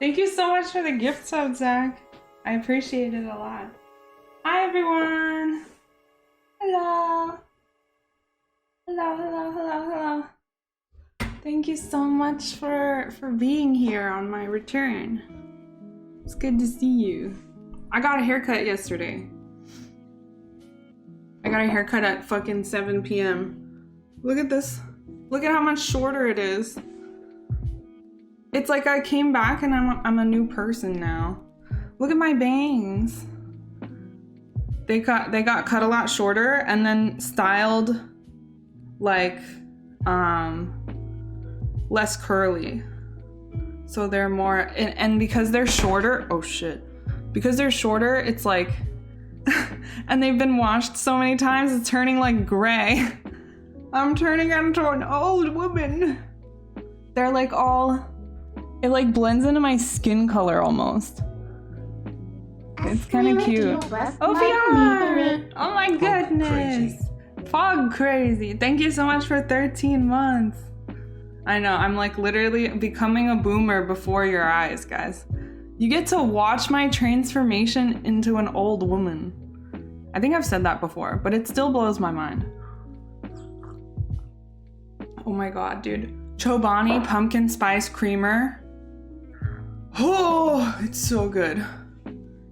Thank you so much for the gift sub, Zach. I appreciate it a lot. Hi, everyone. Hello. Hello. Thank you so much for being here on my return. It's good to see you. I got a haircut yesterday. I got a haircut at fucking 7 p.m. Look at this. Look at how much shorter it is. It's like I came back and I'm a new person now. Look at my bangs. They got cut a lot shorter and then styled like less curly. So they're more and because they're shorter, oh shit. Because they're shorter, it's like and they've been washed so many times, it's turning like gray. I'm turning into an old woman. They're like all it like blends into my skin color almost. It's kind of cute. Oh, VR! Oh my goodness! Fog crazy. Thank you so much for 13 months. I know, I'm like literally becoming a boomer before your eyes, guys. You get to watch my transformation into an old woman. I think I've said that before, but it still blows my mind. Oh my god, dude. Chobani pumpkin spice creamer. Oh, it's so good.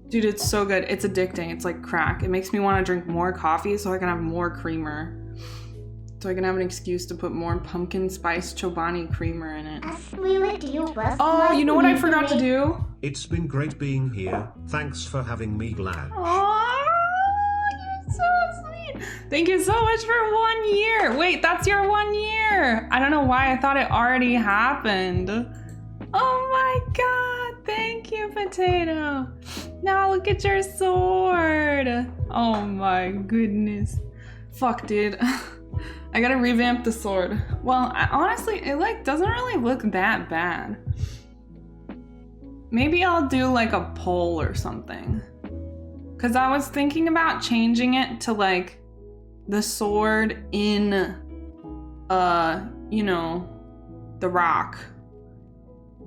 Dude, it's so good. It's addicting. It's like crack. It makes me want to drink more coffee so I can have more creamer. So I can have an excuse to put more pumpkin spice Chobani creamer in it. Oh, you know what I forgot to do? It's been great being here. Thanks for having me, lad. Oh, you're so sweet. Thank you so much for 1 year. Wait, that's your 1 year. I don't know why I thought it already happened. Oh my god, thank you, Potato. Now look at your sword. Oh my goodness. Fuck, dude. I gotta revamp the sword. Well, honestly, it like doesn't really look that bad. Maybe I'll do like a poll or something. Cause I was thinking about changing it to like the sword in, you know, the rock.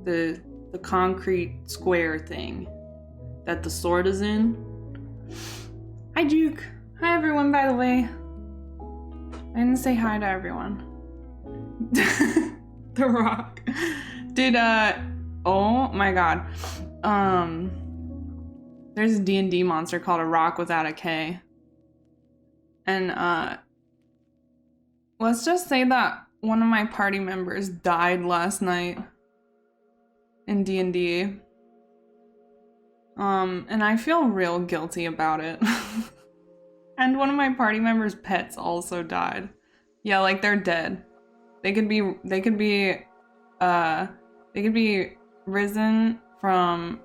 The concrete square thing that the sword is in. Hi, Juke. Hi, everyone, by the way. I didn't say hi to everyone. The rock. Dude, oh my god. There's a D&D monster called a rock without a K. And, let's just say that one of my party members died last night. In D&D. And I feel real guilty about it. And one of my party members' pets also died. Yeah, like they're dead. They could be risen from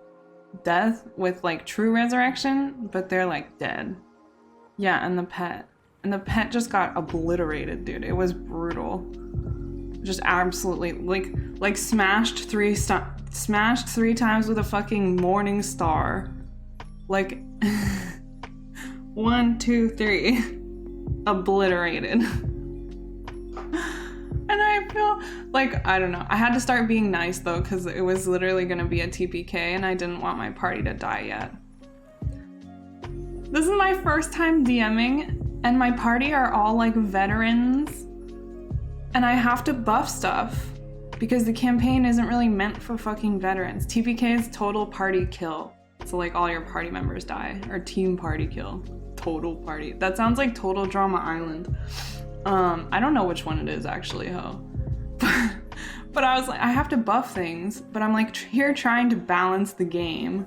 death with like true resurrection, but they're like dead. Yeah, and the pet just got obliterated, dude. It was brutal. Just absolutely like smashed three times with a fucking morning star. Like 1, 2, 3 obliterated. And I feel like I don't know. I had to start being nice though, because it was literally gonna be a TPK and I didn't want my party to die yet. This is my first time DMing and my party are all like veterans. And I have to buff stuff because the campaign isn't really meant for fucking veterans. TPK is total party kill. So like all your party members die, or team party kill. Total party. That sounds like Total Drama Island. I don't know which one it is actually, ho. But I was like, I have to buff things, but I'm like here trying to balance the game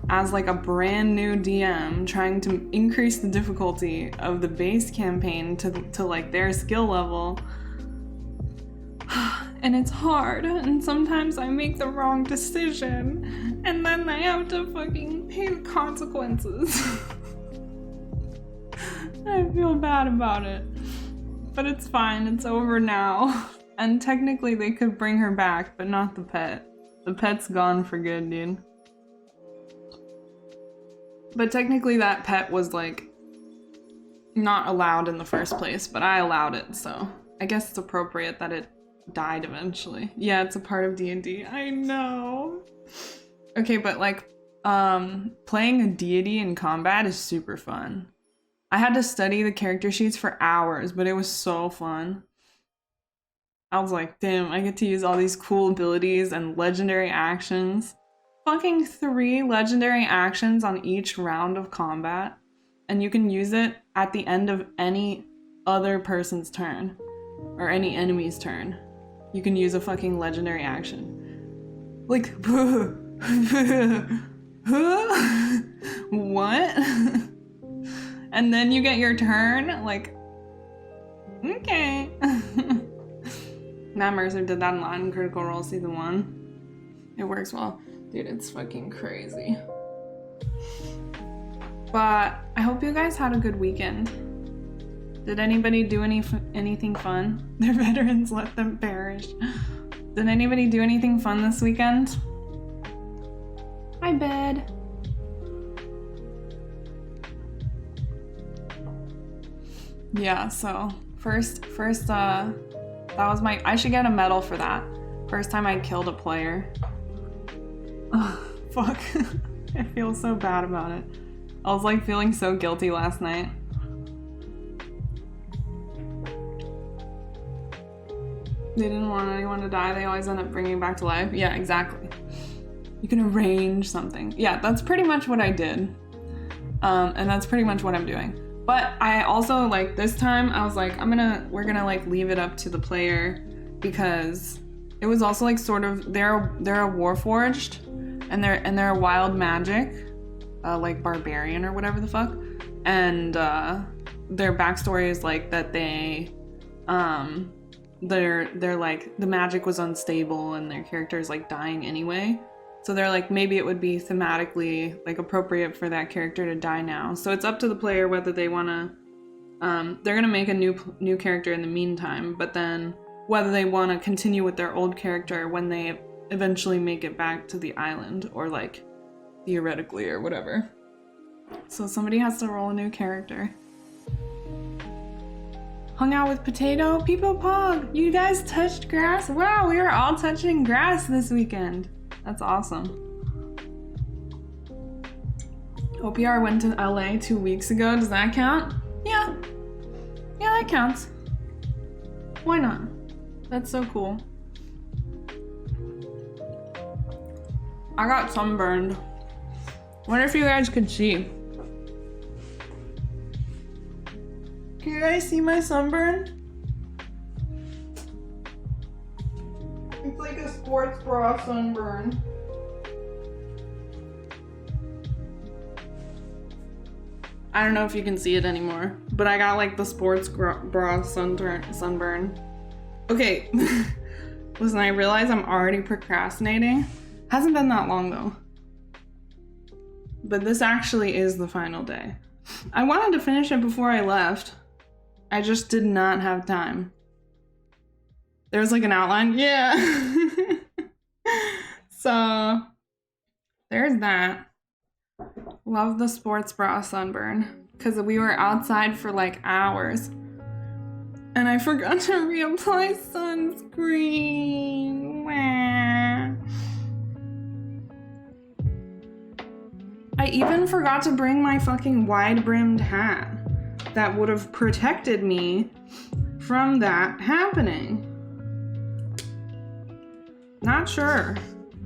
as like a brand new DM, trying to increase the difficulty of the base campaign to like their skill level. And it's hard, and sometimes I make the wrong decision, and then I have to fucking pay the consequences. I feel bad about it. But it's fine, it's over now. And technically they could bring her back, but not the pet. The pet's gone for good, dude. But technically that pet was like not allowed in the first place, but I allowed it, so I guess it's appropriate that it died eventually. Yeah, it's a part of D&D. I know. Okay, but like, playing a deity in combat is super fun. I had to study the character sheets for hours, but it was so fun. I was like, damn, I get to use all these cool abilities and legendary actions. Fucking 3 legendary actions on each round of combat. And you can use it at the end of any other person's turn. Or any enemy's turn. You can use a fucking legendary action. Like, what? And then you get your turn? Like, okay. Matt Mercer did that in Critical Role Season 1. It works well. Dude, it's fucking crazy. But I hope you guys had a good weekend. Did anybody do anything fun? They're veterans, let them perish. Did anybody do anything fun this weekend? Hi, bed. Yeah, so first, that was I should get a medal for that. First time I killed a player. Oh, fuck. I feel so bad about it. I was like feeling so guilty last night. They didn't want anyone to die. They always end up bringing back to life. Yeah, exactly. You can arrange something. Yeah, that's pretty much what I did. And that's pretty much what I'm doing. But I also, like, this time I was like, we're gonna like leave it up to the player, because it was also like sort of, they're a Warforged, and they're a wild magic, like barbarian or whatever the fuck. And their backstory is like that they're like, the magic was unstable and their character is like dying anyway. So they're like, maybe it would be thematically like appropriate for that character to die now. So it's up to the player whether they want to, they're going to make a new character in the meantime, but then whether they want to continue with their old character when they eventually make it back to the island, or like theoretically or whatever. So somebody has to roll a new character. Hung out with Potato, Peepo Pog. You guys touched grass? Wow, we were all touching grass this weekend. That's awesome. OPR went to LA 2 weeks ago. Does that count? Yeah. Yeah, that counts. Why not? That's so cool. I got sunburned. Wonder if you guys could see. Can you guys see my sunburn? It's like a sports bra sunburn. I don't know if you can see it anymore, but I got like the sports bra sunburn. Okay, listen, I realize I'm already procrastinating. Hasn't been that long though. But this actually is the final day. I wanted to finish it before I left. I just did not have time. There was like an outline. Yeah. So there's that. Love the sports bra sunburn, because we were outside for like hours and I forgot to reapply sunscreen. Wah. I even forgot to bring my fucking wide-brimmed hat that would have protected me from that happening. Not sure.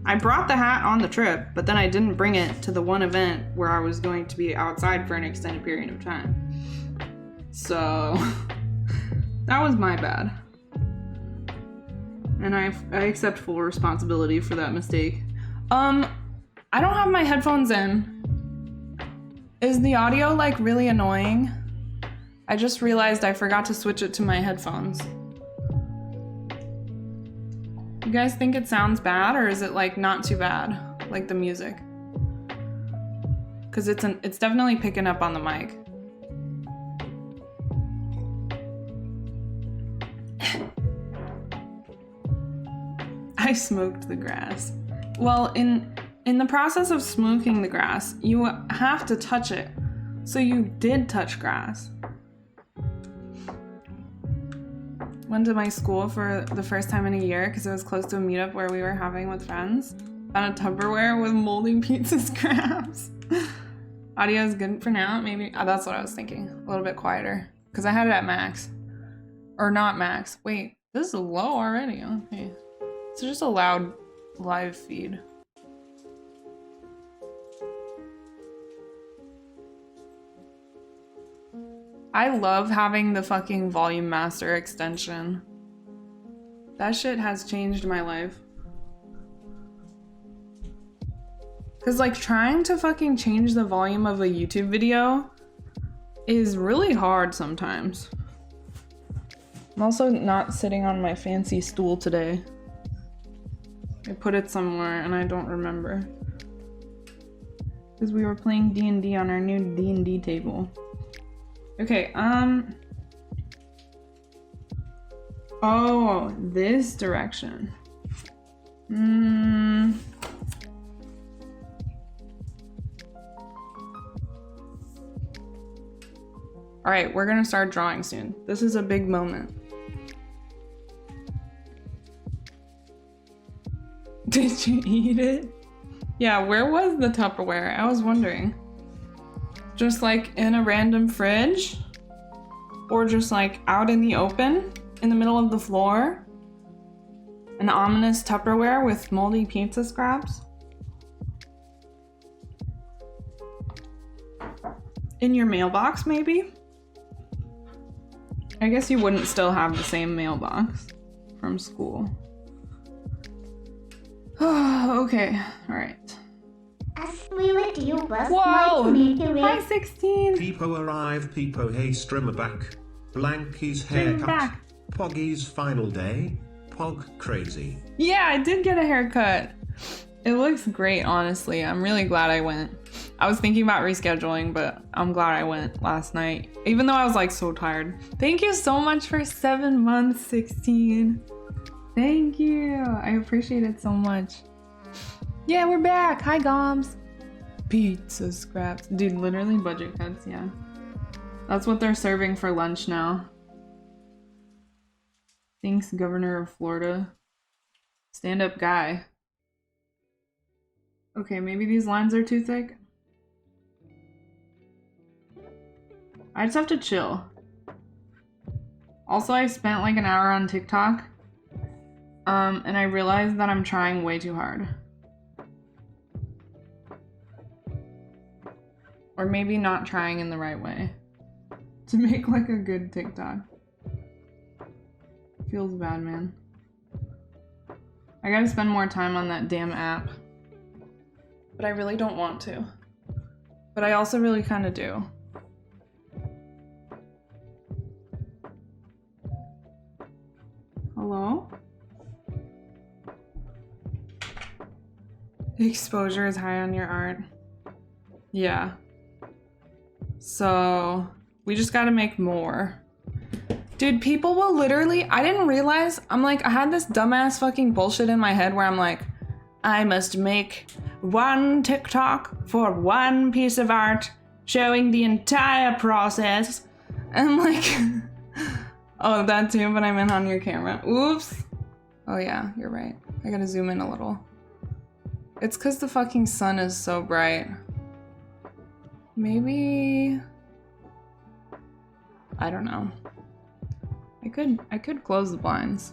I brought the hat on the trip, but then I didn't bring it to the one event where I was going to be outside for an extended period of time. So that was my bad. And I accept full responsibility for that mistake. I don't have my headphones in. Is the audio like really annoying? I just realized I forgot to switch it to my headphones. You guys think it sounds bad, or is it like not too bad? Like the music? Cause it's definitely picking up on the mic. I smoked the grass. Well, in the process of smoking the grass, you have to touch it. So you did touch grass. Went to my school for the first time in a year because it was close to a meetup where we were having with friends. Found a Tupperware with moldy pizza scraps. Audio is good for now, maybe. Oh, that's what I was thinking. A little bit quieter because I had it at max. Or not max. Wait, this is low already. Okay. It's just a loud live feed. I love having the fucking Volume Master extension. That shit has changed my life. Cause like trying to fucking change the volume of a YouTube video is really hard sometimes. I'm also not sitting on my fancy stool today. I put it somewhere and I don't remember. Cause we were playing D&D on our new D&D table. Okay, oh, this direction. All right, we're gonna start drawing soon. This is a big moment. Did you eat it? Yeah, where was the Tupperware? I was wondering. Just like in a random fridge? Or just like out in the open? In the middle of the floor? An ominous Tupperware with moldy pizza scraps? In your mailbox, maybe? I guess you wouldn't still have the same mailbox from school. Okay, alright. Whoa! Hi, 16! Peepo arrived, Peepo hey streamer back. Blanky's haircut. Poggy's final day. Pog crazy. Yeah, I did get a haircut. It looks great, honestly. I'm really glad I went. I was thinking about rescheduling, but I'm glad I went last night. Even though I was like so tired. Thank you so much for 7 months, 16. Thank you. I appreciate it so much. Yeah, we're back. Hi, Goms. Pizza scraps. Dude, literally budget cuts, yeah. That's what they're serving for lunch now. Thanks, Governor of Florida. Stand-up guy. Okay, maybe these lines are too thick. I just have to chill. Also, I spent like an hour on TikTok. And I realized that I'm trying way too hard. Or maybe not trying in the right way. To make like a good TikTok. Feels bad, man. I gotta spend more time on that damn app. But I really don't want to. But I also really kind of do. Hello? The exposure is high on your art. Yeah. So, we just gotta make more. Dude, people will literally, I didn't realize, I had this dumbass fucking bullshit in my head where I'm like, I must make one TikTok for one piece of art showing the entire process. And I'm like, oh, that too, but I meant on your camera. Oops. Oh yeah, you're right. I gotta zoom in a little. It's because the fucking sun is so bright. Maybe... I don't know. I could close the blinds.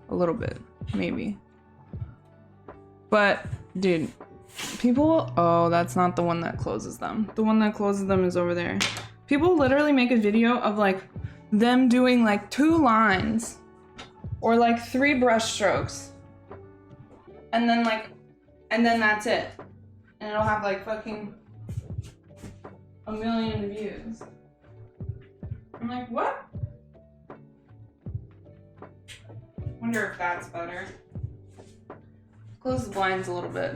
A little bit, maybe. But, dude, people... Oh, that's not the one that closes them. The one that closes them is over there. People literally make a video of, like, them doing, like, 2 lines. Or, like, 3 brush strokes. And then, like... And then that's it. And it'll have, like, fucking... a million views. I'm like, what? Wonder if that's better. Close the blinds a little bit.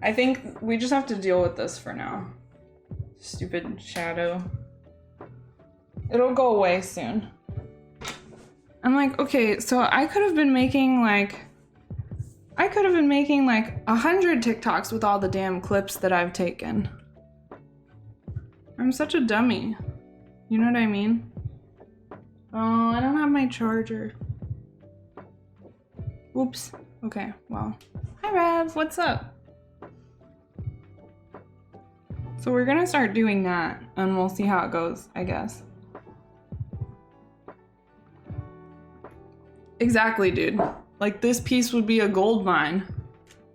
I think we just have to deal with this for now. Stupid shadow. It'll go away soon. I'm like, okay, so I could have been making like 100 TikToks with all the damn clips that I've taken. I'm such a dummy. You know what I mean? Oh, I don't have my charger. Oops. Okay, well. Hi, Rev. What's up? So we're gonna start doing that, and we'll see how it goes, I guess. Exactly, dude. Like, this piece would be a gold mine.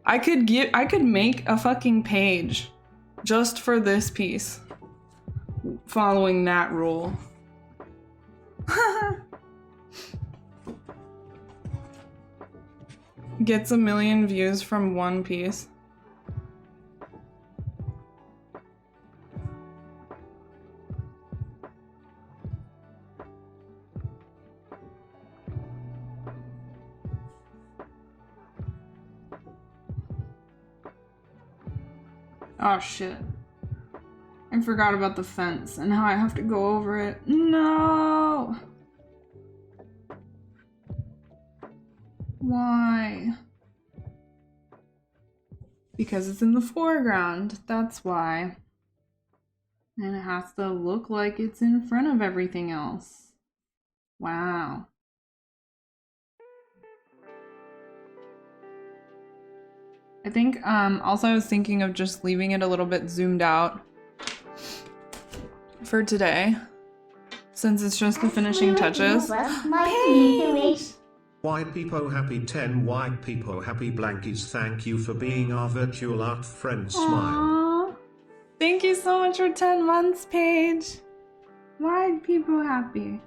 I could make a fucking page just for this piece, following that rule. Gets 1 million views from one piece. Oh shit. I forgot about the fence and how I have to go over it. No! Why? Because it's in the foreground, that's why. And it has to look like it's in front of everything else. Wow. I think also I was thinking of just leaving it a little bit zoomed out for today, since it's just the finishing touches. White people happy 10 white people happy blankies, thank you for being our virtual art friend. Smile. Aww. Thank you so much for 10 months, Paige. White people happy.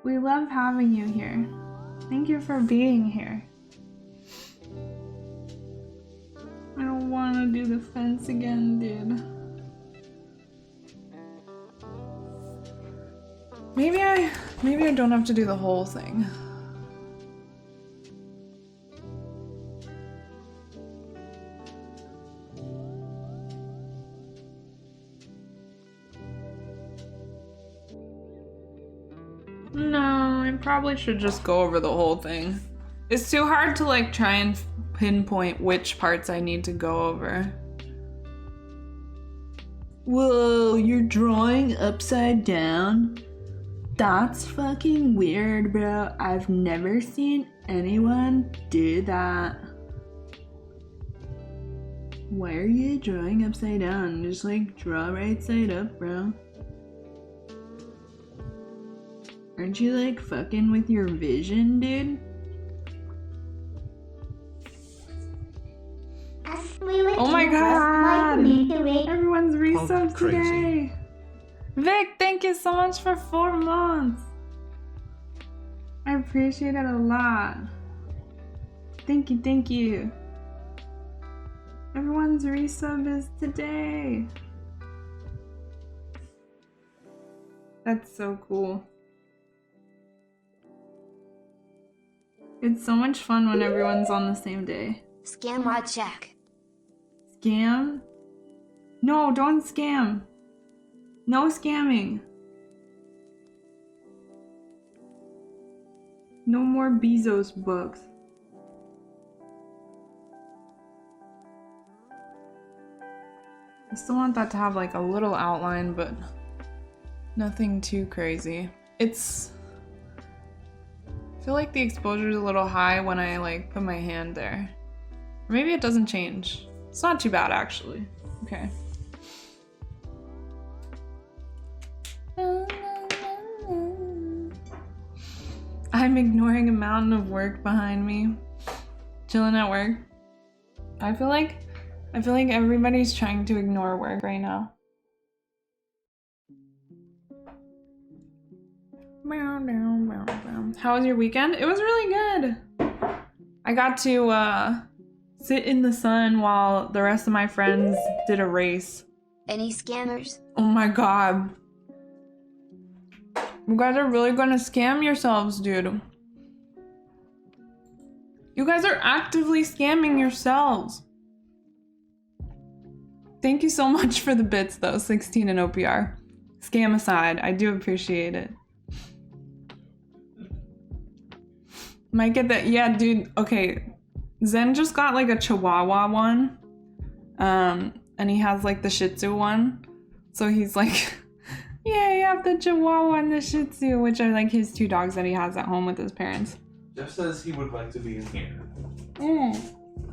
We love having you here. Thank you for being here. I don't want to do the fence again, dude. Maybe I don't have to do the whole thing. No, I probably should just go over the whole thing. It's too hard to like try and pinpoint which parts I need to go over. Whoa, you're drawing upside down? That's fucking weird, bro. I've never seen anyone do that. Why are you drawing upside down? Just like draw right side up, bro. Aren't you like fucking with your vision, dude? Oh my god! Everyone's resubbed today! Vic, thank you so much for 4 months! I appreciate it a lot. Thank you, thank you. Everyone's resub is today. That's so cool. It's so much fun when everyone's on the same day. Scam mod check. Scam? No, don't scam. No scamming. No more Bezos books. I still want that to have like a little outline, but nothing too crazy. I feel like the exposure is a little high when I like put my hand there. Or maybe it doesn't change. It's not too bad actually. Okay. I'm ignoring a mountain of work behind me. Chilling at work. I feel like everybody's trying to ignore work right now. How was your weekend? It was really good. I got to sit in the sun while the rest of my friends did a race. Any scammers? Oh my god. You guys are really gonna scam yourselves, dude. You guys are actively scamming yourselves. Thank you so much for the bits though, 16 and OPR. Scam aside, I do appreciate it. Might get that, yeah, dude, okay. Zen just got like a Chihuahua one. And he has like the Shih Tzu one. So he's like, Yeah, you have the Chihuahua and the Shih Tzu, which are like his two dogs that he has at home with his parents. Jeff says he would like to be in here. Mm.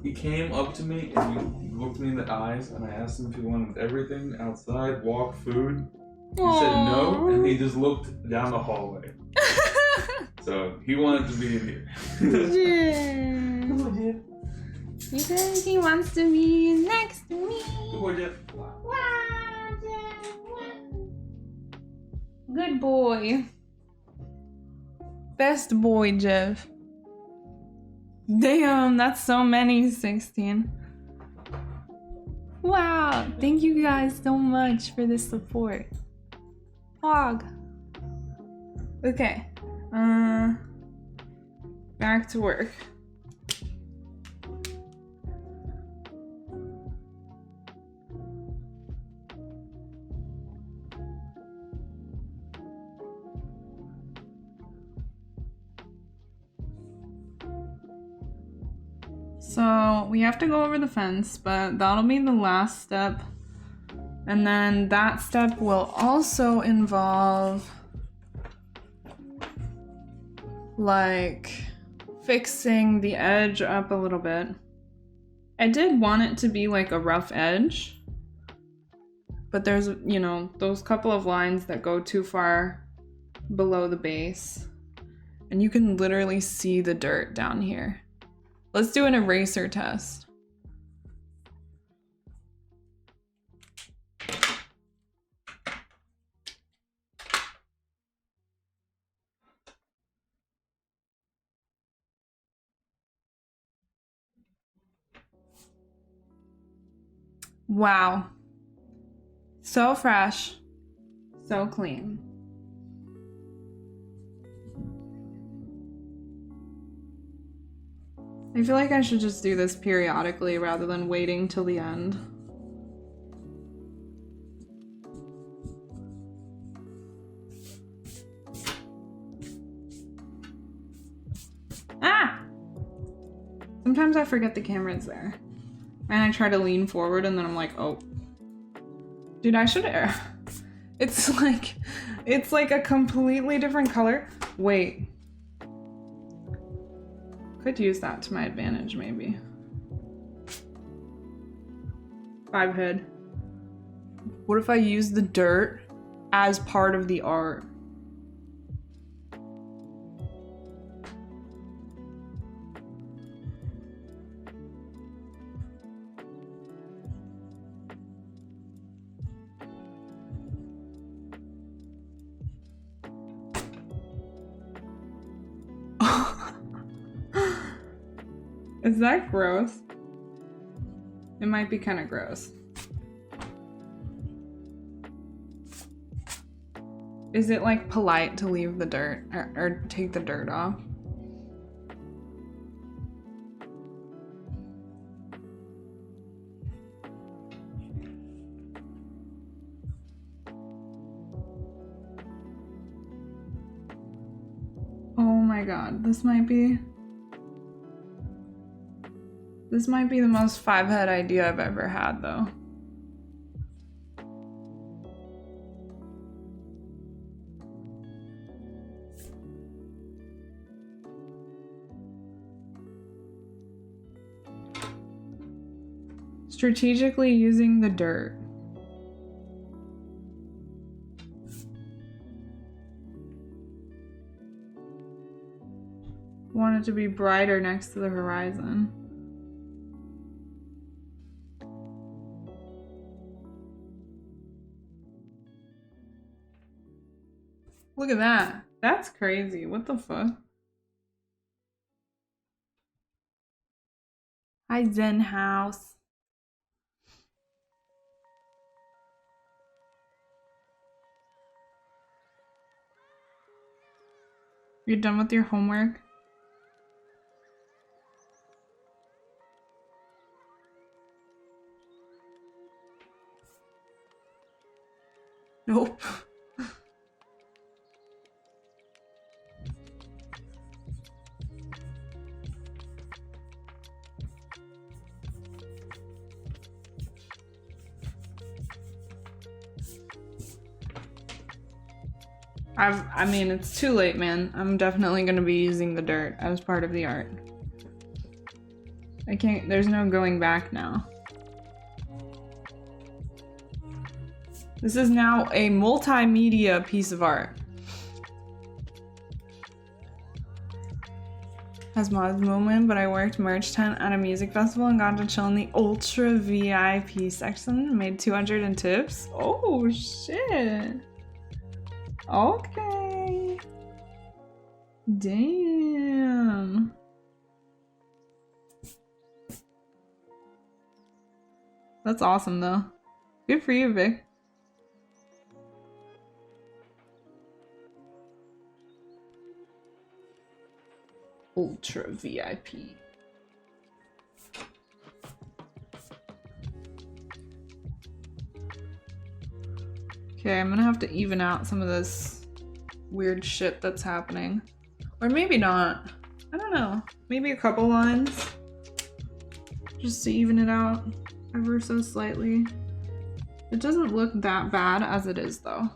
He came up to me and he looked me in the eyes, and I asked him if he wanted everything outside, walk, food. He said no, and he just looked down the hallway. So he wanted to be in here. Good boy, Jeff. He says he wants to be next to me. Good boy, Jeff. Good boy. Best boy, Jeff. Damn, that's so many, 16. Wow, thank you guys so much for the support. Hog. Okay. Back to work. So we have to go over the fence, but that'll be the last step. And then that step will also involve like fixing the edge up a little bit. I did want it to be like a rough edge, but there's, you know, those couple of lines that go too far below the base, and you can literally see the dirt down here. Let's do an eraser test. Wow. So fresh. So clean. I feel like I should just do this periodically rather than waiting till the end. Ah! Sometimes I forget the camera's there. And I try to lean forward and then I'm like, oh. Dude, I should... It's like a completely different color. Wait. Could use that to my advantage, maybe. 5 head. What if I use the dirt as part of the art? Is that gross? It might be kind of gross. Is it like polite to leave the dirt or take the dirt off? Oh my god, this might be the most 5-head idea I've ever had, though. Strategically using the dirt. Want it to be brighter next to the horizon. Look at that. That's crazy. What the fuck? Hi, Zen House. You're done with your homework? Nope. I mean, it's too late, man. I'm definitely gonna be using the dirt as part of the art. I can't, there's no going back now. This is now a multimedia piece of art. Has mods moment, but I worked merch tent at a music festival and got to chill in the ultra VIP section. Made 200 in tips. Oh shit. Okay. Damn. That's awesome though. Good for you, Vic. Ultra VIP. Okay, I'm gonna have to even out some of this weird shit that's happening. Or maybe not. I don't know. Maybe a couple lines. Just to even it out ever so slightly. It doesn't look that bad as it is though.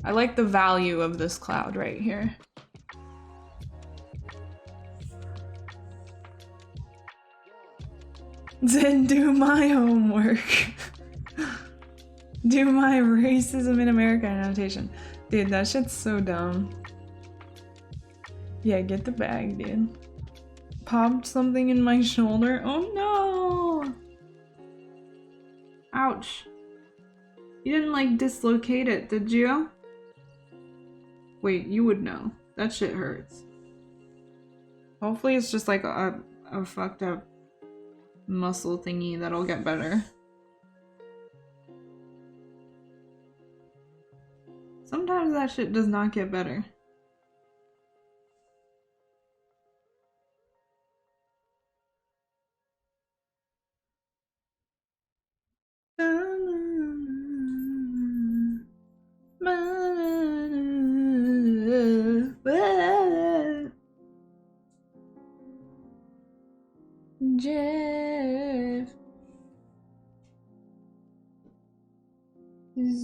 I like the value of this cloud right here. Then do my homework. Do my racism in America annotation. Dude, that shit's so dumb. Yeah, get the bag, dude. Popped something in my shoulder. Oh no! Ouch. You didn't like dislocate it, did you? Wait, you would know. That shit hurts. Hopefully it's just like a fucked up muscle thingy that'll get better. Sometimes that shit does not get better. Jeff.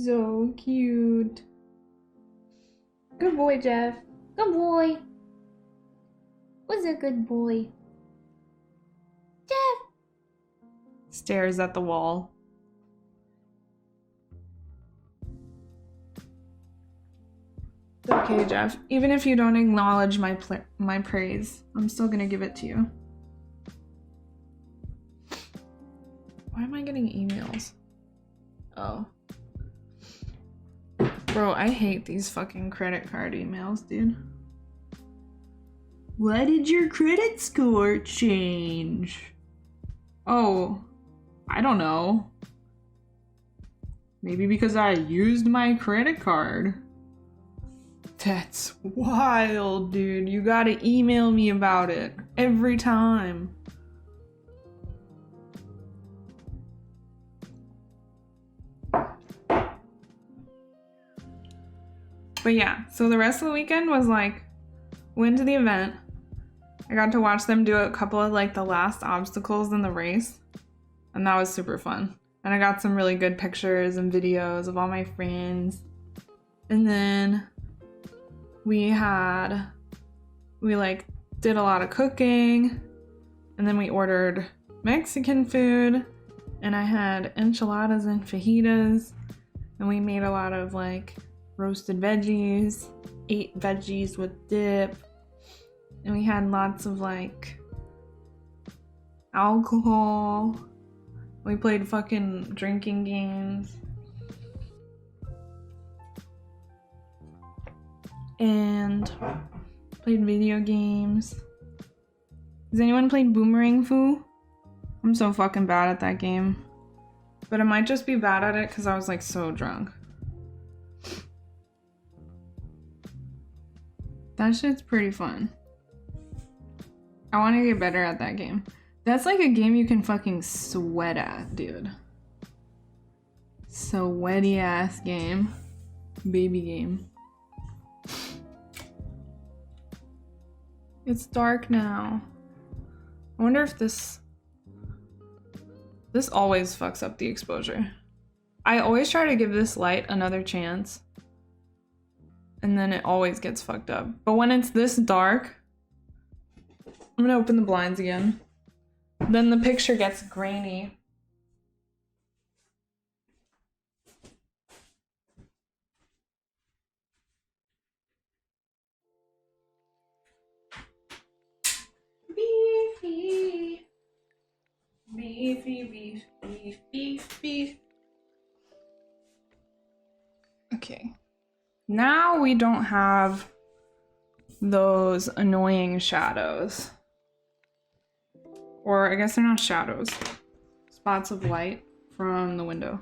So cute. Good boy, Jeff. Good boy. Was a good boy. Jeff. Stares at the wall. It's okay, Jeff. Even if you don't acknowledge my praise, I'm still gonna give it to you. Why am I getting emails? Oh. Bro, I hate these fucking credit card emails, dude. Why did your credit score change? Oh, I don't know. Maybe because I used my credit card. That's wild, dude. You gotta email me about it every time. But yeah, so the rest of the weekend was like, went to the event. I got to watch them do a couple of like the last obstacles in the race. And that was super fun. And I got some really good pictures and videos of all my friends. And then we like did a lot of cooking. And then we ordered Mexican food. And I had enchiladas and fajitas. And we made a lot of like roasted veggies, ate veggies with dip, and we had lots of like alcohol. We played fucking drinking games and played video games. Has anyone played Boomerang Fu? I'm so fucking bad at that game, but I might just be bad at it because I was like so drunk. That shit's pretty fun. I want to get better at that game. That's like a game you can fucking sweat at, dude. Sweaty ass game. Baby game. It's dark now. I wonder if this always fucks up the exposure. I always try to give this light another chance. and then it always gets fucked up. But when it's this dark, I'm gonna open the blinds again. Then the picture gets grainy. Beefy. Beefy, beef, beef, beef, beef. Okay. Now we don't have those annoying shadows. Or I guess they're not shadows. Spots of light from the window.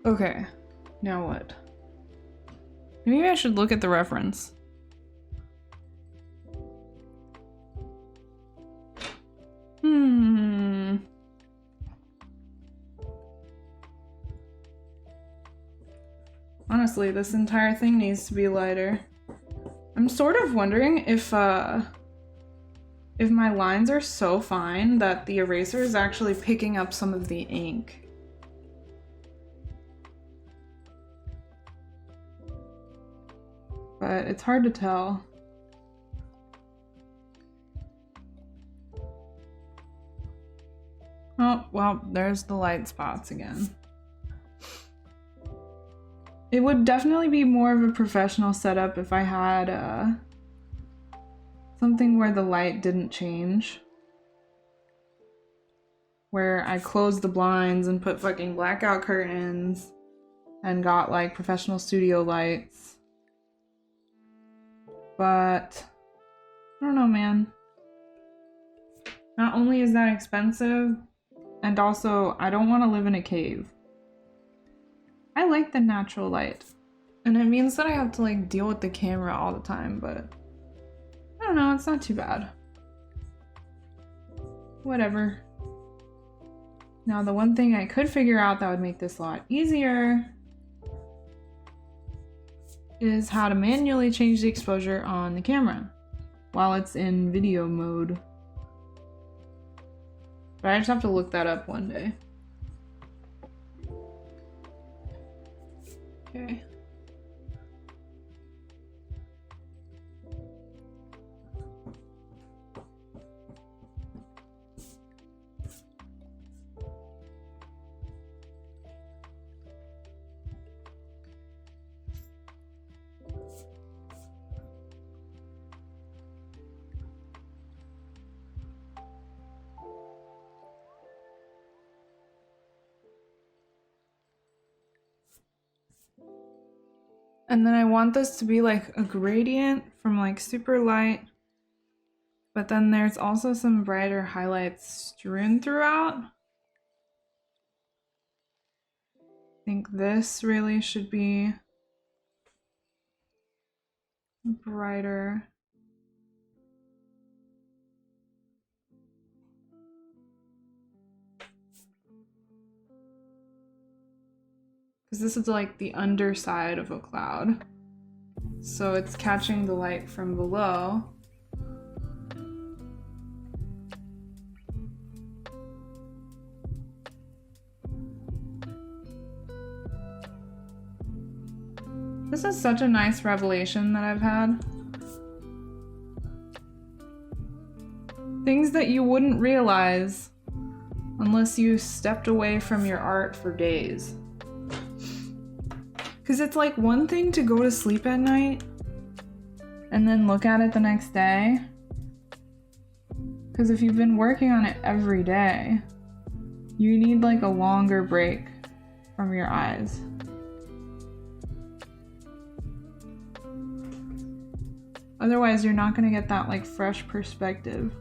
Okay. Now what? Maybe I should look at the reference. Honestly, this entire thing needs to be lighter. I'm sort of wondering if my lines are so fine that the eraser is actually picking up some of the ink. But it's hard to tell. Oh, well, there's the light spots again. It would definitely be more of a professional setup if I had something where the light didn't change. Where I closed the blinds and put fucking blackout curtains and got like professional studio lights. But I don't know, man. Not only is that expensive, and also I don't want to live in a cave. I like the natural light. And it means that I have to like deal with the camera all the time, but I don't know, it's not too bad. Whatever. Now the one thing I could figure out that would make this a lot easier is how to manually change the exposure on the camera while it's in video mode. But I just have to look that up one day. Okay. And then I want this to be like a gradient from like super light, but then there's also some brighter highlights strewn throughout. I think this really should be brighter. Because this is like the underside of a cloud. So it's catching the light from below. This is such a nice revelation that I've had. Things that you wouldn't realize unless you stepped away from your art for days. Because it's like one thing to go to sleep at night and then look at it the next day. Because if you've been working on it every day, you need like a longer break from your eyes. Otherwise, you're not going to get that like fresh perspective.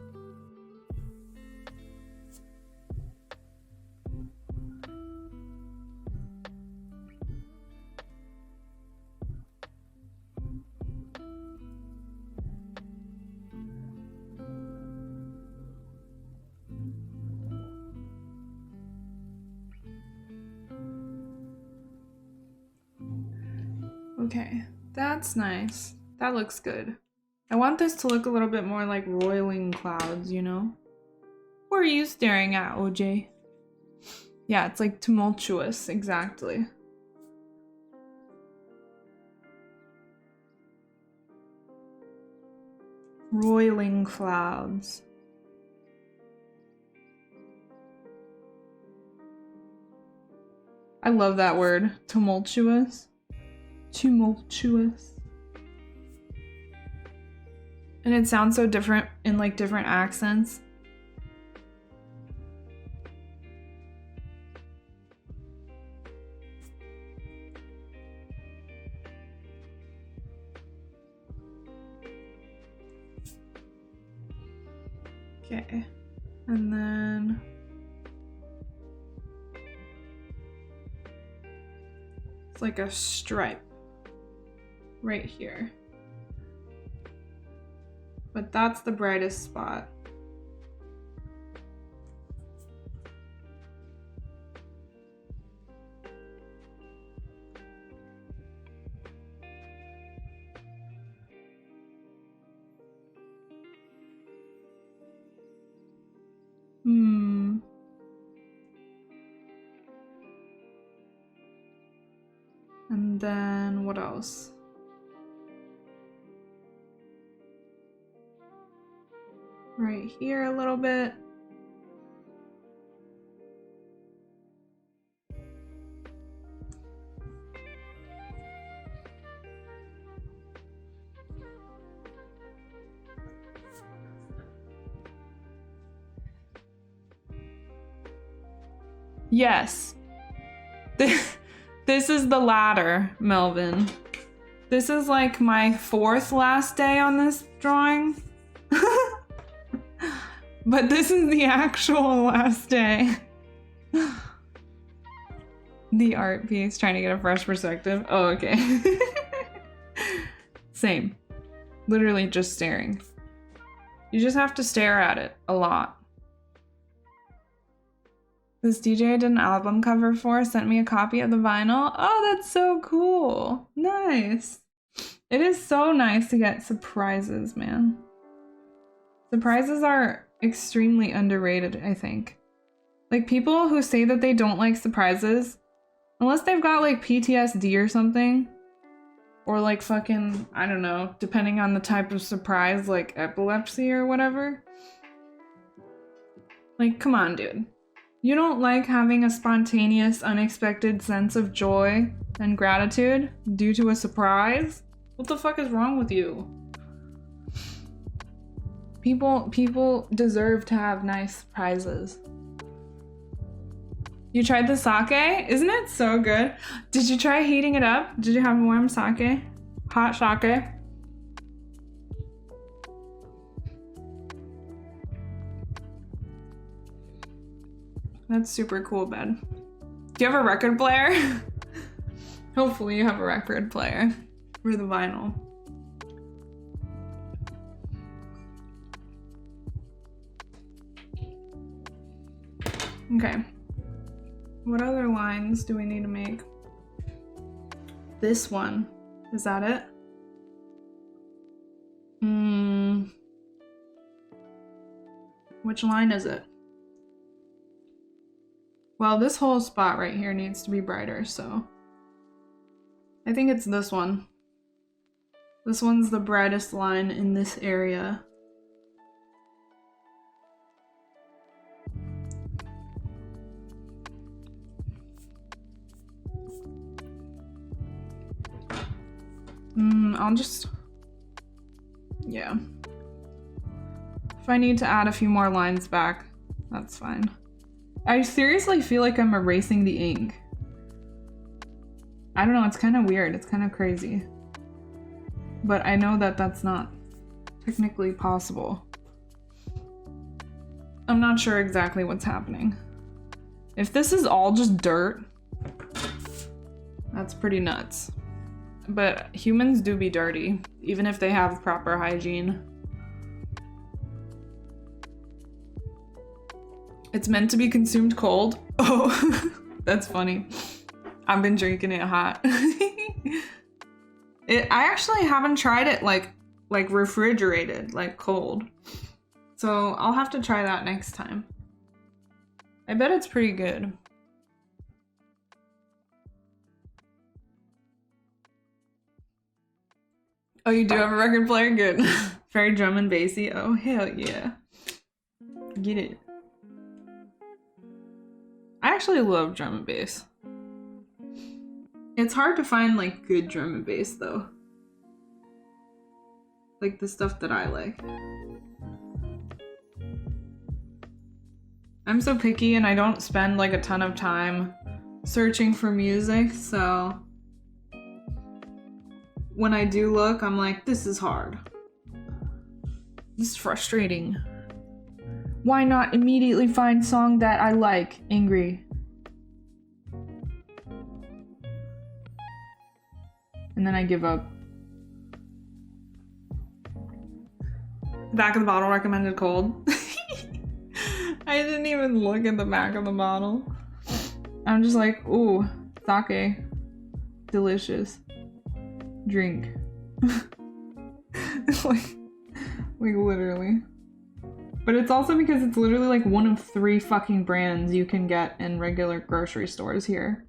Okay, that's nice. That looks good. I want this to look a little bit more like roiling clouds, you know? What are you staring at, OJ? Yeah, it's like tumultuous, exactly. Roiling clouds. I love that word. Tumultuous. Tumultuous. And it sounds so different in like different accents. Okay. And then it's like a stripe right here. But that's the brightest spot. And then what else? Right here a little bit. Yes. This is the ladder, Melvin. This is like my 4th last day on this drawing. But this is the actual last day. The art piece, trying to get a fresh perspective. Oh, okay. Same. Literally just staring. You just have to stare at it a lot. This DJ I did an album cover for sent me a copy of the vinyl. Oh, that's so cool. Nice. It is so nice to get surprises, man. Surprises are extremely underrated, I think. Like, people who say that they don't like surprises, unless they've got like PTSD or something, or like fucking, I don't know, depending on the type of surprise, like epilepsy or whatever. Like, come on, dude. You don't like having a spontaneous, unexpected sense of joy and gratitude due to a surprise? What the fuck is wrong with you? People deserve to have nice surprises. You tried the sake? Isn't it so good? Did you try heating it up? Did you have warm sake? Hot sake? That's super cool, Ben. Do you have a record player? Hopefully you have a record player for the vinyl. Okay. What other lines do we need to make? This one. Is that it? Which line is it? Well, this whole spot right here needs to be brighter, so I think it's this one. This one's the brightest line in this area. I'll just... yeah. If I need to add a few more lines back, that's fine. I seriously feel like I'm erasing the ink. I don't know, it's kind of weird, it's kind of crazy. But I know that that's not technically possible. I'm not sure exactly what's happening. If this is all just dirt, that's pretty nuts. But humans do be dirty, even if they have proper hygiene. It's meant to be consumed cold. Oh, that's funny. I've been drinking it hot. I actually haven't tried it like refrigerated, like cold. So I'll have to try that next time. I bet it's pretty good. Oh, you do have a record player? Good. Very drum and bassy. Oh, hell yeah. Get it. I actually love drum and bass. It's hard to find like good drum and bass though. Like the stuff that I like. I'm so picky and I don't spend like a ton of time searching for music, so when I do look, I'm like, this is hard. This is frustrating. Why not immediately find song that I like? Angry. And then I give up. Back of the bottle recommended cold. I didn't even look at the back of the bottle. I'm just like, ooh, sake. Delicious. Drink. like literally. But it's also because it's literally like one of 3 fucking brands you can get in regular grocery stores here.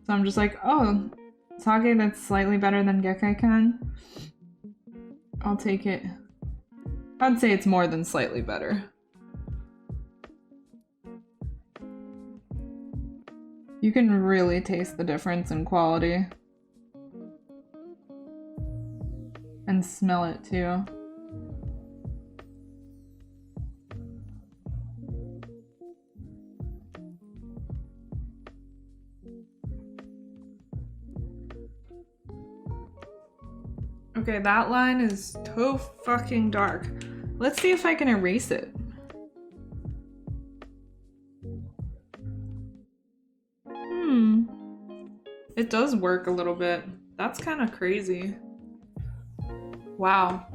So I'm just like, oh, sake that's slightly better than Gekkeikan. I'll take it. I'd say it's more than slightly better. You can really taste the difference in quality. And smell it too. Okay, that line is too fucking dark. Let's see if I can erase it. It does work a little bit. That's kind of crazy. Wow.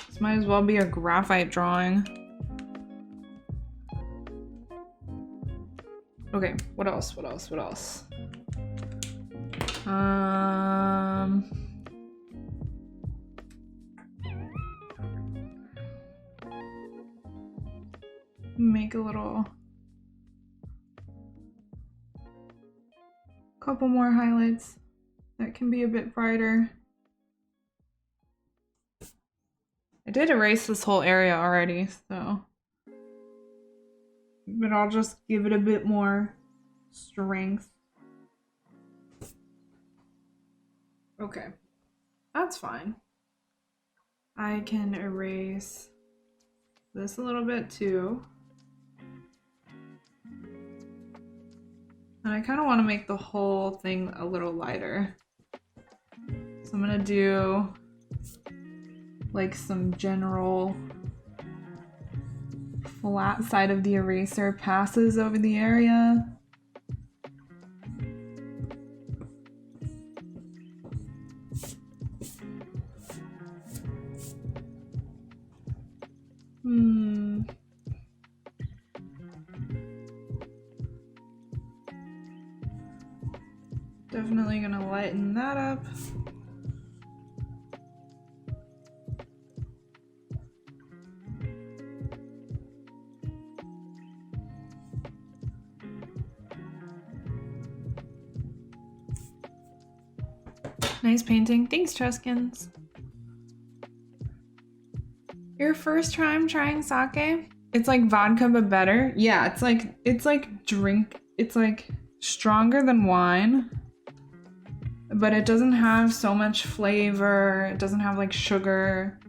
This might as well be a graphite drawing. Okay, what else? What else? What else? Make a little couple more highlights that can be a bit brighter. I did erase this whole area already, so but I'll just give it a bit more strength. Okay, that's fine. I can erase this a little bit too. And I kind of want to make the whole thing a little lighter. So I'm gonna do like some general flat side of the eraser passes over the area. Definitely gonna lighten that up. Nice painting. Thanks, Truskins. Your first time trying sake? It's like vodka but better. Yeah, it's like drink. It's like stronger than wine, but it doesn't have so much flavor. It doesn't have like sugar,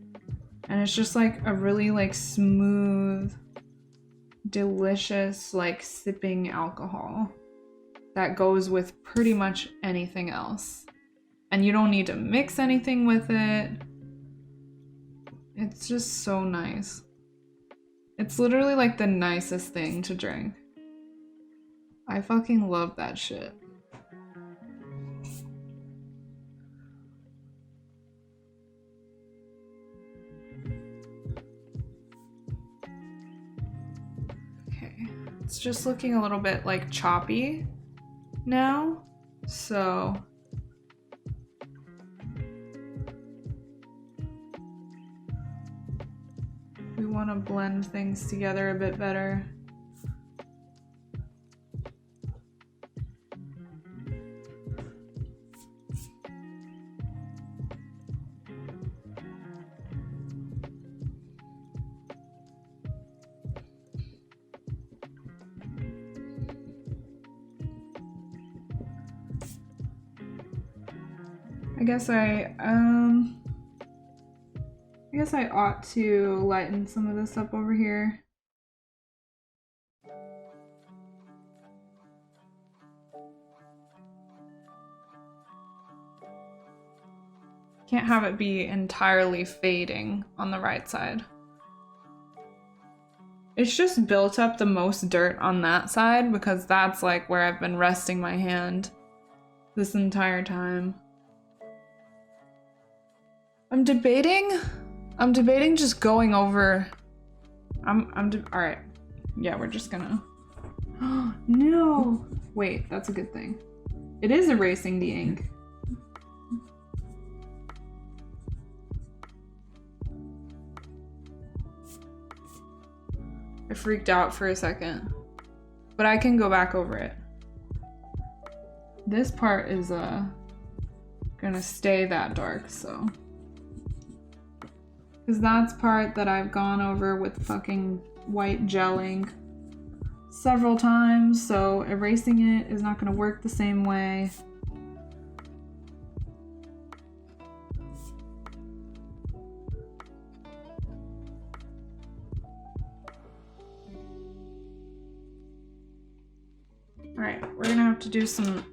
and it's just like a really like smooth, delicious like sipping alcohol that goes with pretty much anything else. And you don't need to mix anything with it. It's just so nice. It's literally like the nicest thing to drink. I fucking love that shit. Okay, it's just looking a little bit like choppy now, so we want to blend things together a bit better. I guess I ought to lighten some of this up over here. Can't have it be entirely fading on the right side. It's just built up the most dirt on that side because that's like where I've been resting my hand this entire time. I'm debating just going over. All right. Yeah, we're just gonna. No. Wait, that's a good thing. It is erasing the ink. I freaked out for a second, but I can go back over it. This part is gonna stay that dark, so. Because that's part that I've gone over with fucking white gelling several times, so erasing it is not gonna work the same way. Alright, we're gonna have to do some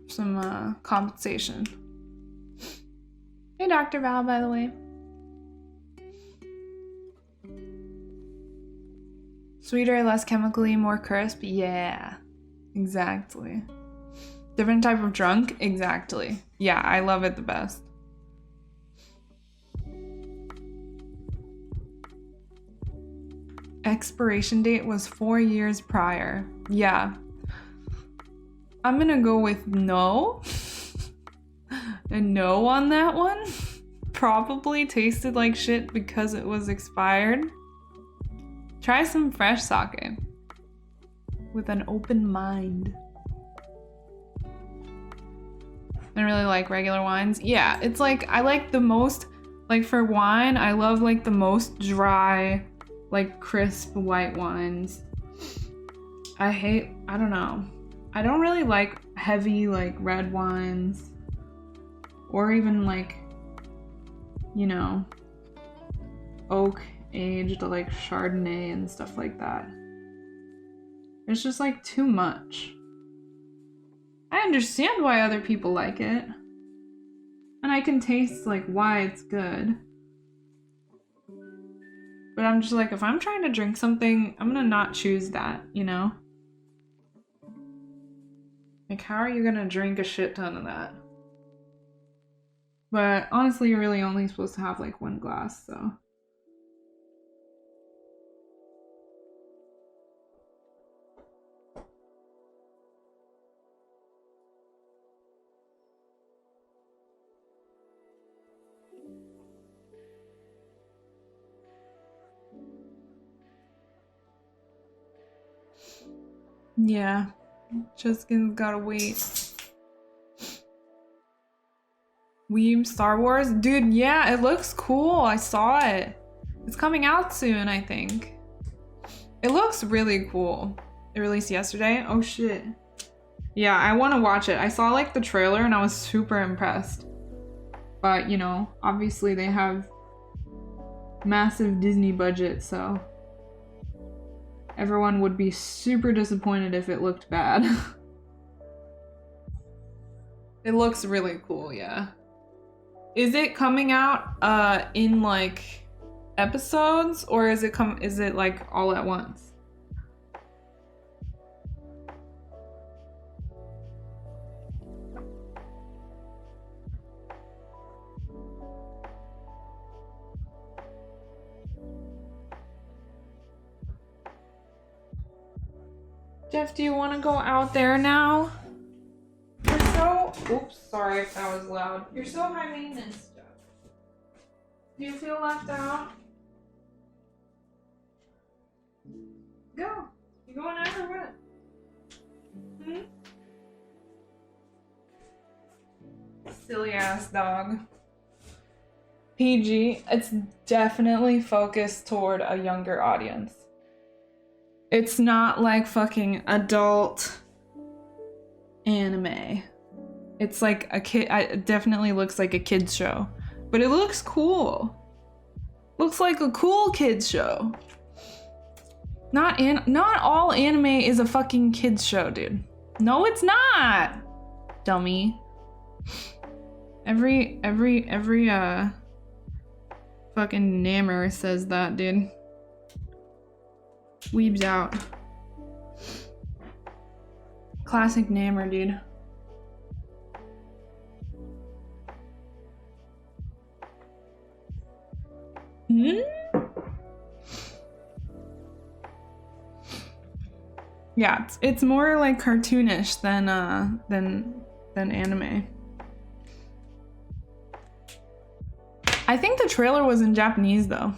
compensation. Hey, Dr. Val, by the way. Sweeter, less chemically, more crisp? Yeah, exactly. Different type of drunk? Exactly. Yeah, I love it the best. Expiration date was 4 years prior. Yeah. I'm gonna go with no. A no on that one. Probably tasted like shit because it was expired. Try some fresh sake with an open mind. I really like regular wines. Yeah, it's like I like the most, like for wine, I love like the most dry, like crisp white wines. I don't know. I don't really like heavy like red wines or even like, you know, oak aged like Chardonnay and stuff like that. It's just like too much. I understand why other people like it. And I can taste like why it's good. But I'm just like, if I'm trying to drink something, I'm gonna not choose that, you know? Like, how are you gonna drink a shit ton of that? But honestly, you're really only supposed to have like one glass, so. Yeah, Chuskin's gotta wait. Weeb Star Wars? Dude, yeah, it looks cool. I saw it. It's coming out soon, I think. It looks really cool. It released yesterday? Oh shit. Yeah, I want to watch it. I saw like the trailer and I was super impressed. But, you know, obviously they have massive Disney budget, so everyone would be super disappointed if it looked bad. It looks really cool, yeah. Is it coming out in like episodes or is it like all at once? Jeff, do you want to go out there now? You're so... Oops, sorry if that was loud. You're so high maintenance, Jeff. Do you feel left out? Go. You going out or what? Silly ass dog. PG. It's definitely focused toward a younger audience. It's not like fucking adult anime. It's like a kid. It definitely looks like a kids show, but it looks cool. Looks like a cool kids show. Not all anime is a fucking kids show, dude. No, it's not. Dummy. Every fucking Nammer says that, dude. Weebs out. Classic Nammer, dude. Yeah, it's more like cartoonish than anime. I think the trailer was in Japanese though.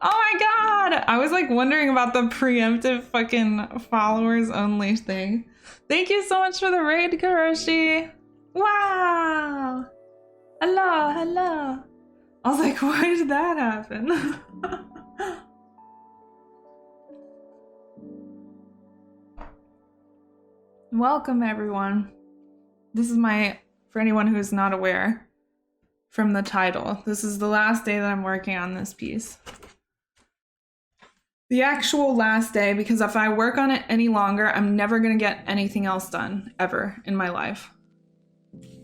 Oh my god! I was like wondering about the preemptive fucking followers only thing. Thank you so much for the raid, Karoshi. Wow! Hello, hello. I was like, why did that happen? Welcome everyone. This is for anyone who's not aware from the title, this is the last day that I'm working on this piece. The actual last day, because if I work on it any longer, I'm never gonna get anything else done, ever, in my life.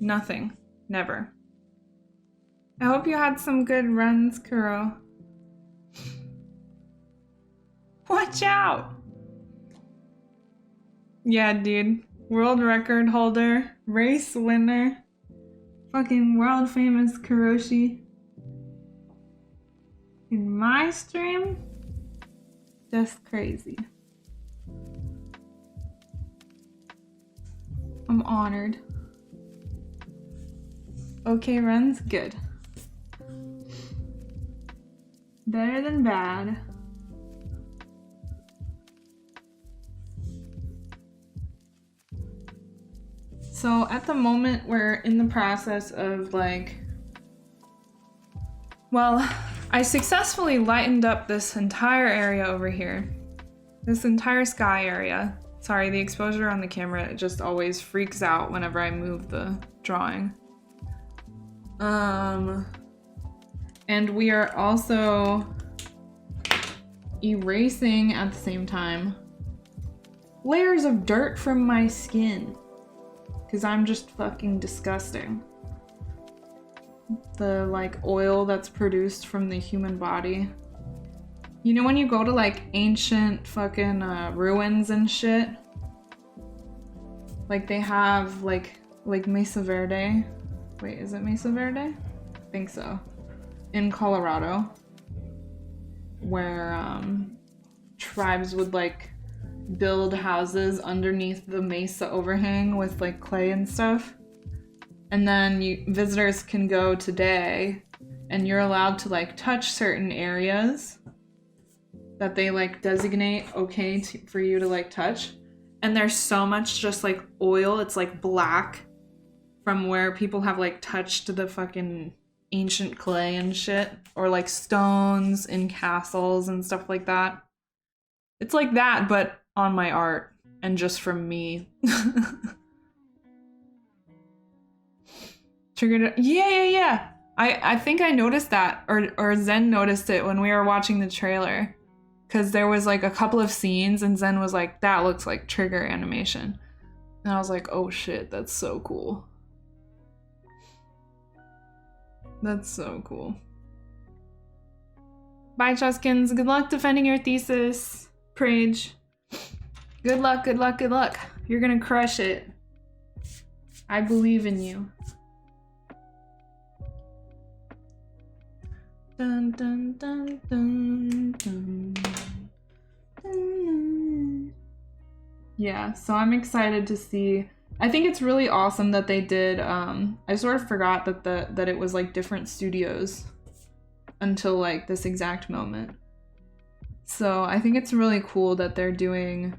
Nothing. Never. I hope you had some good runs, Kuro. Watch out! Yeah, dude. World record holder, race winner, fucking world famous Kuroshi. In my stream? Just crazy. I'm honored. Okay, runs? Good. Better than bad. So at the moment, we're in the process of I successfully lightened up this entire area over here. This entire sky area. Sorry, the exposure on the camera, it just always freaks out whenever I move the drawing. And we are also erasing at the same time layers of dirt from my skin. Because I'm just fucking disgusting. The oil that's produced from the human body. You know when you go to ancient fucking ruins and shit? They have like Mesa Verde. Wait, is it Mesa Verde? I think so. In Colorado. Where tribes would build houses underneath the mesa overhang with clay and stuff. And then visitors can go today and you're allowed to touch certain areas that they designate okay for you to touch. And there's so much just oil, it's black from where people have touched the fucking ancient clay and shit, or stones in castles and stuff like that. It's like that, but on my art and just from me. Triggered. Yeah. I think I noticed that, or Zen noticed it when we were watching the trailer, because there was a couple of scenes and Zen was like, that looks like trigger animation, and I was like, oh shit, that's so cool. That's so cool. Bye, Chuskins. Good luck defending your thesis, Prage. Good luck, good luck, good luck. You're gonna crush it. I believe in you. Dun, dun, dun, dun, dun, dun. Yeah, so I'm excited to see. I think it's really awesome that they did. I sort of forgot that it was different studios until this exact moment. So I think it's really cool that they're doing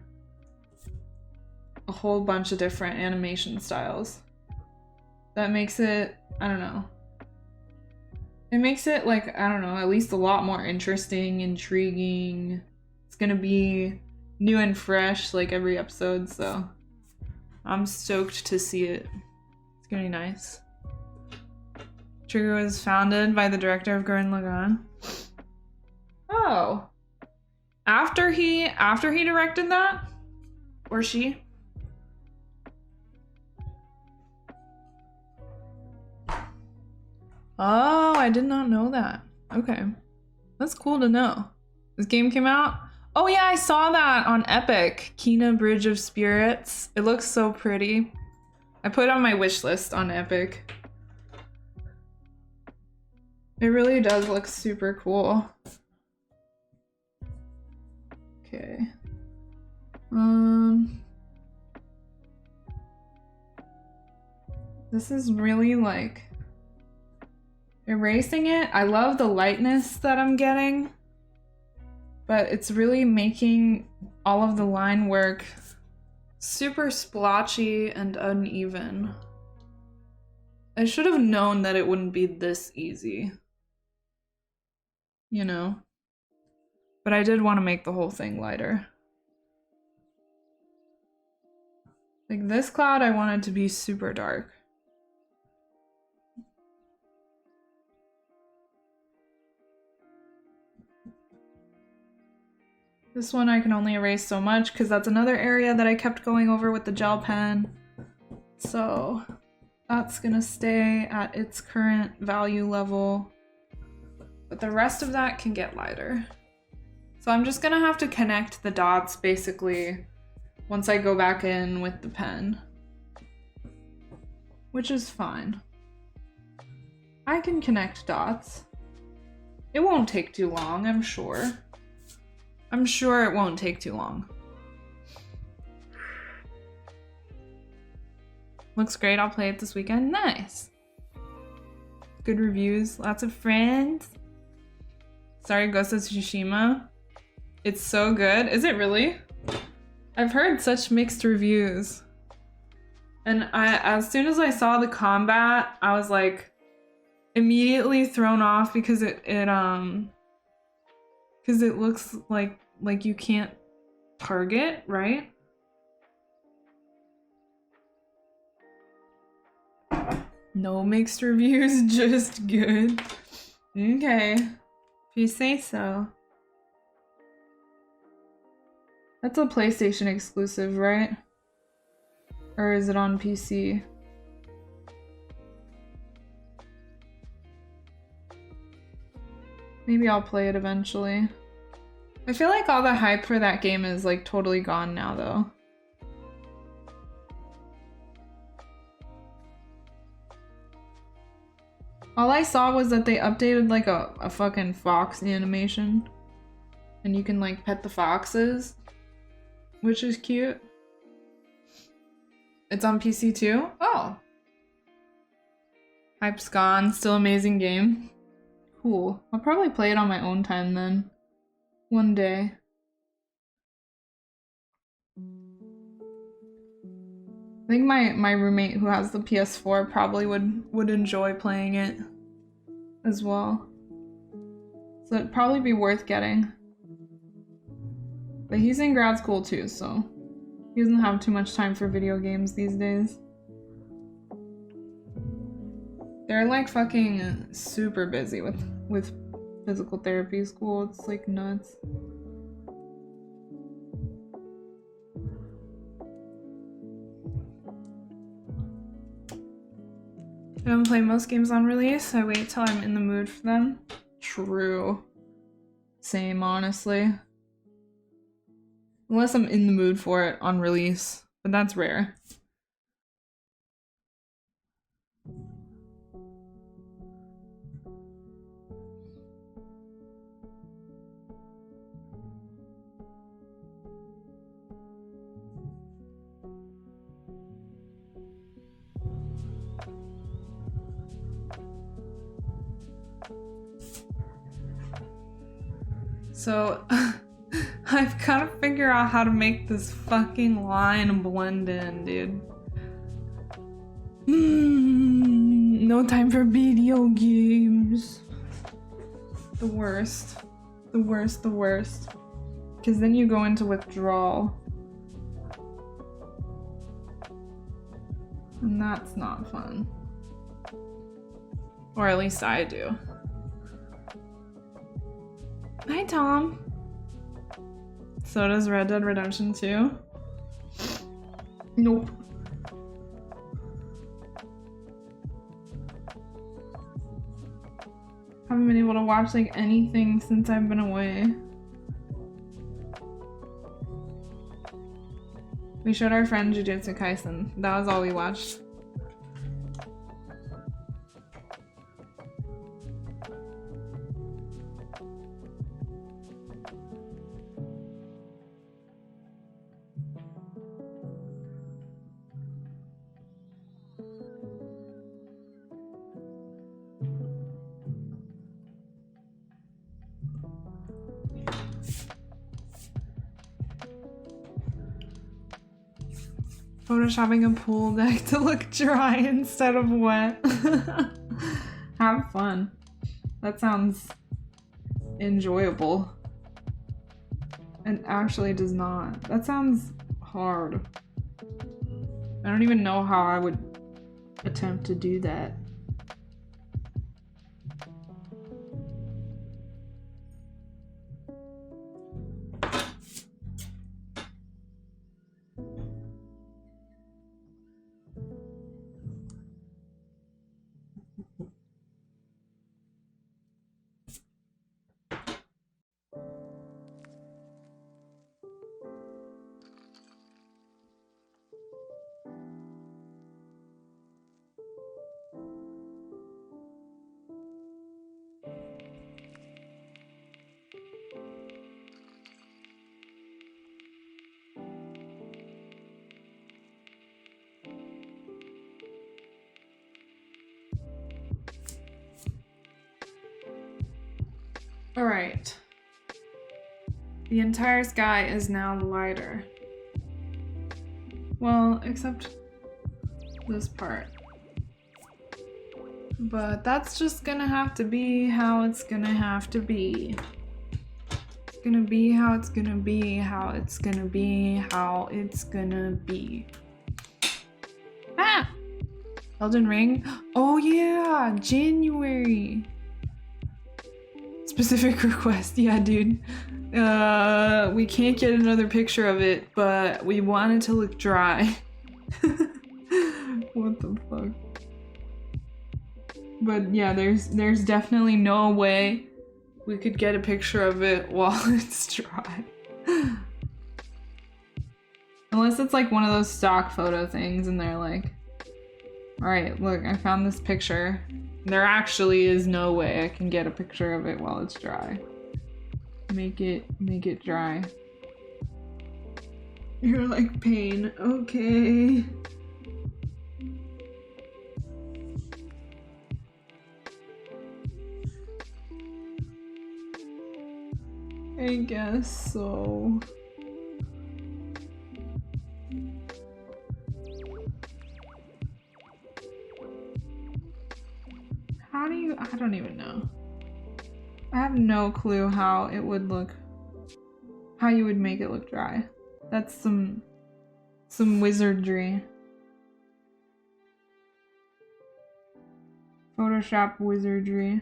a whole bunch of different animation styles. That makes it, I don't know. It makes it I don't know, at least a lot more interesting, intriguing. It's gonna be new and fresh every episode, so I'm stoked to see it. It's gonna be nice. Trigger was founded by the director of Gurren Lagann. Oh. After he directed that? Or she? Oh, I did not know that. Okay. That's cool to know. This game came out? Oh yeah, I saw that on Epic. Kina Bridge of Spirits. It looks so pretty. I put it on my wish list on Epic. It really does look super cool. Okay. This is really like erasing it. I love the lightness that I'm getting, but it's really making all of the line work super splotchy and uneven. I should have known that it wouldn't be this easy, you know? But I did want to make the whole thing lighter. Like this cloud, I wanted to be super dark. This one I can only erase so much because that's another area that I kept going over with the gel pen. So that's gonna stay at its current value level. But the rest of that can get lighter. So I'm just gonna have to connect the dots basically once I go back in with the pen. Which is fine. I can connect dots. It won't take too long, I'm sure. I'm sure it won't take too long. Looks great, I'll play it this weekend. Nice. Good reviews, lots of friends. Sorry, Ghost of Tsushima. It's so good. Is it really? I've heard such mixed reviews. And as soon as I saw the combat, I was like immediately thrown off because it looks like you can't target, right? No mixed reviews, just good. Okay, if you say so. That's a PlayStation exclusive, right? Or is it on PC? Maybe I'll play it eventually. I feel like all the hype for that game is like totally gone now though. All I saw was that they updated like a fucking fox animation. And you can like pet the foxes, which is cute. It's on PC too? Oh. Hype's gone, still amazing game. Cool. I'll probably play it on my own time then. One day. I think my roommate who has the PS4 probably would enjoy playing it as well. So it'd probably be worth getting. But he's in grad school too, so he doesn't have too much time for video games these days. They're like fucking super busy with physical therapy school. It's like nuts. I don't play most games on release. I wait till I'm in the mood for them. True. Same, honestly. Unless I'm in the mood for it on release, but that's rare. So I've got to figure out how to make this fucking line blend in, dude. No time for video games. The worst. The worst, the worst. Because then you go into withdrawal. And that's not fun. Or at least I do. Hi, Tom. So does Red Dead Redemption 2? Nope. Haven't been able to watch like anything since I've been away. We showed our friend Jujutsu Kaisen. That was all we watched. Photoshopping a pool deck to look dry instead of wet. Have fun. That sounds enjoyable. And actually does not. That sounds hard. I don't even know how I would attempt to do that. All right. The entire sky is now lighter. Well, except this part. But that's just gonna have to be how it's gonna have to be. It's gonna be how it's gonna be, how it's gonna be, how it's gonna be. Ah! Elden Ring? Oh yeah, January. Specific request, yeah, dude. We can't get another picture of it, but we want it to look dry. What the fuck? But yeah, there's definitely no way we could get a picture of it while it's dry. Unless it's like one of those stock photo things and they're like, alright, look, I found this picture. There actually is no way I can get a picture of it while it's dry. Make it dry. You're like, pain, okay. I guess so. How do you, I don't even know. I have no clue how it would look, how you would make it look dry. That's some wizardry. Photoshop wizardry.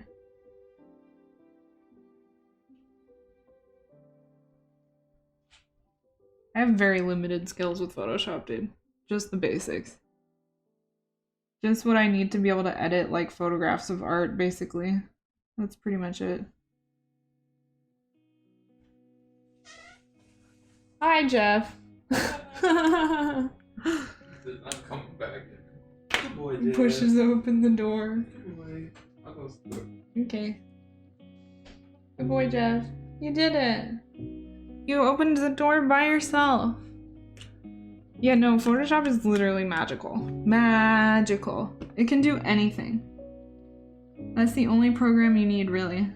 I have very limited skills with Photoshop, dude. Just the basics. Just what I need to be able to edit like photographs of art, basically. That's pretty much it. Hi, Jeff. I'm coming back. Good boy, Dad. Pushes open the door. Good boy. I'll go sleep. Okay. Good boy, Jeff. You did it. You opened the door by yourself. Yeah, no, Photoshop is literally magical. Magical. It can do anything. That's the only program you need, really.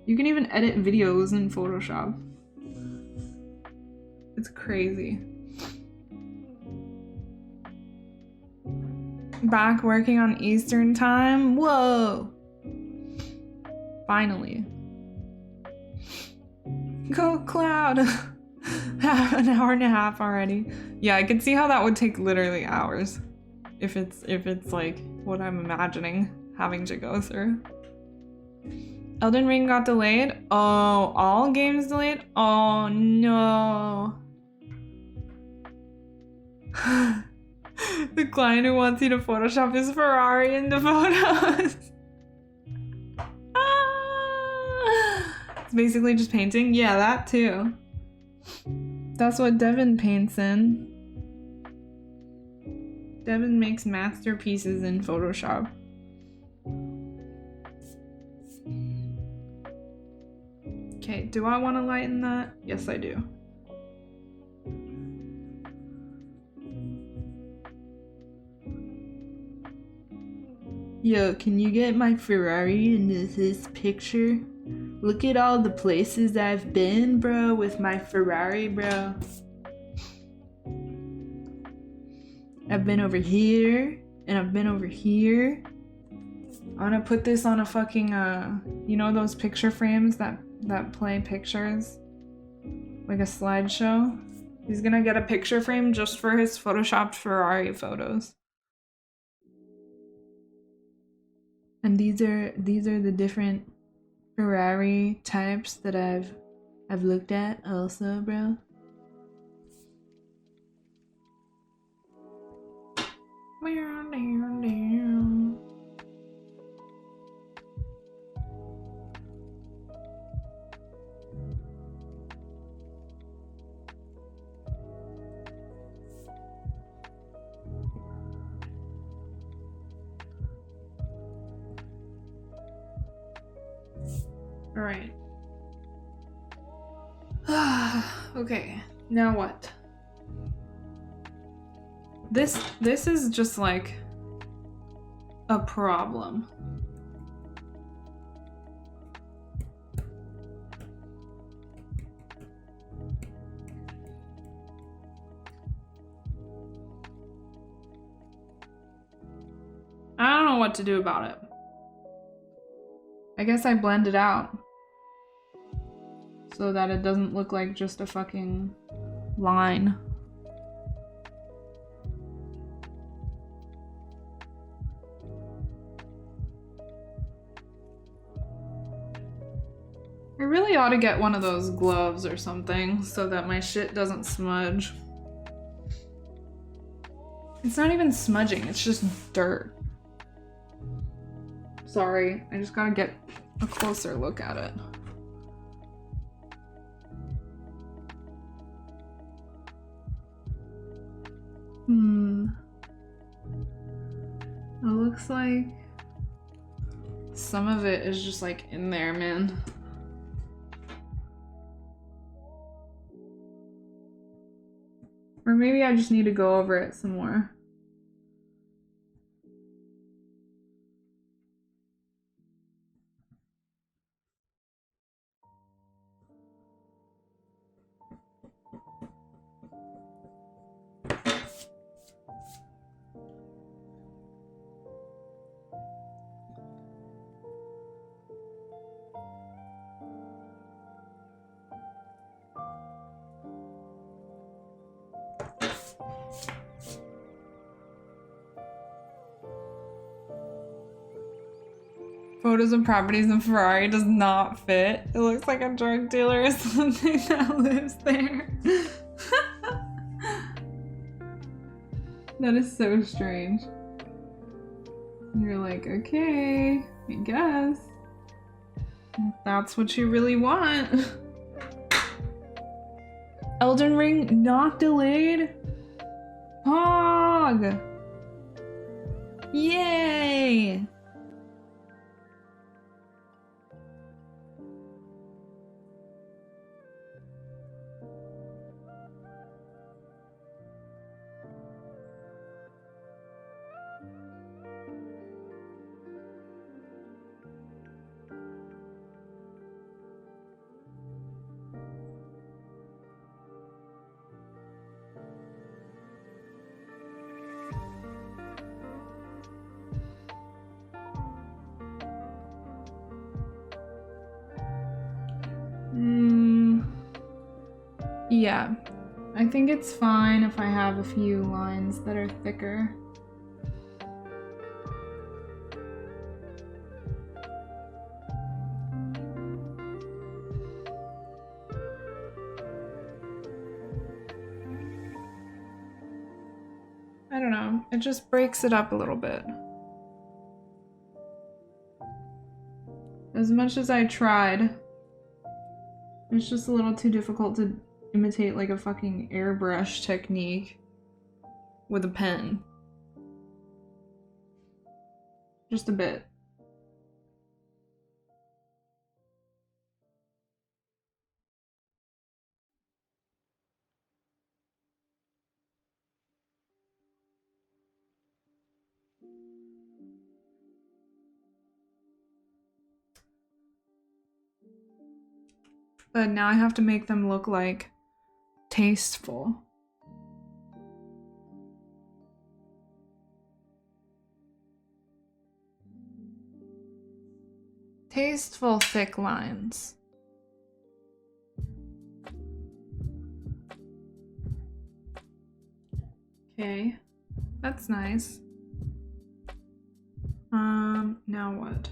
You can even edit videos in Photoshop. It's crazy. Back working on Eastern time? Whoa! Finally. Go Cloud! An hour and a half already. Yeah, I could see how that would take literally hours. if it's like what I'm imagining having to go through. Elden Ring got delayed? Oh, all games delayed? Oh no. The client who wants you to Photoshop his Ferrari into photos. It's basically just painting? Yeah, that too. That's what Devin paints in. Devin makes masterpieces in Photoshop. Okay, do I want to lighten that? Yes, I do. Yo, can you get my Ferrari into this picture? Look at all the places I've been, bro, with my Ferrari, bro. I've been over here, and I've been over here. I'm gonna put this on a fucking, you know those picture frames that play pictures? Like a slideshow? He's gonna get a picture frame just for his photoshopped Ferrari photos. And these are the different Ferrari types that I've looked at also, bro. All right. Okay, now what? This is just like a problem. I don't know what to do about it. I guess I blend it out so that it doesn't look like just a fucking line. I really ought to get one of those gloves or something so that my shit doesn't smudge. It's not even smudging, it's just dirt. Sorry, I just gotta get a closer look at it. It looks like some of it is just like in there, man. Or maybe I just need to go over it some more. Photos of properties in Ferrari does not fit. It looks like a drug dealer or something that lives there. That is so strange. You're like, okay, I guess. If that's what you really want. Elden Ring not delayed? Pog! Yay! Yeah, I think it's fine if I have a few lines that are thicker. I don't know. It just breaks it up a little bit. As much as I tried, it's just a little too difficult to imitate like a fucking airbrush technique with a pen. Just a bit. But now I have to make them look like tasteful. Tasteful thick lines. Okay, that's nice. Now what?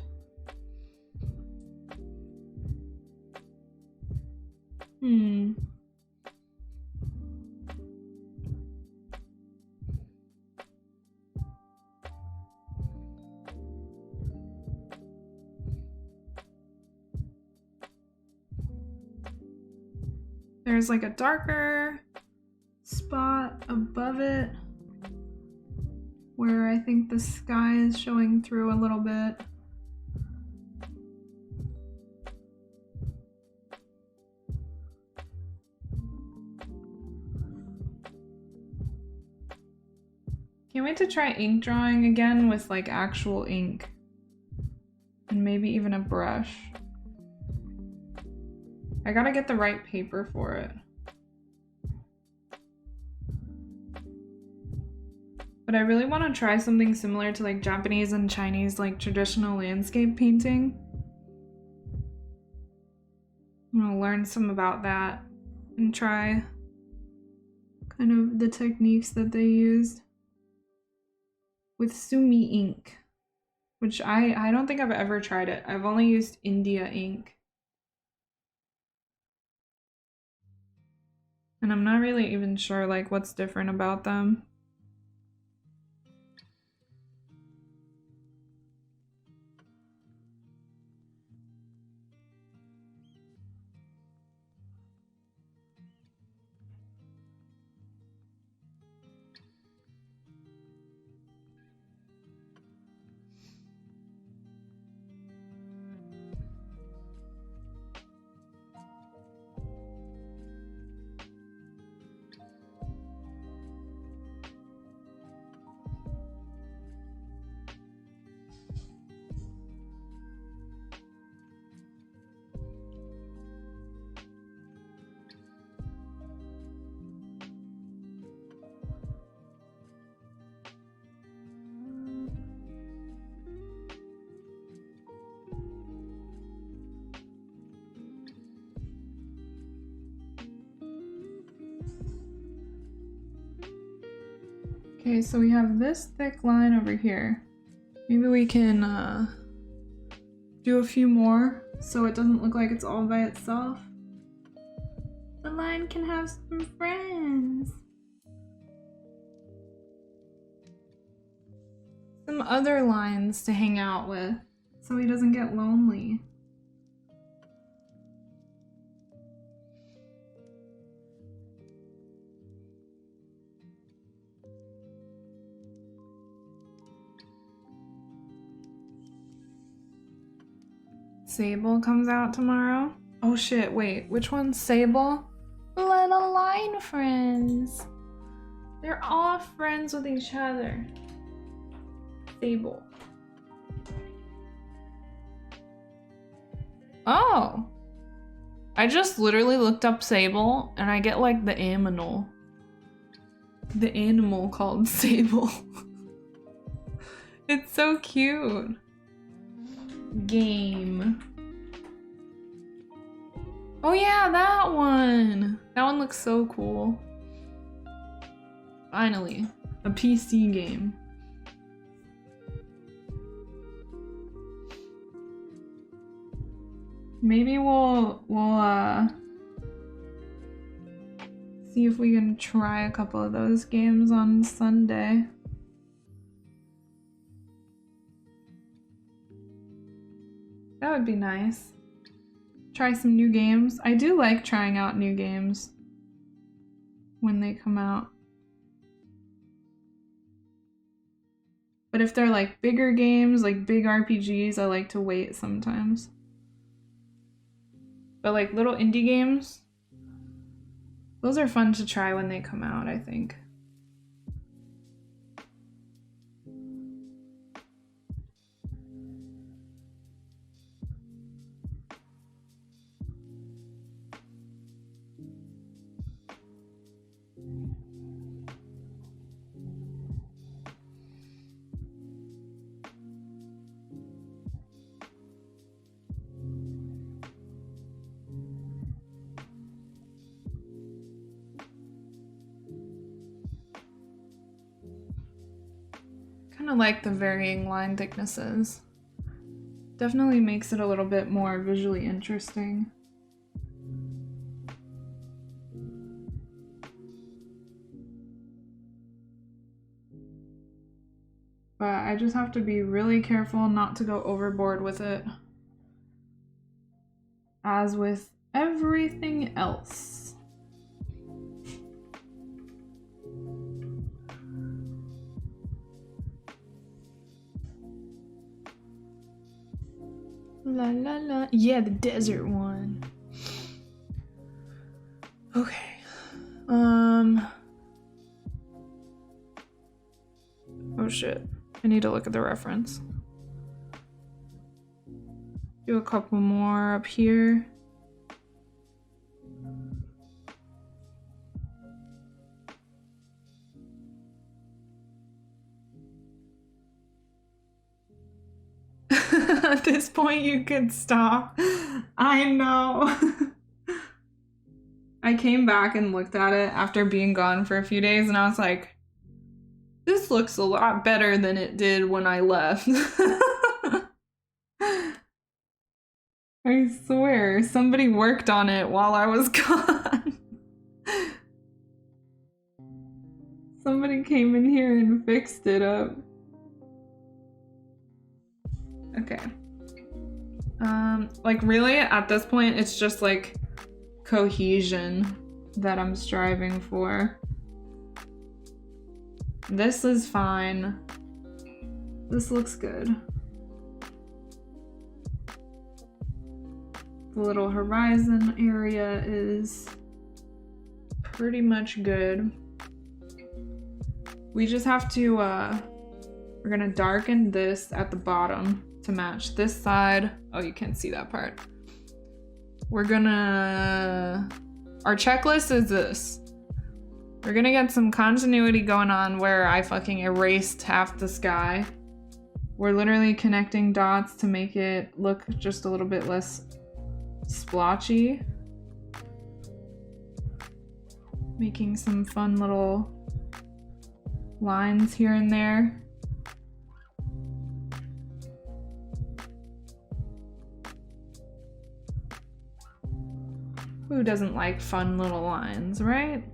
There's like a darker spot above it where I think the sky is showing through a little bit. Can't wait to try ink drawing again with like actual ink and maybe even a brush. I gotta get the right paper for it. But I really want to try something similar to like Japanese and Chinese like traditional landscape painting. I'm gonna learn some about that and try kind of the techniques that they used with sumi ink, which I don't think I've ever tried it. I've only used India ink. And I'm not really even sure like what's different about them. Okay, so we have this thick line over here. Maybe we can do a few more so it doesn't look like it's all by itself. The line can have some friends. Some other lines to hang out with so he doesn't get lonely. Sable comes out tomorrow. Oh shit, wait, which one's Sable? Little line friends. They're all friends with each other. Sable. Oh. I just literally looked up Sable and I get like the aminal. The animal called Sable. It's so cute. Game. Oh yeah, that one! That one looks so cool. Finally, a PC game. Maybe we'll See if we can try a couple of those games on Sunday. That would be nice. Try some new games. I do like trying out new games when they come out. But if they're like bigger games, like big RPGs, I like to wait sometimes. But like little indie games, those are fun to try when they come out, I think. Kind of like the varying line thicknesses. Definitely makes it a little bit more visually interesting. But I just have to be really careful not to go overboard with it. As with everything else. La la la. Yeah, the desert one. Okay. Oh shit. I need to look at the reference. Do a couple more up here. At this point, you could stop. I know. I came back and looked at it after being gone for a few days, and I was like, this looks a lot better than it did when I left. I swear, somebody worked on it while I was gone. Somebody came in here and fixed it up. Okay. Like really, at this point, it's just like cohesion that I'm striving for. This is fine. This looks good. The little horizon area is pretty much good. We just have to, we're gonna darken this at the bottom to match this side. Oh, you can't see that part. We're gonna, our checklist is this. We're gonna get some continuity going on where I fucking erased half the sky. We're literally connecting dots to make it look just a little bit less splotchy. Making some fun little lines here and there. Who doesn't like fun little lines, right?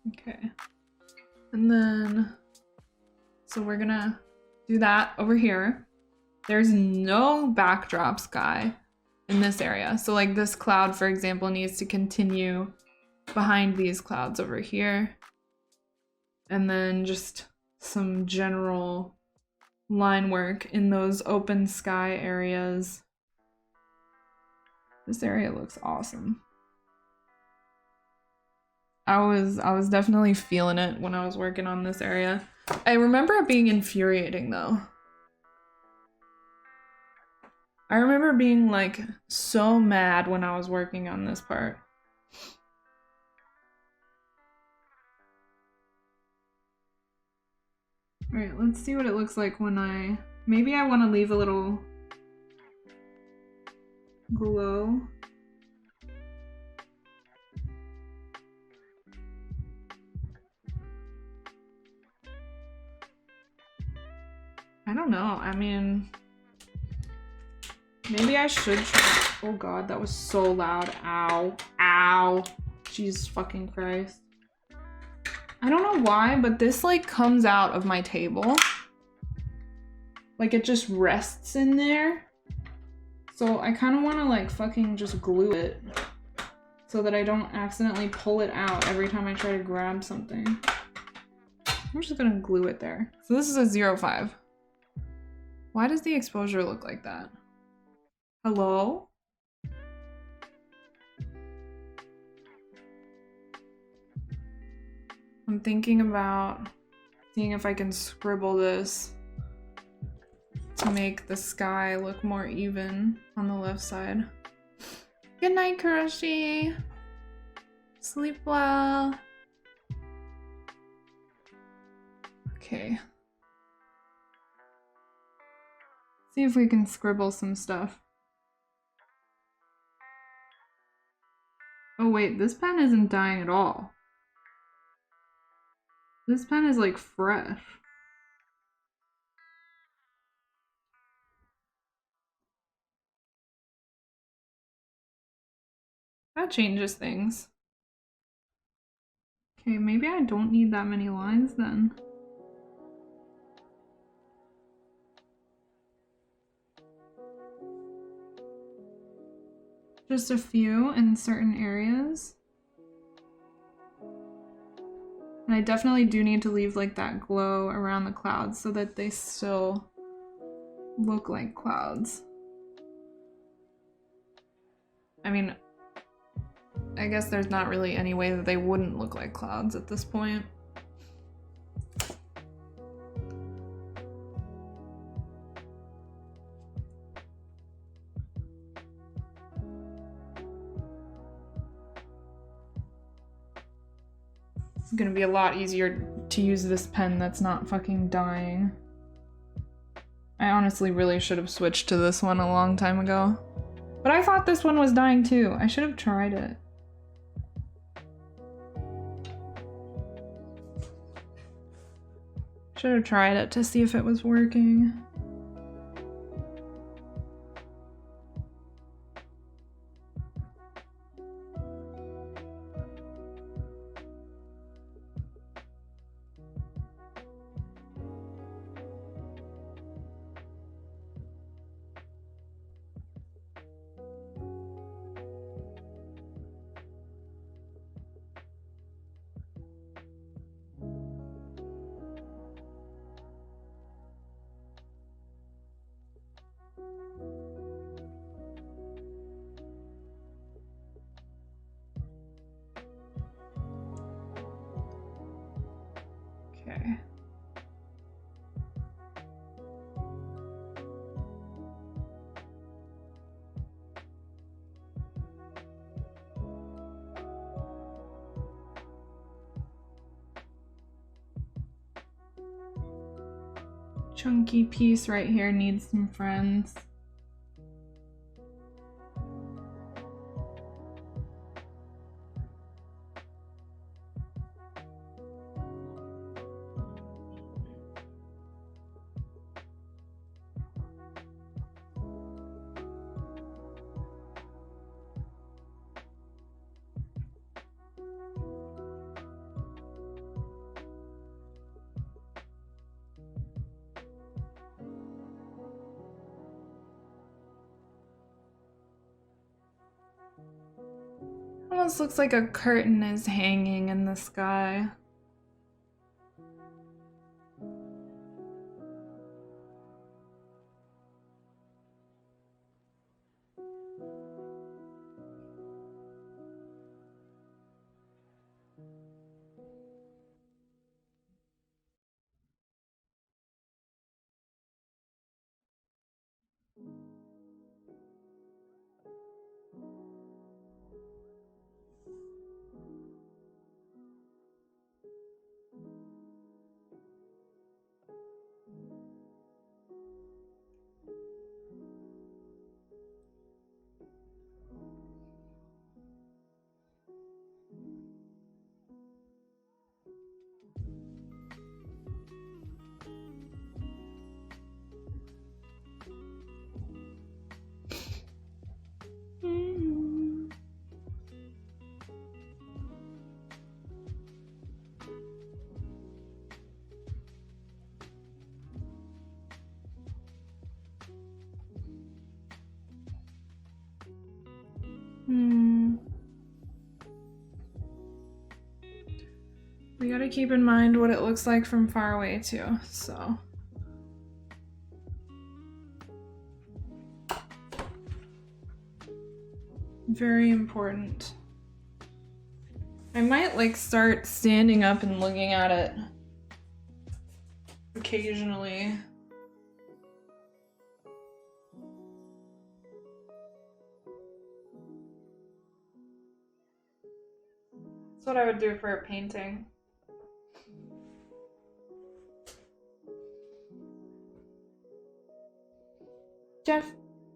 Okay. And then, so we're gonna do that over here. There's no backdrop sky in this area. So like this cloud, for example, needs to continue behind these clouds over here. And then just some general line work in those open sky areas. This area looks awesome. I was definitely feeling it when I was working on this area. I remember it being infuriating though. I remember being like so mad when I was working on this part. All right, let's see what it looks like when maybe I want to leave a little glow. I don't know. I mean, maybe I should try. Oh god, that was so loud. Ow. Ow. Ow. Jesus fucking Christ. I don't know why, but this like comes out of my table. Like it just rests in there. So I kind of want to like fucking just glue it so that I don't accidentally pull it out every time I try to grab something. I'm just gonna glue it there. So this is a 0.5. Why does the exposure look like that? Hello? I'm thinking about seeing if I can scribble this to make the sky look more even on the left side. Good night, Kuroshi. Sleep well. Okay. See if we can scribble some stuff. Oh wait, this pen isn't dying at all. This pen is like fresh. That changes things. Okay, maybe I don't need that many lines then. Just a few in certain areas. And I definitely do need to leave like that glow around the clouds so that they still look like clouds. I mean, I guess there's not really any way that they wouldn't look like clouds at this point. It's gonna be a lot easier to use this pen that's not fucking dying. I honestly really should have switched to this one a long time ago. But I thought this one was dying too. I should have tried it. Should have tried it to see if it was working. Okay. Chunky piece right here needs some friends. Almost looks like a curtain is hanging in the sky. We gotta keep in mind what it looks like from far away too, so. Very important. I might like start standing up and looking at it occasionally. That's what I would do for a painting. Jeff,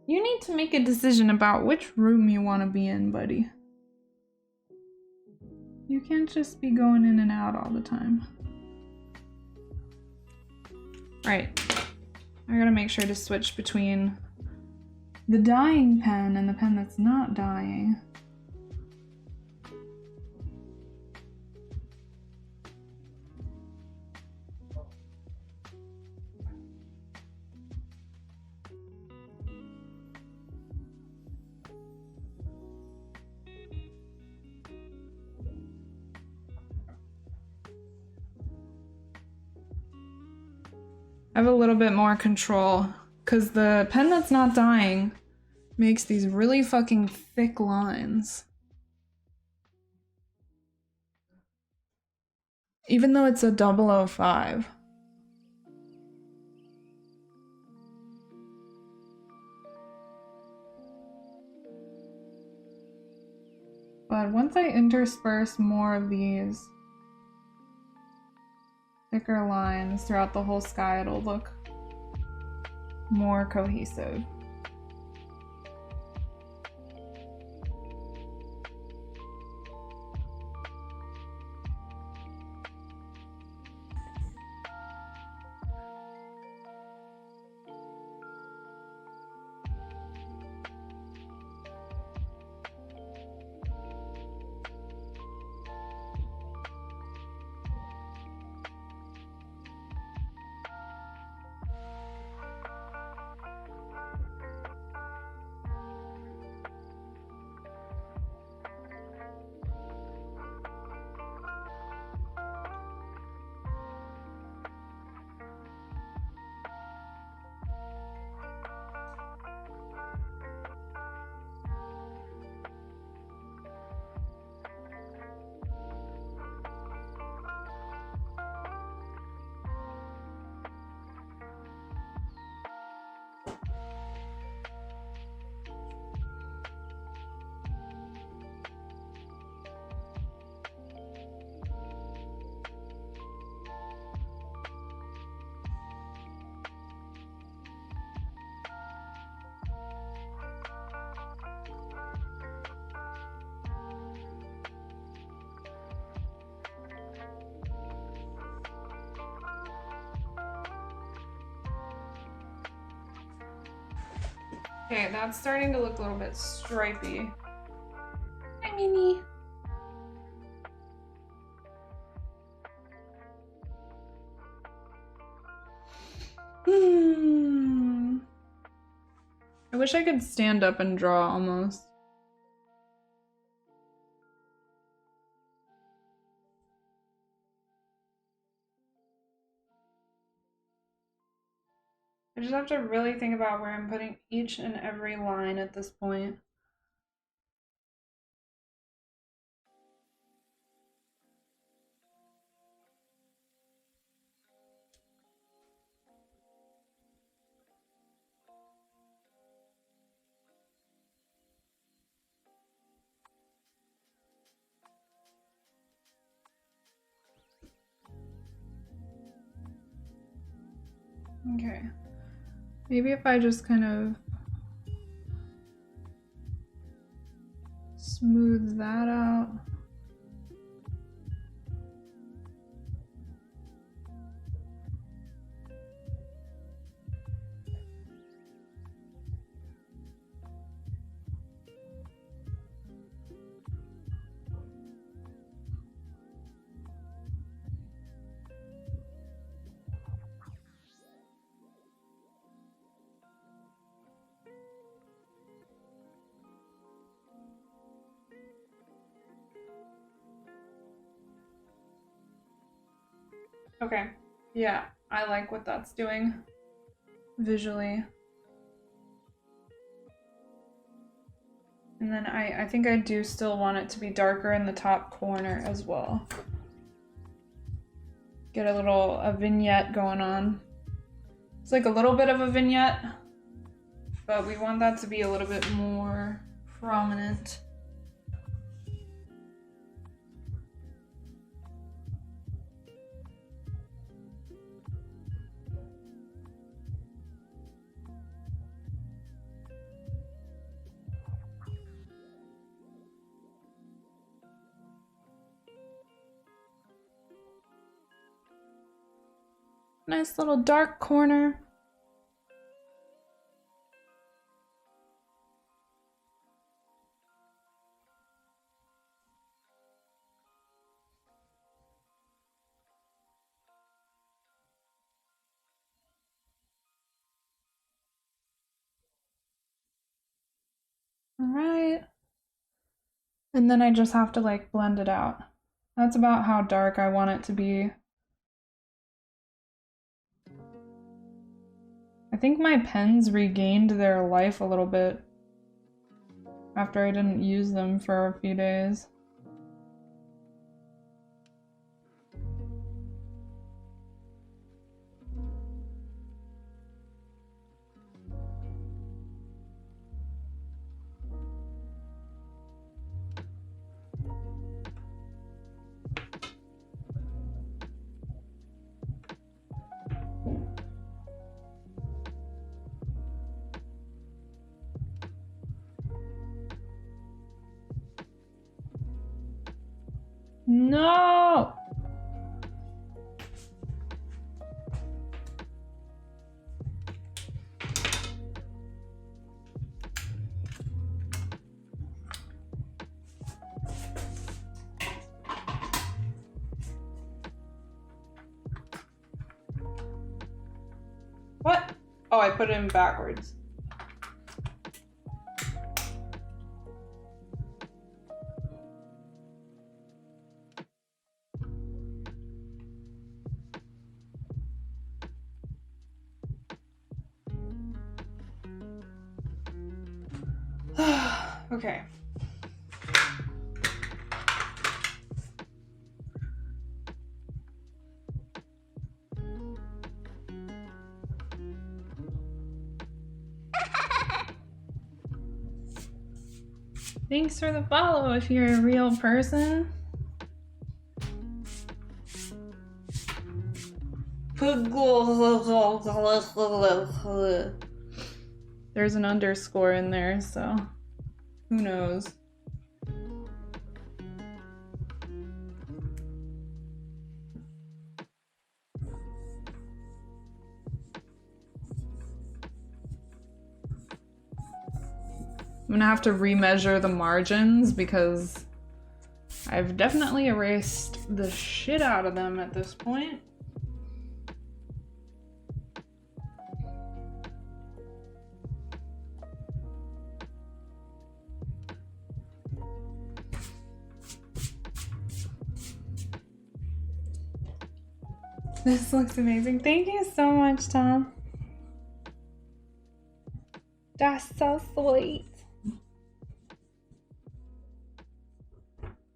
you need to make a decision about which room you want to be in, buddy. You can't just be going in and out all the time. Right. I gotta make sure to switch between the dyeing pen and the pen that's not dyeing. I have a little bit more control because the pen that's not dyeing makes these really fucking thick lines. Even though it's a 005. But once I intersperse more of these thicker lines throughout the whole sky, it'll look more cohesive. Okay, that's starting to look a little bit stripy. Hi, Minnie. I wish I could stand up and draw almost. I just have to really think about where I'm putting each and every line at this point. Okay. Maybe if I just kind of smooth that out. Okay. Yeah, I like what that's doing visually. And then I think I do still want it to be darker in the top corner as well. Get a vignette going on. It's like a little bit of a vignette, but we want that to be a little bit more prominent. Nice little dark corner. All right. And then I just have to like blend it out. That's about how dark I want it to be. I think my pens regained their life a little bit after I didn't use them for a few days. No! What? Oh, I put it in backwards. Okay. Thanks for the follow if you're a real person. There's an underscore in there, so who knows? I'm gonna have to remeasure the margins because I've definitely erased the shit out of them at this point. This looks amazing. Thank you so much, Tom. That's so sweet.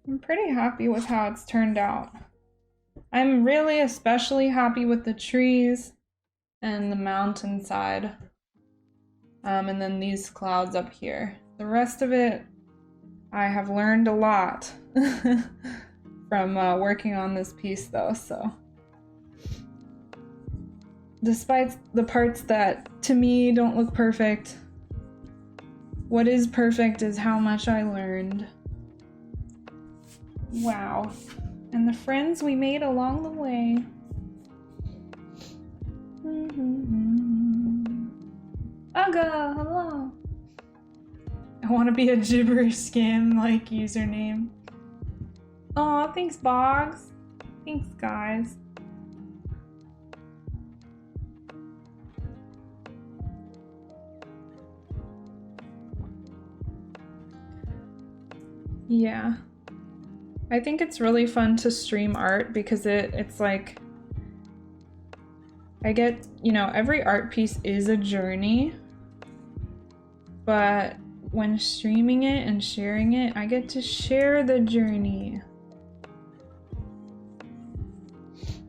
I'm pretty happy with how it's turned out. I'm really especially happy with the trees and the mountainside. And then these clouds up here. The rest of it, I have learned a lot from working on this piece though, so. Despite the parts that, to me, don't look perfect, what is perfect is how much I learned. Wow. And the friends we made along the way. Aga, hello. I want to be a gibberish scam like username. Aw, thanks, Boggs. Thanks, guys. Yeah. I think it's really fun to stream art because it's like I get, you know, every art piece is a journey, but when streaming it and sharing it, I get to share the journey.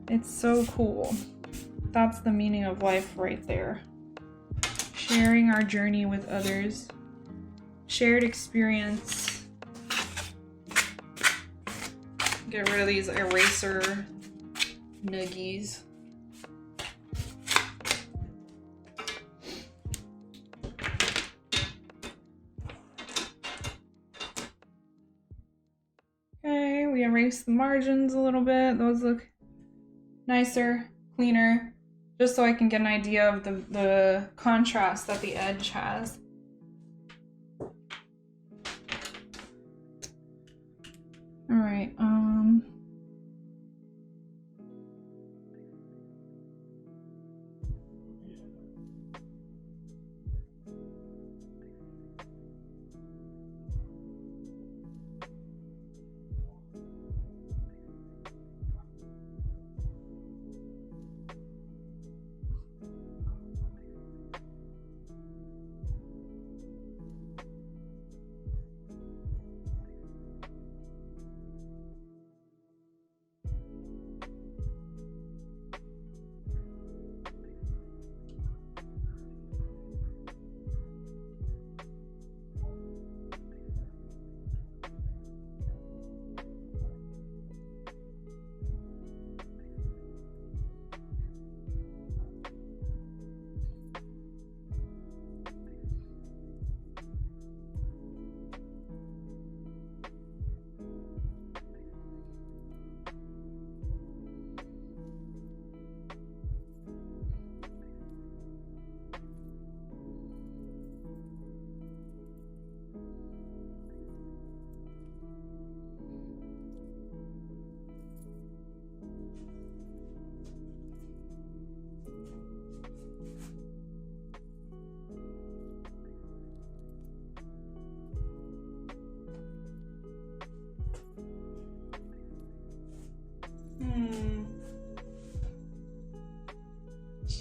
It's so cool. That's the meaning of life right there. Sharing our journey with others. Shared experience. Get rid of these eraser nuggies. Okay, we erase the margins a little bit. Those look nicer, cleaner, just so I can get an idea of the contrast that the edge has. All right,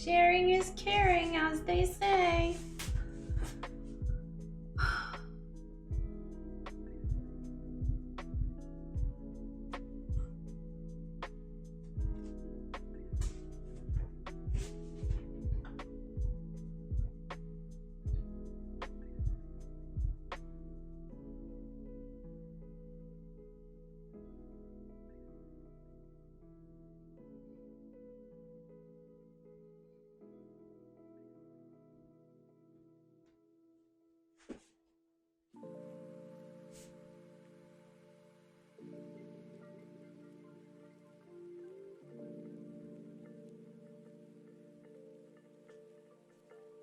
Sharing is caring, as they say.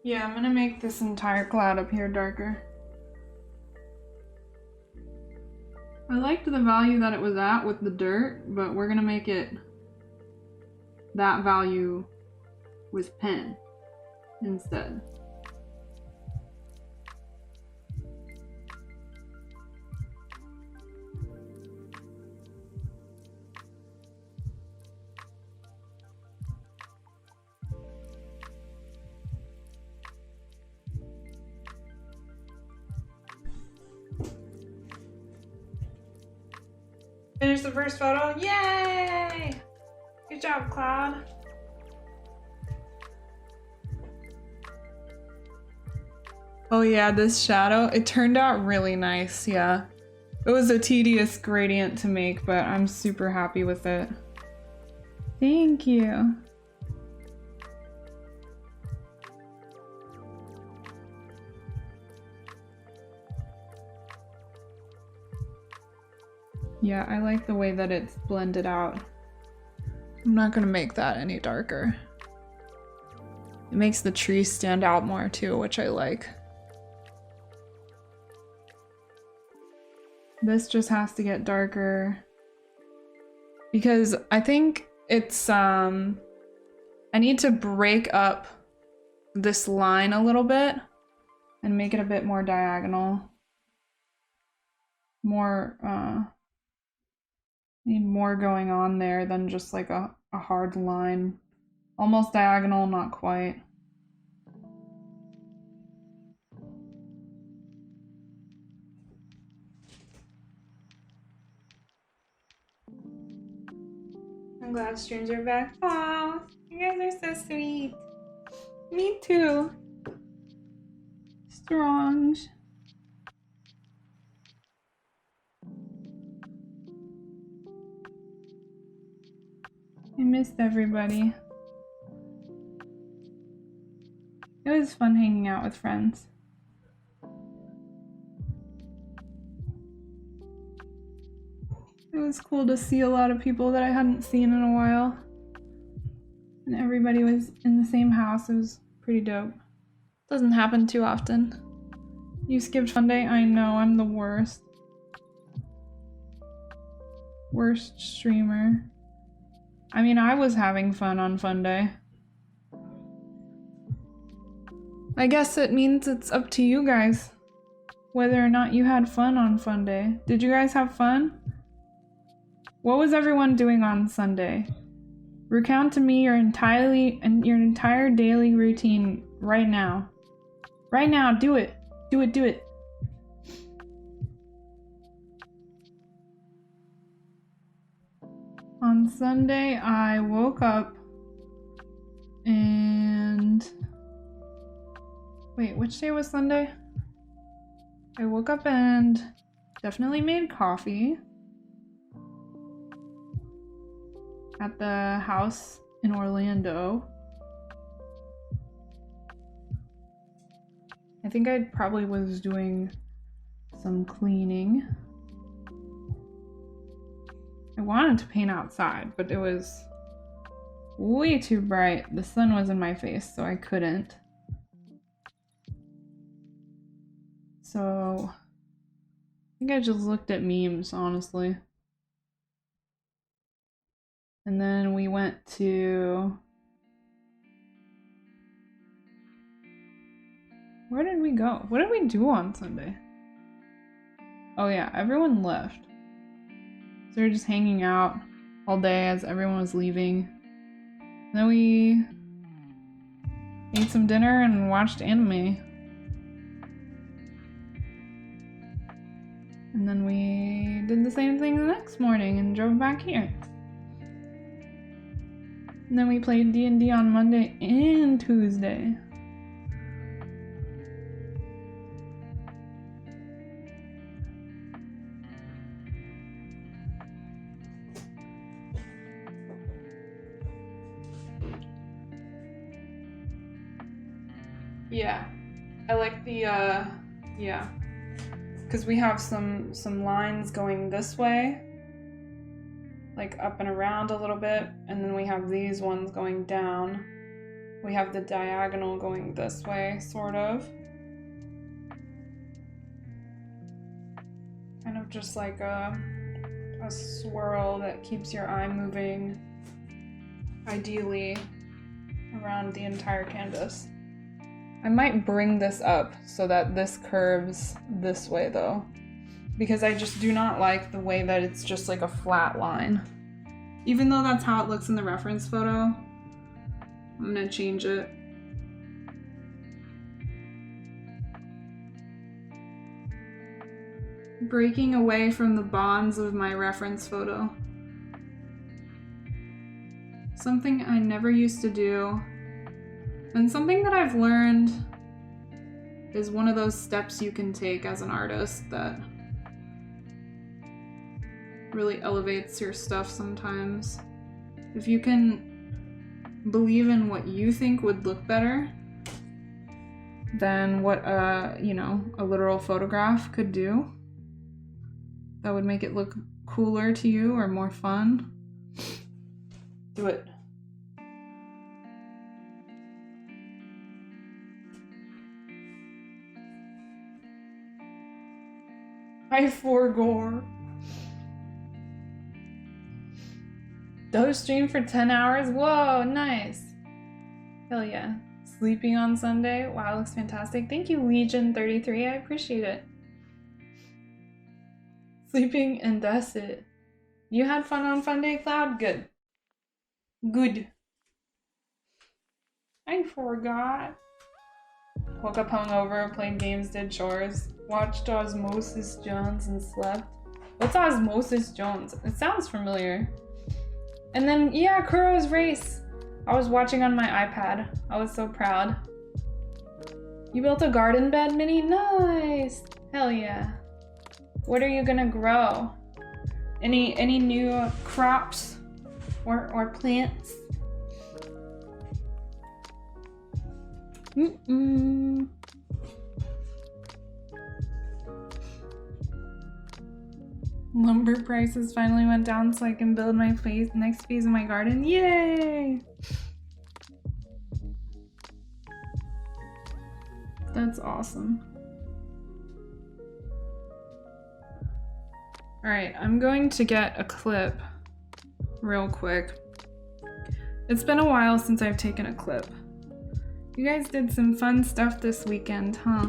yeah, I'm gonna make this entire cloud up here darker. I liked the value that it was at with the dirt, but we're gonna make it that value with pen instead. Finish the first photo. Yay! Good job, Cloud. Oh yeah, this shadow, it turned out really nice, yeah. It was a tedious gradient to make, but I'm super happy with it. Thank you. Yeah, I like the way that it's blended out. I'm not gonna make that any darker. It makes the trees stand out more too, which I like. This just has to get darker because I think it's, I need to break up this line a little bit and make it a bit more diagonal. More, need more going on there than just like a hard line Almost diagonal, not quite. I'm glad streams are back. Aw, you guys are so sweet. Me too. Strong. I missed everybody. It was fun hanging out with friends. It was cool to see a lot of people that I hadn't seen in a while. And everybody was in the same house. It was pretty dope. Doesn't happen too often. You skipped Fun Day? I know, I'm the worst. Worst streamer. I mean, I was having fun on Fun Day. I guess it means it's up to you guys whether or not you had fun on Fun Day. Did you guys have fun? What was everyone doing on Sunday? Recount to me your entire daily routine right now. Right now, do it. Do it, do it. On Sunday, I woke up and... Wait, which day was Sunday? I woke up and definitely made coffee at the house in Orlando. I think I probably was doing some cleaning. I wanted to paint outside, but it was way too bright. The sun was in my face, so I couldn't. So I think I just looked at memes, honestly. And then we went to... Where did we go? What did we do on Sunday? Oh yeah, everyone left. So we were just hanging out all day as everyone was leaving. And then we ate some dinner and watched anime. And then we did the same thing the next morning and drove back here. And then we played D&D on Monday and Tuesday. Yeah, I like the, yeah. Because we have some lines going this way, like up and around a little bit, and then we have these ones going down. We have the diagonal going this way, sort of. Kind of just like a swirl that keeps your eye moving, ideally, around the entire canvas. I might bring this up so that this curves this way though, because I just do not like the way that it's just like a flat line. Even though that's how it looks in the reference photo, I'm gonna change it. Breaking away from the bonds of my reference photo. Something I never used to do. And something that I've learned is one of those steps you can take as an artist that really elevates your stuff sometimes. If you can believe in what you think would look better than what a literal photograph could do, that would make it look cooler to you or more fun, do it. I forgore. Doge stream for 10 hours? Whoa, nice. Hell yeah. Sleeping on Sunday? Wow, looks fantastic. Thank you, Legion33. I appreciate it. Sleeping and that's it. You had fun on Fun Day, Cloud? Good. Good. I forgot. Woke up hungover, played games, did chores, watched Osmosis Jones, and slept. What's Osmosis Jones? It sounds familiar. And then, yeah, Kuro's Race. I was watching on my iPad. I was so proud. You built a garden bed, Minnie? Nice! Hell yeah. What are you gonna grow? Any new crops or plants? Lumber prices finally went down so I can build my next phase of my garden. Yay! That's awesome. Alright, I'm going to get a clip real quick. It's been a while since I've taken a clip. You guys did some fun stuff this weekend, huh?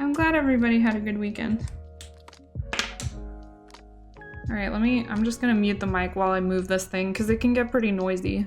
I'm glad everybody had a good weekend. Alright, I'm just gonna mute the mic while I move this thing because it can get pretty noisy.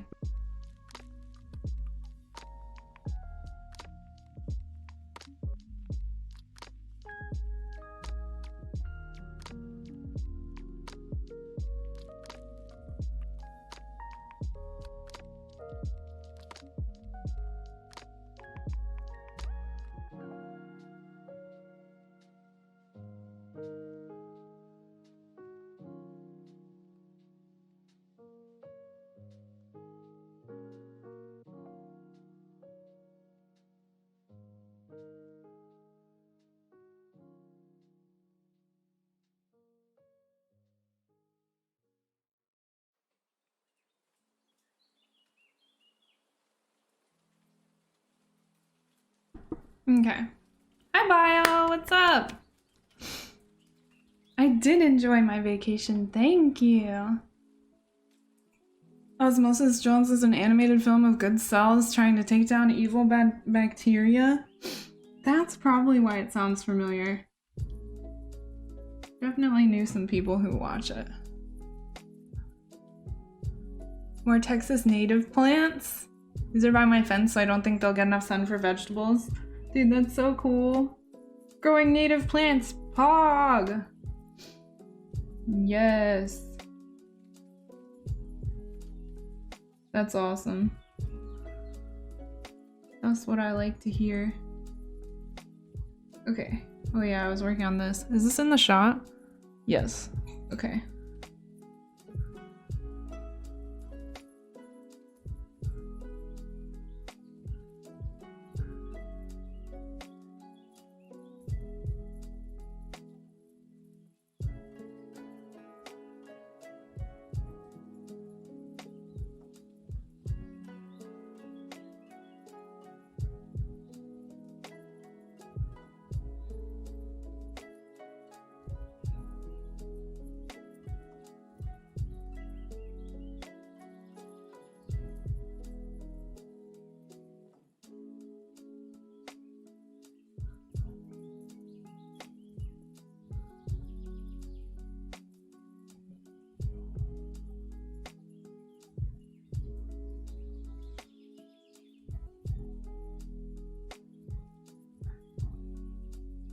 Okay. Hi, Bio. What's up? I did enjoy my vacation. Thank you. Osmosis Jones is an animated film of good cells trying to take down evil bacteria. That's probably why it sounds familiar. Definitely knew some people who watch it. More Texas native plants? These are by my fence, so I don't think they'll get enough sun for vegetables. Dude, that's so cool. Growing native plants. Pog! Yes. That's awesome. That's what I like to hear. Okay. Oh yeah, I was working on this. Is this in the shot? Yes. Okay.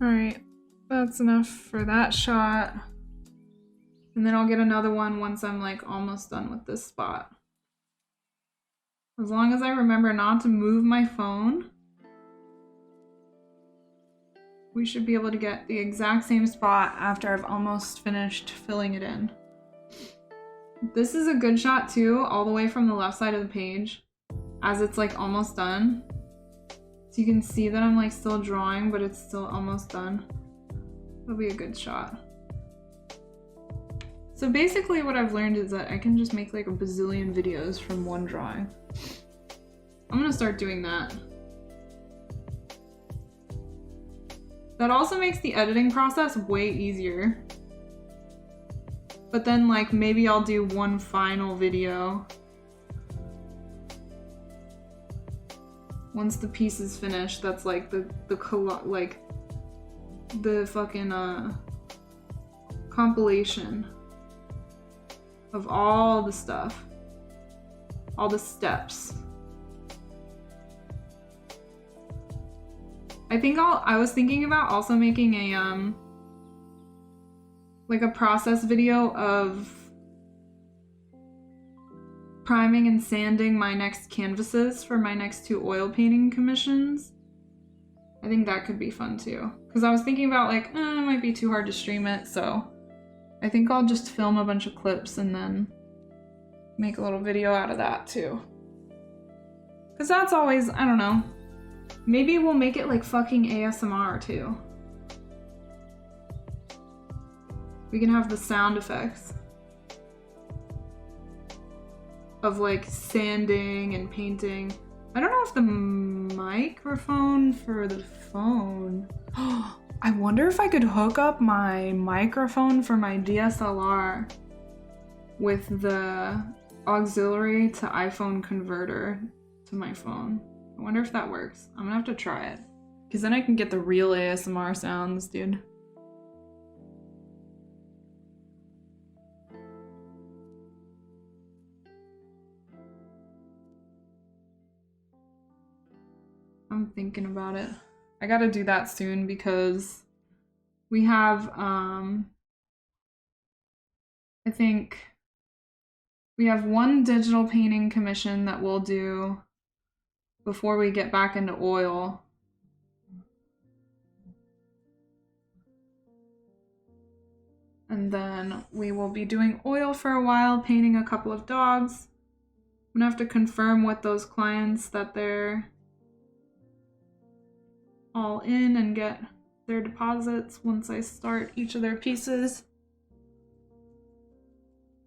Alright, that's enough for that shot. And then I'll get another one once I'm like almost done with this spot. As long as I remember not to move my phone, we should be able to get the exact same spot after I've almost finished filling it in. This is a good shot too, all the way from the left side of the page, as it's like almost done. So you can see that I'm like still drawing, but it's still almost done. That'll be a good shot. So basically what I've learned is that I can just make like a bazillion videos from one drawing. I'm gonna start doing that. That also makes the editing process way easier. But then like maybe I'll do one final video once the piece is finished. That's like the fucking compilation of all the stuff, all the steps. I was thinking about also making a like a process video of priming and sanding my next canvases for my next 2 oil painting commissions. I think that could be fun too. Because I was thinking about like, it might be too hard to stream it, so I think I'll just film a bunch of clips and then make a little video out of that too. Because that's always, I don't know. Maybe we'll make it like fucking ASMR too. We can have the sound effects of like sanding and painting. I don't know if the microphone for the phone. I wonder if I could hook up my microphone for my DSLR with the auxiliary to iPhone converter to my phone. I wonder if that works. I'm gonna have to try it. Because then I can get the real ASMR sounds, dude. I'm thinking about it. I gotta do that soon because we have, I think we have 1 digital painting commission that we'll do before we get back into oil. And then we will be doing oil for a while, painting a couple of dogs. I'm gonna have to confirm with those clients that they're all in and get their deposits once I start each of their pieces.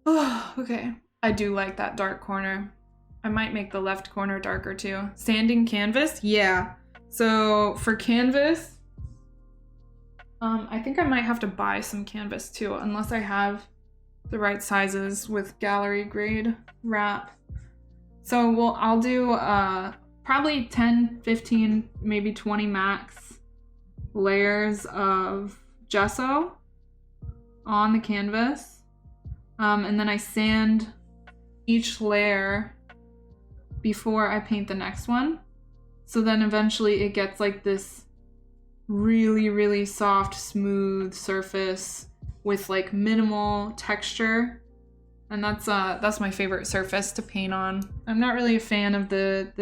Oh, okay. I do like that dark corner. I might make the left corner darker too. Sanding canvas? Yeah. So for canvas, I think I might have to buy some canvas too, unless I have the right sizes with gallery grade wrap. So I'll do probably 10, 15, maybe 20 max layers of gesso on the canvas. And then I sand each layer before I paint the next one. So then eventually it gets like this really, really soft, smooth surface with like minimal texture. And that's my favorite surface to paint on. I'm not really a fan of the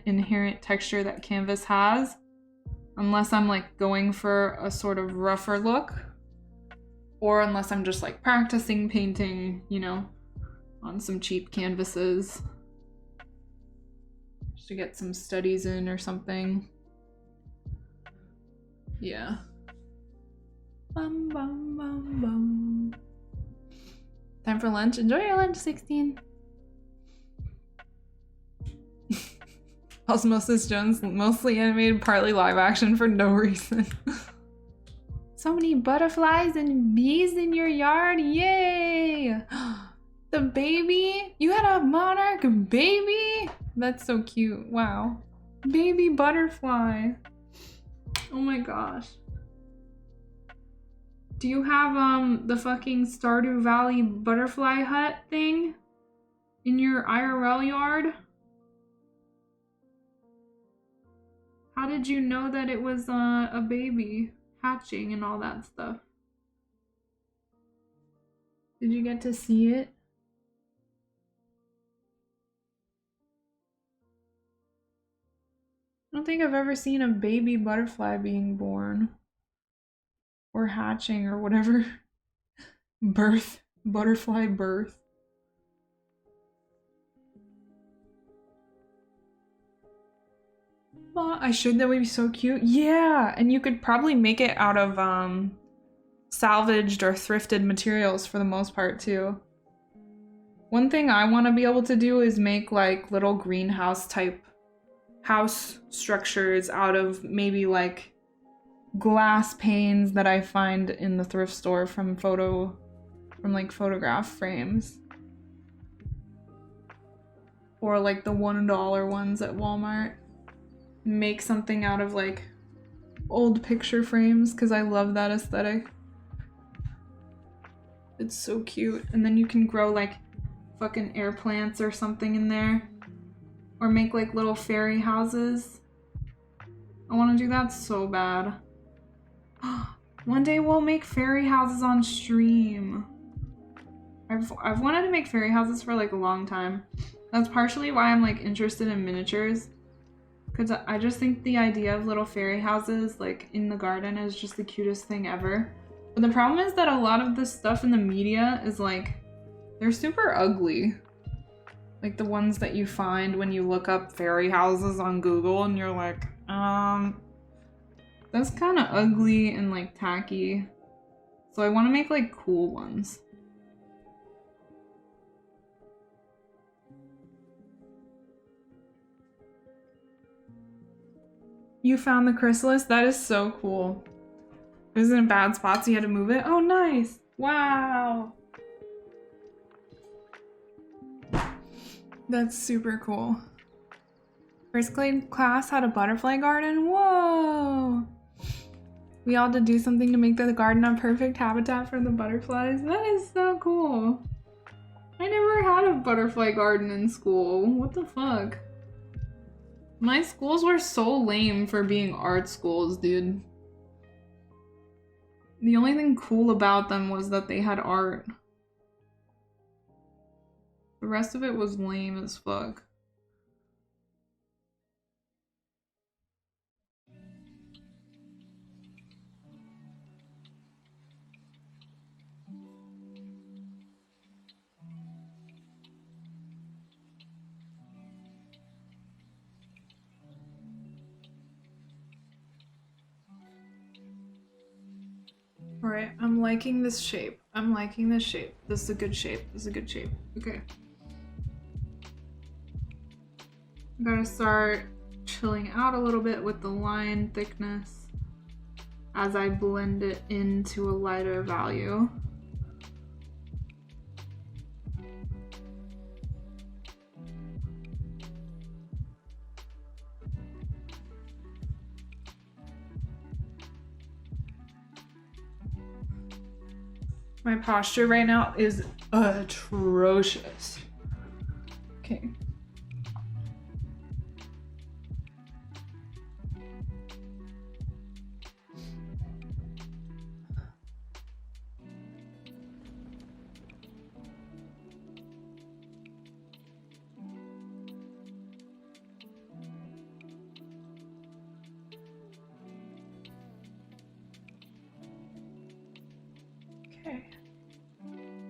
inherent texture that canvas has, unless I'm like going for a sort of rougher look, or unless I'm just like practicing painting, you know, on some cheap canvases, just to get some studies in or something. Yeah. Bum bum bum bum. Time for lunch. Enjoy your lunch, 16. Osmosis Jones, mostly animated, partly live action for no reason. So many butterflies and bees in your yard. Yay! The baby? You had a monarch baby? That's so cute. Wow. Baby butterfly. Oh my gosh. Do you have the fucking Stardew Valley butterfly hut thing in your IRL yard? How did you know that it was a baby hatching and all that stuff? Did you get to see it? I don't think I've ever seen a baby butterfly being born. Or hatching or whatever. Birth. Butterfly birth. Oh, I should. That would be so cute. Yeah, and you could probably make it out of salvaged or thrifted materials for the most part too. One thing I want to be able to do is make like little greenhouse type house structures out of maybe like glass panes that I find in the thrift store from like photograph frames, or like the $1 ones at Walmart. Make something out of like old picture frames because I love that aesthetic. It's so cute. And then you can grow like fucking air plants or something in there, or make like little fairy houses. I want to do that so bad. One day we'll make fairy houses on stream. I've wanted to make fairy houses for like a long time. That's partially why I'm like interested in miniatures. Because I just think the idea of little fairy houses like in the garden is just the cutest thing ever. But the problem is that a lot of this stuff in the media is like, they're super ugly. Like the ones that you find when you look up fairy houses on Google and you're like, that's kind of ugly and like tacky. So I want to make like cool ones. You found the chrysalis? That is so cool. It was in a bad spot, so you had to move it? Oh, nice. Wow. That's super cool. First grade class had a butterfly garden? Whoa! We all had to do something to make the garden a perfect habitat for the butterflies. That is so cool. I never had a butterfly garden in school. What the fuck? My schools were so lame for being art schools, dude. The only thing cool about them was that they had art. The rest of it was lame as fuck. Alright, I'm liking this shape. I'm liking this shape. This is a good shape. This is a good shape. Okay. I'm gonna start chilling out a little bit with the line thickness as I blend it into a lighter value. My posture right now is atrocious. Okay.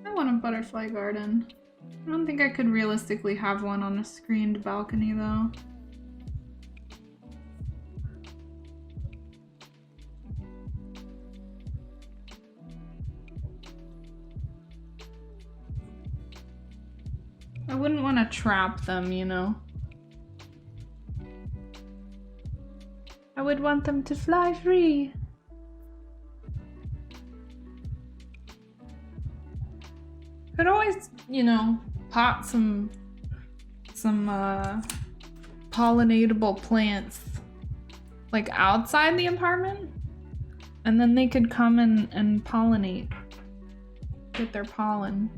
I want a butterfly garden. I don't think I could realistically have one on a screened balcony though. I wouldn't want to trap them, you know? I would want them to fly free. Could always, you know, pot some pollinatable plants like outside the apartment, and then they could come and pollinate, get their pollen.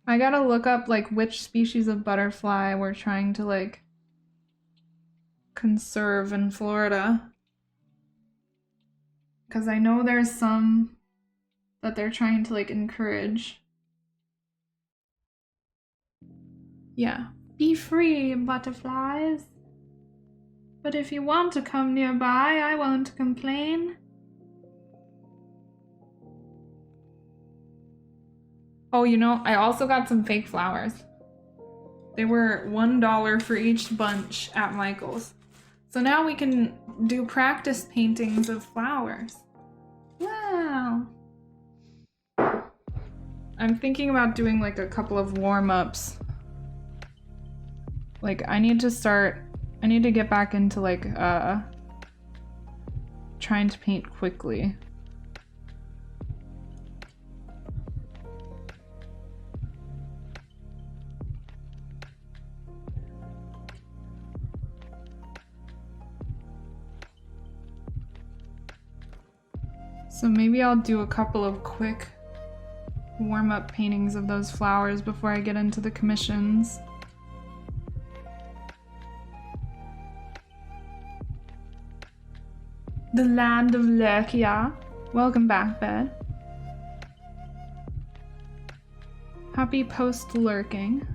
I gotta look up like which species of butterfly we're trying to like conserve in Florida, because I know there's some that they're trying to like encourage. Yeah, be free, butterflies. But if you want to come nearby, I won't complain. Oh, you know, I also got some fake flowers. They were $1 for each bunch at Michael's. So now we can do practice paintings of flowers. Wow. I'm thinking about doing like a couple of warm-ups. Like I need to get back into like trying to paint quickly. So maybe I'll do a couple of quick warm-up paintings of those flowers before I get into the commissions. The land of Lurkia. Welcome back, Bed. Happy post-lurking.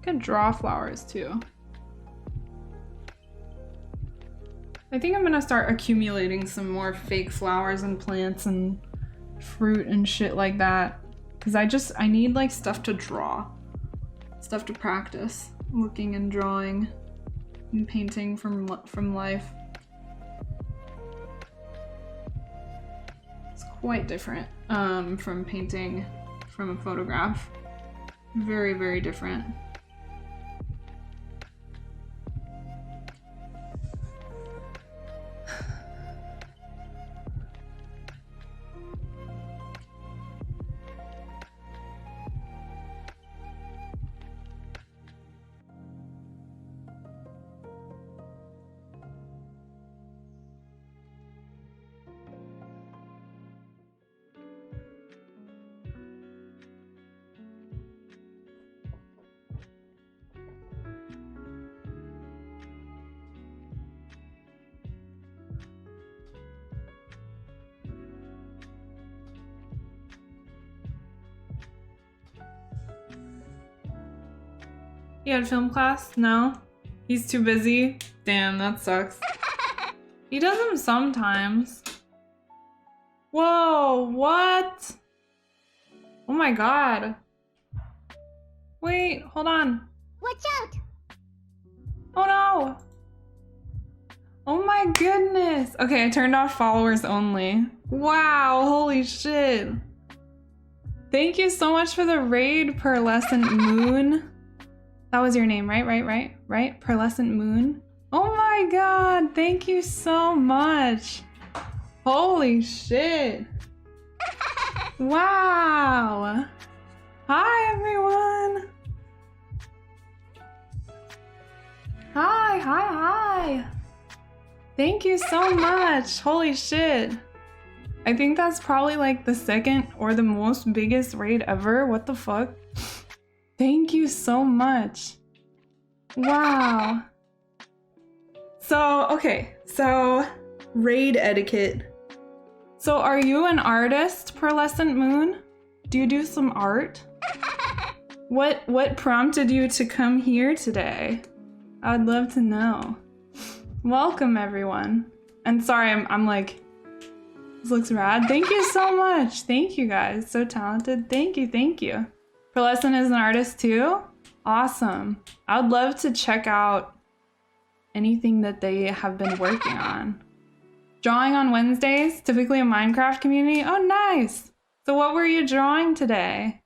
Could draw flowers too. I think I'm gonna start accumulating some more fake flowers and plants and fruit and shit like that. Cause I need like stuff to draw. Stuff to practice. Looking and drawing and painting from life. It's quite different from painting from a photograph. Very, very different. He had film class? No? He's too busy? Damn, that sucks. He does them sometimes. Whoa, what? Oh my god. Wait, hold on. Watch out! Oh no! Oh my goodness! Okay, I turned off followers only. Wow, holy shit. Thank you so much for the raid, Pearlescent Moon. That was your name, right? Right? Pearlescent Moon? Oh my god, thank you so much. Holy shit. Wow. Hi, everyone. Hi. Thank you so much. Holy shit. I think that's probably like the second or the most biggest raid ever. What the fuck? Thank you so much. Wow. So, okay. So, raid etiquette. So, are you an artist, Pearlescent Moon? Do you do some art? What prompted you to come here today? I would love to know. Welcome, everyone. And sorry, I'm like, this looks rad. Thank you so much. Thank you guys. So talented. Thank you. Pearlescent is an artist too? Awesome. I would love to check out anything that they have been working on. Drawing on Wednesdays, typically a Minecraft community. Oh, nice. So what were you drawing today?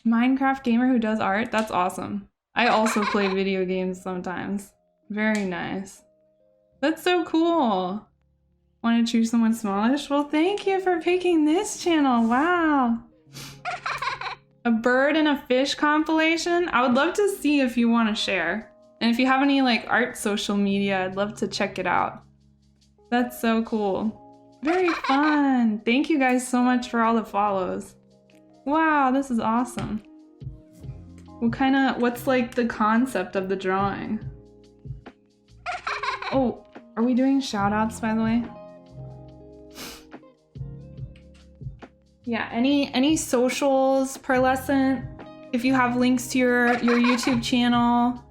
Minecraft gamer who does art? That's awesome. I also play video games sometimes. Very nice. That's so cool. Want to choose someone smallish? Well, thank you for picking this channel. Wow. A bird and a fish compilation? I would love to see if you want to share. And if you have any like art social media, I'd love to check it out. That's so cool. Very fun. Thank you guys so much for all the follows. Wow, this is awesome. What's like the concept of the drawing? Oh, are we doing shout outs by the way? Yeah, any socials, Pearlescent? If you have links to your YouTube channel,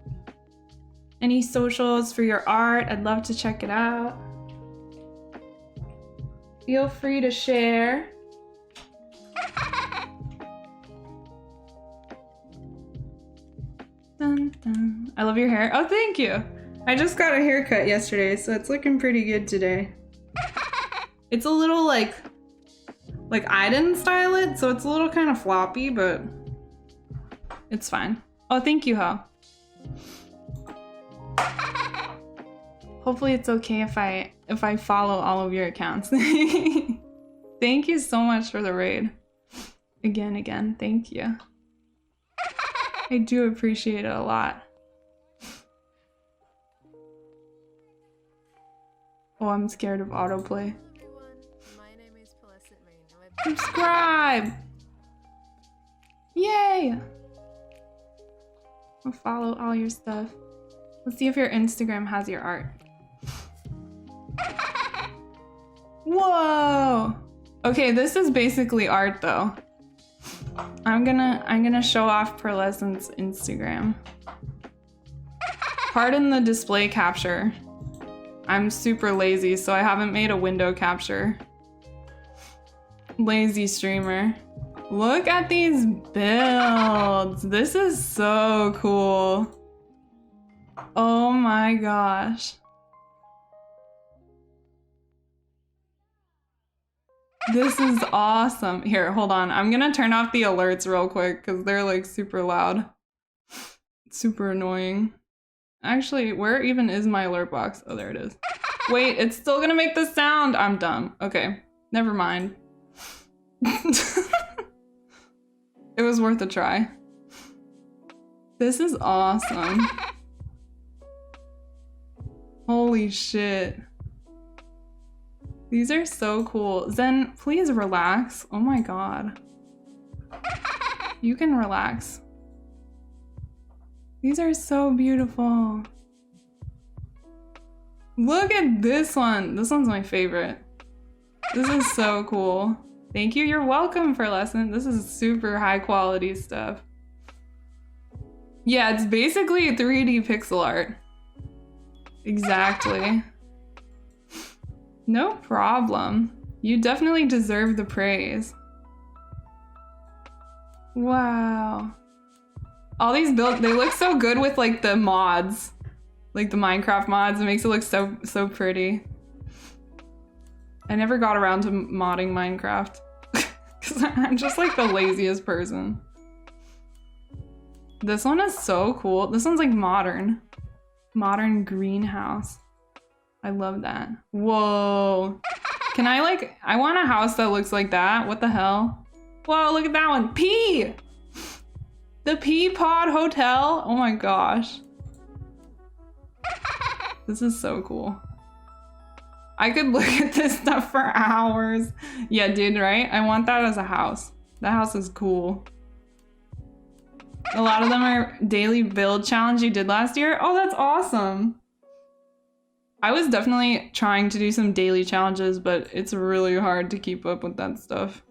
any socials for your art, I'd love to check it out. Feel free to share. Dun, dun. I love your hair. Oh, thank you. I just got a haircut yesterday, so it's looking pretty good today. It's a little like I didn't style it, so it's a little kind of floppy, but it's fine. Oh, thank you, Ho. Hopefully it's okay if I follow all of your accounts. Thank you so much for the raid. Again, thank you. I do appreciate it a lot. Oh, I'm scared of autoplay. Subscribe! Yay! I'll follow all your stuff. Let's see if your Instagram has your art. Whoa! Okay, this is basically art though. I'm gonna show off Pearlescent's Instagram. Pardon the display capture. I'm super lazy, so I haven't made a window capture. Lazy streamer. Look at these builds. This is so cool. Oh my gosh. This is awesome. Here, hold on. I'm gonna turn off the alerts real quick because they're like super loud. Super annoying. Actually, where even is my alert box? Oh, there it is. Wait, it's still gonna make the sound. I'm dumb. Okay, never mind. It was worth a try. This is awesome. Holy shit. These are so cool. Zen, please relax. Oh my god. You can relax. These are so beautiful. Look at this one. This one's my favorite. This is so cool. Thank you. You're welcome for lesson. This is super high quality stuff. Yeah, it's basically 3D pixel art. Exactly. No problem. You definitely deserve the praise. Wow. All these builds, they look so good with like the mods. Like the Minecraft mods, it makes it look so pretty. I never got around to modding Minecraft. Cause I'm just like the laziest person. This one is so cool. This one's like modern. Modern greenhouse. I love that. Whoa. Can I like, I want a house that looks like that. What the hell? Whoa, look at that one. P! The Pea Pod Hotel. Oh my gosh. This is so cool. I could look at this stuff for hours. Yeah, dude, right? I want that as a house. That house is cool. A lot of them are daily build challenge you did last year. Oh, that's awesome. I was definitely trying to do some daily challenges, but it's really hard to keep up with that stuff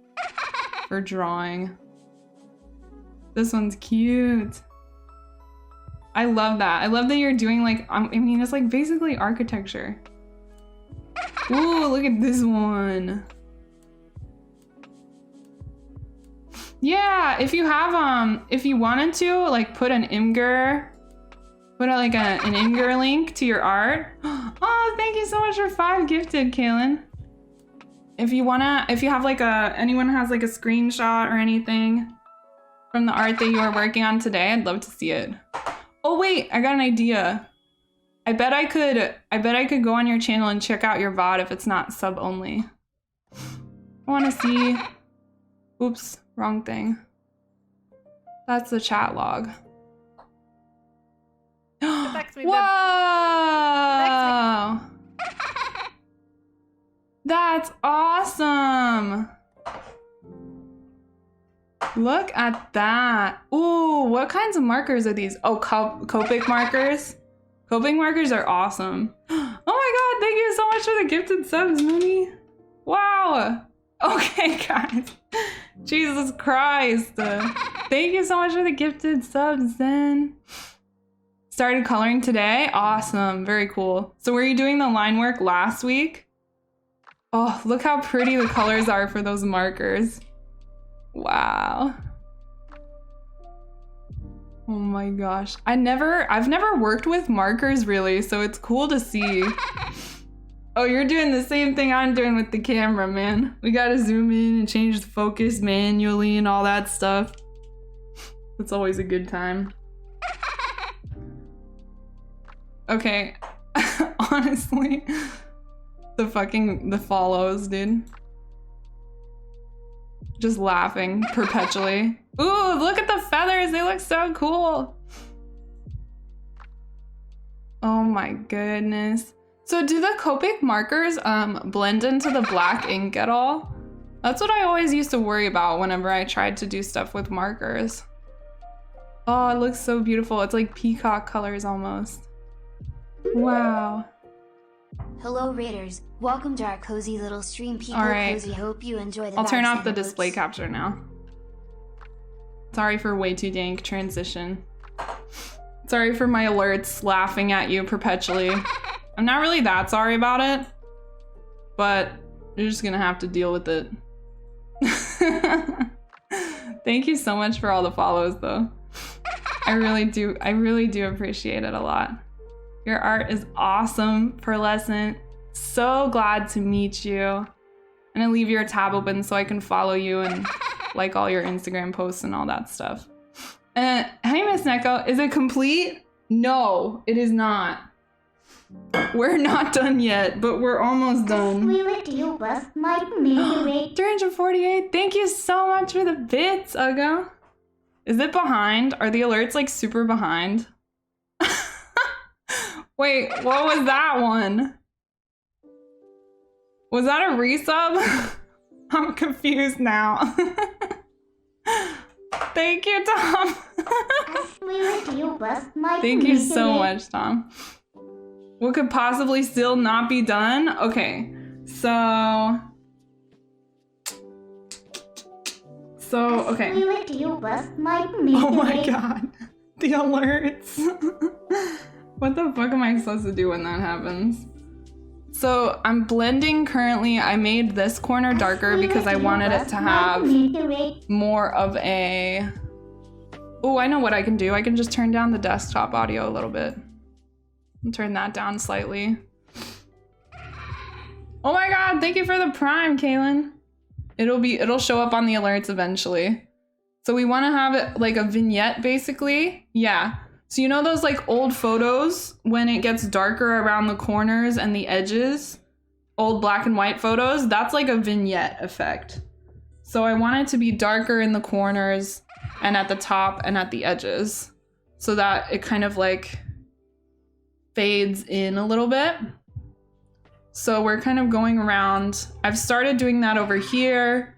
for drawing. This one's cute. I love that. I love that you're doing like, I mean, it's like basically architecture. Ooh, look at this one. Yeah, if you have, if you wanted to like put an Imgur, put like an Imgur link to your art. Oh, thank you so much for 5 gifted, Kaylin. If you wanna, if you have like anyone has like a screenshot or anything from the art that you are working on today, I'd love to see it. Oh wait, I got an idea. I bet I could go on your channel and check out your VOD if it's not sub only. I wanna see, oops, wrong thing. That's the chat log. Whoa! That's awesome! Look at that. Ooh, what kinds of markers are these? Oh, Copic markers? Copic markers are awesome. Oh my god, thank you so much for the gifted subs, Mooney. Wow. Okay, guys. Jesus Christ. Thank you so much for the gifted subs, then. Started coloring today? Awesome, very cool. So were you doing the line work last week? Oh, look how pretty the colors are for those markers. Wow. Oh my gosh. I've never worked with markers really, so it's cool to see. Oh, you're doing the same thing I'm doing with the camera, man. We gotta zoom in and change the focus manually and all that stuff. It's always a good time. Okay, honestly, the follows, dude. Just laughing perpetually. Ooh, look at the feathers. They look so cool. Oh my goodness. So do the Copic markers blend into the black ink at all? That's what I always used to worry about whenever I tried to do stuff with markers. Oh, it looks so beautiful. It's like peacock colors almost. Wow. Hello Raiders, welcome to our cozy little stream. People Alright. cozy, hope you enjoy the I'll turn vibes off the and display notes. capture now. Sorry for way too dank transition. Sorry for my alerts laughing at you perpetually. I'm not really that sorry about it, but you're just gonna have to deal with it. Thank you so much for all the follows though. I really do appreciate it a lot. Your art is awesome, Pearlescent. So glad to meet you. I'm gonna leave your tab open so I can follow you and like all your Instagram posts and all that stuff. Hey Miss Neko, is it complete? No, it is not. We're not done yet, but we're almost done. 348, thank you so much for the bits, Ugo. Is it behind? Are the alerts like super behind? Wait, what was that one? Was that a resub? I'm confused now. Thank you, Tom. Thank you so much, Tom. What could possibly still not be done? Okay, okay. Oh my god. The alerts. What the fuck am I supposed to do when that happens? So I'm blending currently. I made this corner darker because I wanted it to have more of a... Oh, I know what I can do. I can just turn down the desktop audio a little bit. And turn that down slightly. Oh my god, thank you for the prime, Kaylin. It'll show up on the alerts eventually. So we want to have it like a vignette basically. Yeah. So you know those like old photos when it gets darker around the corners and the edges? Old black and white photos? That's like a vignette effect. So I want it to be darker in the corners and at the top and at the edges so that it kind of like fades in a little bit. So we're kind of going around. I've started doing that over here.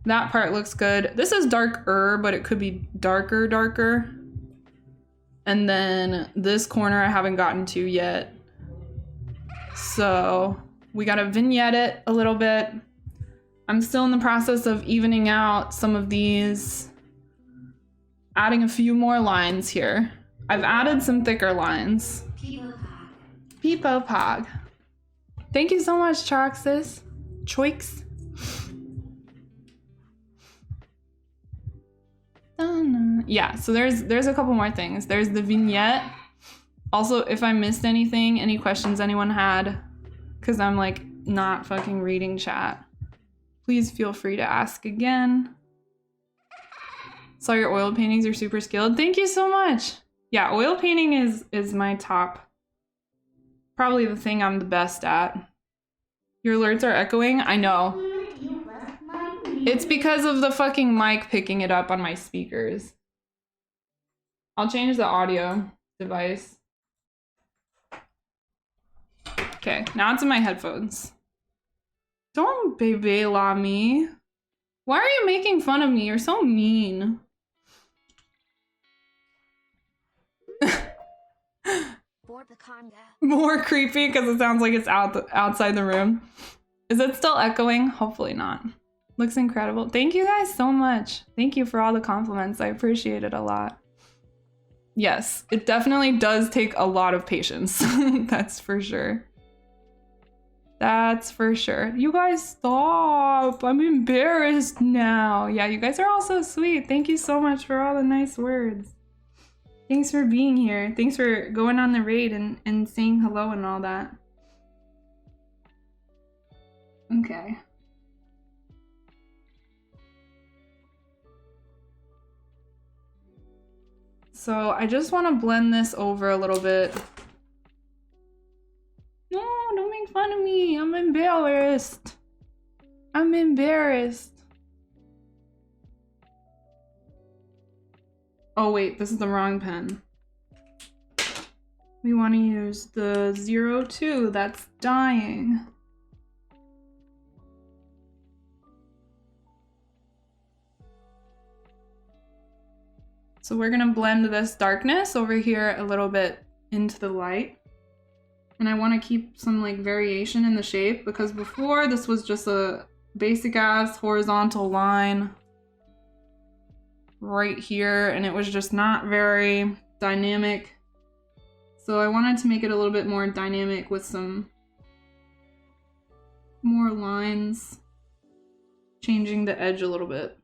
That part looks good. This is darker, but it could be darker. And then this corner I haven't gotten to yet. So we gotta vignette it a little bit. I'm still in the process of evening out some of these, adding a few more lines here. I've added some thicker lines. Peepo Pog. Thank you so much, Choxis. Choix. Yeah, so there's a couple more things. There's the vignette. Also, if I missed anything, any questions anyone had, because I'm like not fucking reading chat, please feel free to ask again. Saw your oil paintings are super skilled. Thank you so much. Yeah, oil painting is my top, probably the thing I'm the best at. Your alerts are echoing? I know. It's because of the fucking mic picking it up on my speakers. I'll change the audio device. Okay, now it's in my headphones. Don't baby la me. Why are you making fun of me? You're so mean. More creepy because it sounds like it's outside the room. Is it still echoing? Hopefully not. Looks incredible. Thank you guys so much. Thank you for all the compliments. I appreciate it a lot. Yes, it definitely does take a lot of patience. That's for sure. That's for sure. You guys stop. I'm embarrassed now. Yeah, you guys are all so sweet. Thank you so much for all the nice words. Thanks for being here. Thanks for going on the raid and saying hello and all that. Okay. So I just want to blend this over a little bit. No, don't make fun of me. I'm embarrassed. I'm embarrassed. Oh wait, this is the wrong pen. We want to use the 02 that's dying. So we're gonna blend this darkness over here a little bit into the light. And I want to keep some like variation in the shape because before this was just a basic ass horizontal line right here and it was just not very dynamic. So I wanted to make it a little bit more dynamic with some more lines, changing the edge a little bit.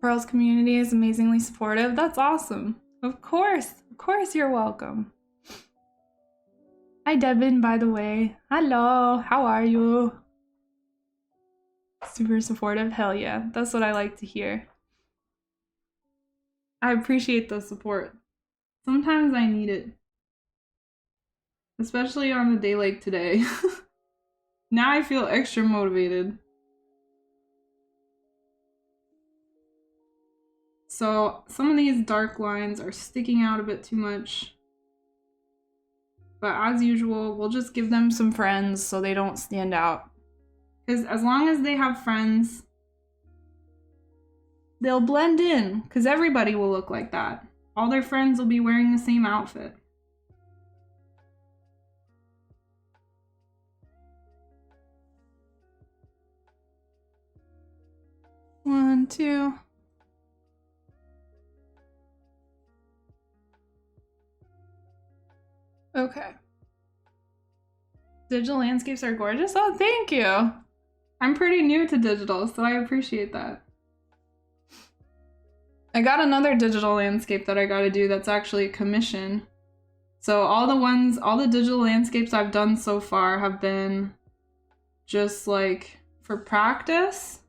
Pearl's community is amazingly supportive. That's awesome. Of course you're welcome. Hi Devin, by the way. Hello, how are you? Super supportive, hell yeah. That's what I like to hear. I appreciate the support. Sometimes I need it. Especially on a day like today. Now I feel extra motivated. So some of these dark lines are sticking out a bit too much. But as usual, we'll just give them some friends so they don't stand out. Because as long as they have friends, they'll blend in. Because everybody will look like that. All their friends will be wearing the same outfit. One, two. Okay. Digital landscapes are gorgeous. Oh, thank you. I'm pretty new to digital, so I appreciate that. I got another digital landscape that I gotta do that's actually a commission. So all the digital landscapes I've done so far have been just like for practice.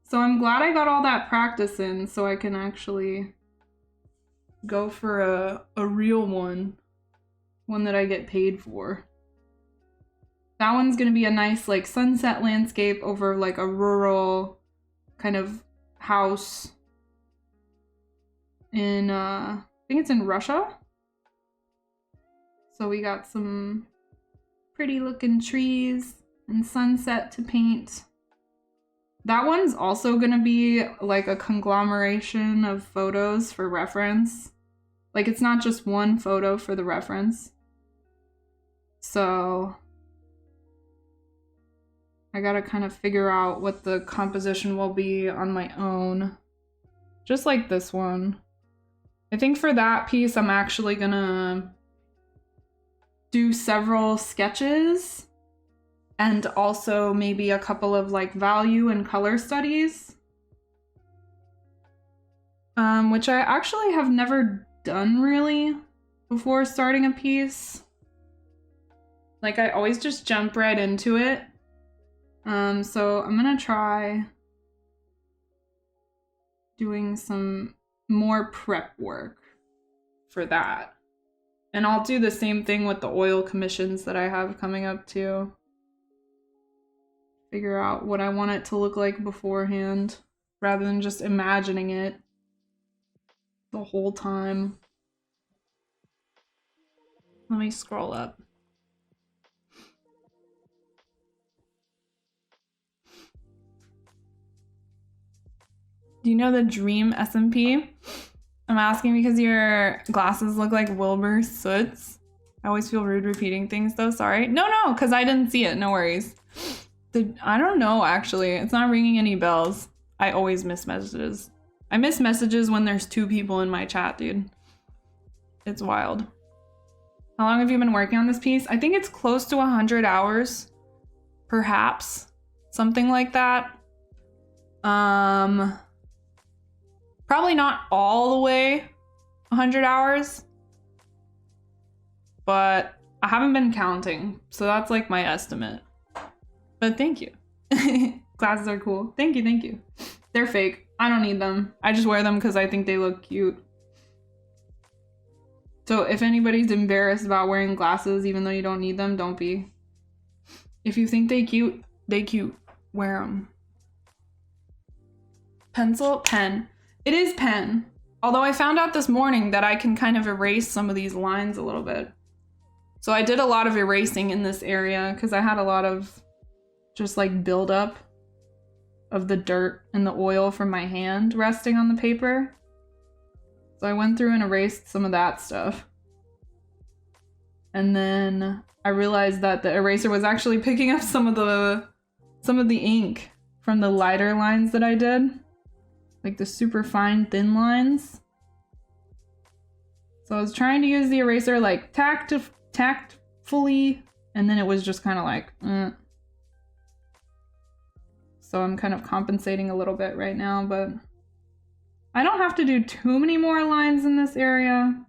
So I'm glad I got all that practice in so I can actually go for a real one that I get paid for. That one's gonna be a nice like sunset landscape over like a rural kind of house in I think it's in Russia. So we got some pretty looking trees and sunset to paint. That one's also gonna be like a conglomeration of photos for reference. Like it's not just one photo for the reference. So I gotta kind of figure out what the composition will be on my own. Just like this one. I think for that piece, I'm actually gonna do several sketches and also maybe a couple of like value and color studies. Which I actually have never done really before starting a piece. Like I always just jump right into it. So I'm gonna try doing some more prep work for that. And I'll do the same thing with the oil commissions that I have coming up too. Figure out what I want it to look like beforehand rather than just imagining it the whole time. Let me scroll up. Do you know the Dream SMP? I'm asking because your glasses look like Wilbur Soot's. I always feel rude repeating things though, sorry. No, because I didn't see it, no worries. I don't know, actually. It's not ringing any bells. I always miss messages. I miss messages when there's 2 people in my chat, dude. It's wild. How long have you been working on this piece? I think it's close to 100 hours. Perhaps. Something like that. Probably not all the way 100 hours. But I haven't been counting. So that's like my estimate. But thank you. Glasses are cool. Thank you. They're fake. I don't need them. I just wear them because I think they look cute. So if anybody's embarrassed about wearing glasses even though you don't need them, don't be. If you think they cute. Wear them. Pencil? Pen. It is pen. Although I found out this morning that I can kind of erase some of these lines a little bit. So I did a lot of erasing in this area because I had a lot of just like buildup of the dirt and the oil from my hand resting on the paper. So I went through and erased some of that stuff. And then I realized that the eraser was actually picking up some of the ink from the lighter lines that I did. Like the super fine thin lines. So I was trying to use the eraser like tactfully, and then it was just kind of like, So I'm kind of compensating a little bit right now, but I don't have to do too many more lines in this area.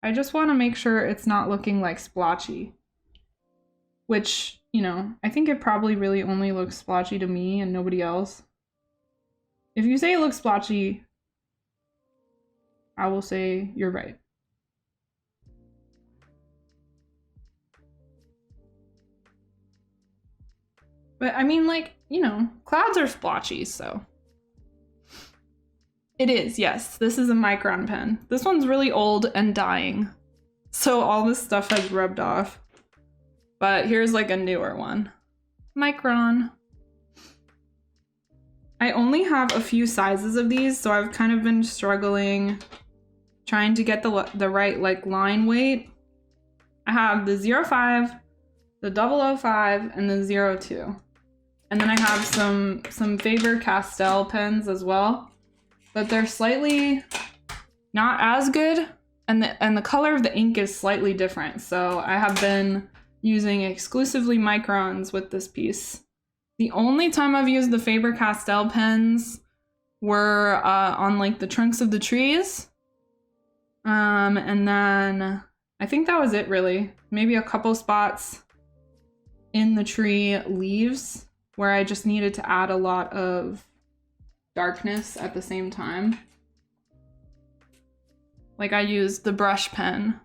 I just want to make sure it's not looking like splotchy. Which, you know, I think it probably really only looks splotchy to me and nobody else. If you say it looks splotchy, I will say you're right. But I mean, like, you know, clouds are splotchy, so. It is, yes. This is a Micron pen. This one's really old and dying. So all this stuff has rubbed off. But here's like a newer one. Micron. I only have a few sizes of these, so I've kind of been struggling trying to get the right like line weight. I have the 05, the 005, and the 02. And then I have some Faber-Castell pens as well, but they're slightly not as good, and the color of the ink is slightly different. So I have been using exclusively microns with this piece. The only time I've used the Faber-Castell pens were on like the trunks of the trees. And then I think that was it really. Maybe a couple spots in the tree leaves where I just needed to add a lot of darkness at the same time. Like I used the brush pen,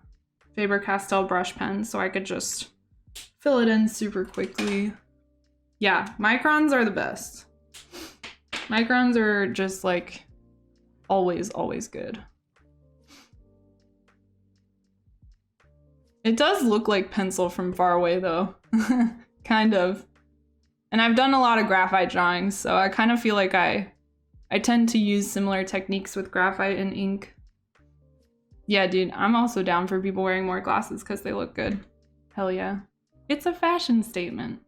Faber-Castell brush pen, so I could just fill it in super quickly. Yeah, microns are the best. Microns are just like always good. It does look like pencil from far away though, kind of. And I've done a lot of graphite drawings, so I kind of feel like I tend to use similar techniques with graphite and ink. Yeah, dude, I'm also down for people wearing more glasses because they look good. Hell yeah. It's a fashion statement.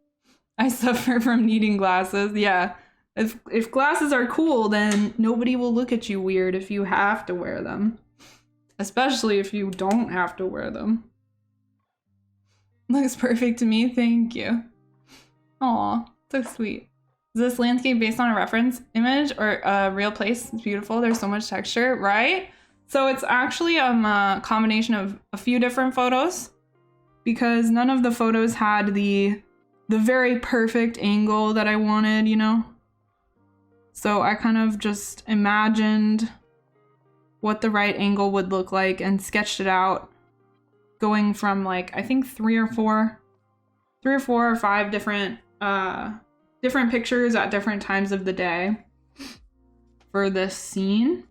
I suffer from needing glasses. Yeah, if glasses are cool, then nobody will look at you weird if you have to wear them. Especially if you don't have to wear them. Looks perfect to me, thank you. Aw, so sweet. Is this landscape based on a reference image or a real place? It's beautiful, there's so much texture, right? So it's actually a combination of a few different photos because none of the photos had the very perfect angle that I wanted, you know? So I kind of just imagined what the right angle would look like and sketched it out, going from like, I think 3 or 4 or 5 different pictures at different times of the day for this scene.